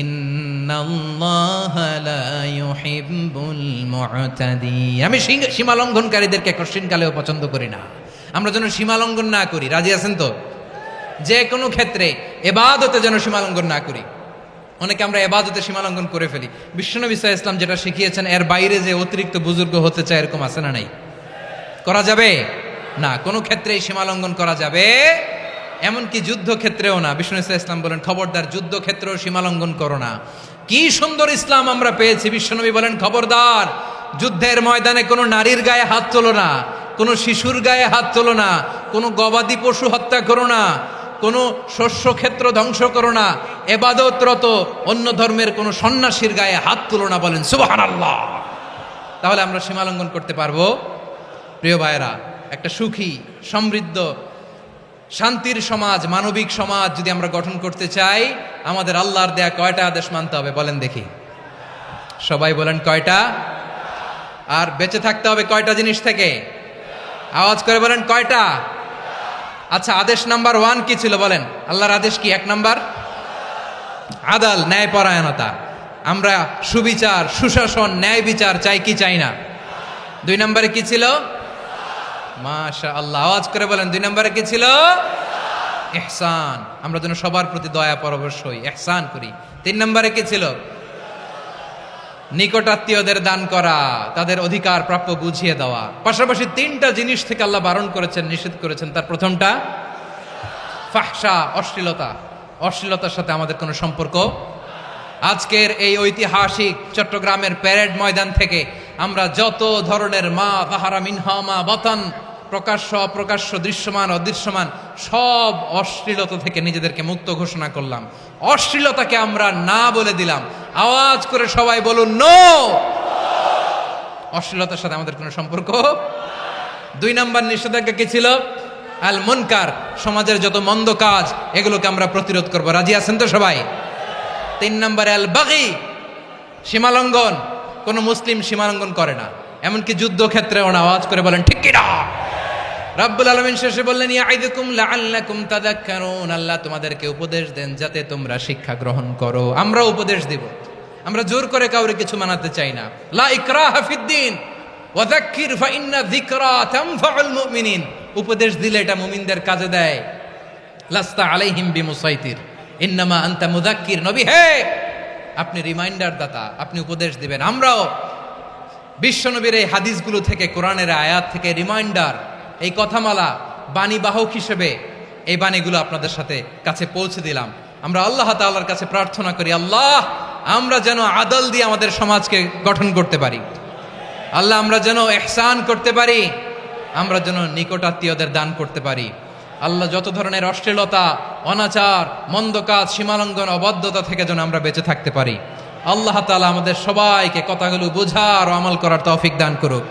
ইন্নাল্লাহা লা ইউহিব্বুল মুতাদিন। আমি সীমালঙ্ঘনকারীদেরকে কঠিনকালেও পছন্দ করি না। আমরা যেন সীমালঙ্ঘন না করি, রাজি আছেন তো? যে কোনো ক্ষেত্রে ইবাদতে যেন সীমালঙ্ঘন না করি। অনেকে আমরা ইবাদতে সীমালঙ্ঘন করে ফেলি। বিশ্বনবী সাল্লাল্লাহু আলাইহি ওয়াসাল্লাম যেটা শিখিয়েছেন এর বাইরে যে অতিরিক্ত বুজুর্গ হতে চায়, এরকম আছে না নাই? করা যাবে না, কোনো ক্ষেত্রেই সীমালঙ্ঘন করা যাবে, এমনকি যুদ্ধক্ষেত্রেও না। বিশ্বনবী সাল্লাল্লাহু আলাইহি ওয়াসাল্লাম বলেন খবরদার যুদ্ধক্ষেত্রেও সীমালঙ্ঘন করো না। কি সুন্দর ইসলাম আমরা পেয়েছি। বিশ্বনবী বলেন খবরদার যুদ্ধের ময়দানে কোনো নারীর গায়ে হাত তোলো না, কোনো শিশুর গায়ে হাত তোলো না, কোনো গবাদি পশু হত্যা করো না, কোনো শস্য ক্ষেত্র ধ্বংস করো না, ইবাদতরত অন্য ধর্মের কোনো সন্ন্যাসীর গায়ে হাত তোলো না। বলেন সুবহানাল্লাহ। তাহলে আমরা সীমালঙ্ঘন করতে পারবো? প্রিয় ভাইরা, একটা সুখী, সমৃদ্ধ, শান্তির সমাজ, মানবিক সমাজ যদি আমরা গঠন করতে চাই, আমাদের আল্লাহর দেয়া কয়টা আদেশ মানতে হবে বলেন দেখি? সবাই বলেন কয়টা? আর বেঁচে থাকতে হবে কয়টা জিনিস থেকে? আওয়াজ করে বলেন কয়টা? আচ্ছা, আদেশ নাম্বার 1 কি ছিল বলেন? আল্লাহর আদেশ কি? 1 নাম্বার আদাল, ন্যায়পরায়ণতা। আমরা সুবিচার, সুশাসন, ন্যায় বিচার চাই কি চাই না? 2 নম্বরে কি ছিল? মাশাআল্লাহ, আওয়াজ করে বলেন 2 নম্বরে কি ছিল? ইহসান, আমরা যেন সবার প্রতি দয়া পরবশ হই, ইহসান করি। 3 নম্বরে কি ছিল? নিকটাত্মীয়দের দান করা, তাদের অধিকার প্রাপ্য বুঝিয়ে দেওয়া। পাশাপাশি 3টা জিনিস থেকে আল্লাহ বারণ করেছেন, নিষেধ করেছেন। তার প্রথমটা ফাহশা, অশ্লীলতা। অশ্লীলতার সাথে আমাদের কোনো সম্পর্ক। আজকের এই ঐতিহাসিক চট্টগ্রামের প্যারেড ময়দান থেকে আমরা যত ধরনের মা তাহারা মিনহা মা বাতান, প্রকাশ্য অপ্রকাশ্য, দৃশ্যমান অদৃশ্যমান, সব অশ্লীলতা থেকে নিজেদেরকে মুক্ত ঘোষণা করলাম। অশ্লীলতাকে আমরা না বলে দিলাম। আওয়াজ করে সবাই বলুন নো। অশ্লীলতার সাথে আমাদের কোনো সম্পর্ক। 2 নম্বর নিষেধাজ্ঞা কি ছিল? আল মুনকার, সমাজের যত মন্দ কাজ এগুলোকে আমরা প্রতিরোধ করব। রাজি আছেন তো সবাই? 3 নম্বরে আল বাগি, সীমালঙ্ঘন। কোন মুসলিম সীমালঙ্ঘন করে না, এমনকি যুদ্ধক্ষেত্রে ওনা। আওয়াজ করে বলেন ঠিক কি না? রাব্বুল আলামিন শেষে বললেন ইয়াইদুকুম লাআল্লাকুম তাযাক্কারুন, আল্লাহ তোমাদেরকে উপদেশ দেন যাতে তোমরা শিক্ষা গ্রহণ করো। আমরা উপদেশ দিব, আমরা জোর করে কাউরে কিছু মানাতে চাই না। লা ইকরাহা ফিদ্দিন ওয়া যাক্কির ফাইন্না যিকরা তানফাউল মুমিনিন। উপদেশ দিলে এটা মুমিনদের কাজে দেয়। লাস্তা আলাইহিম বিমুসাইতির ইন্নামা আনতা মুযাক্কির। নবী হে, আপনি রিমাইন্ডার দাতা, আপনি উপদেশ দিবেন। আমরাও বিশ্বনবীর এই হাদিসগুলো থেকে, কোরআনের আয়াত থেকে রিমাইন্ডার, এই কথামালা, বাণীবাহক হিসেবে এই বাণীগুলো আপনাদের সাথে কাছে পৌঁছে দিলাম। আমরা আল্লাহ তাআলার কাছে প্রার্থনা করি, আল্লাহ আমরা যেন আদল দিয়ে আমাদের সমাজকে গঠন করতে পারি। আল্লাহ আমরা যেন ইহসান করতে পারি, আমরা যেন নিকটাত্মীয়দের দান করতে পারি। আল্লাহ যত ধরনের অশ্লীলতা, অনাচার, মন্দ কাজ, সীমালঙ্ঘন, অবাধ্যতা থেকে যেন আমরা বেঁচে থাকতে পারি। আল্লাহ তাআলা আমাদের সবাইকে কথাগুলো বোঝার ও আমল করার তৌফিক দান করুক।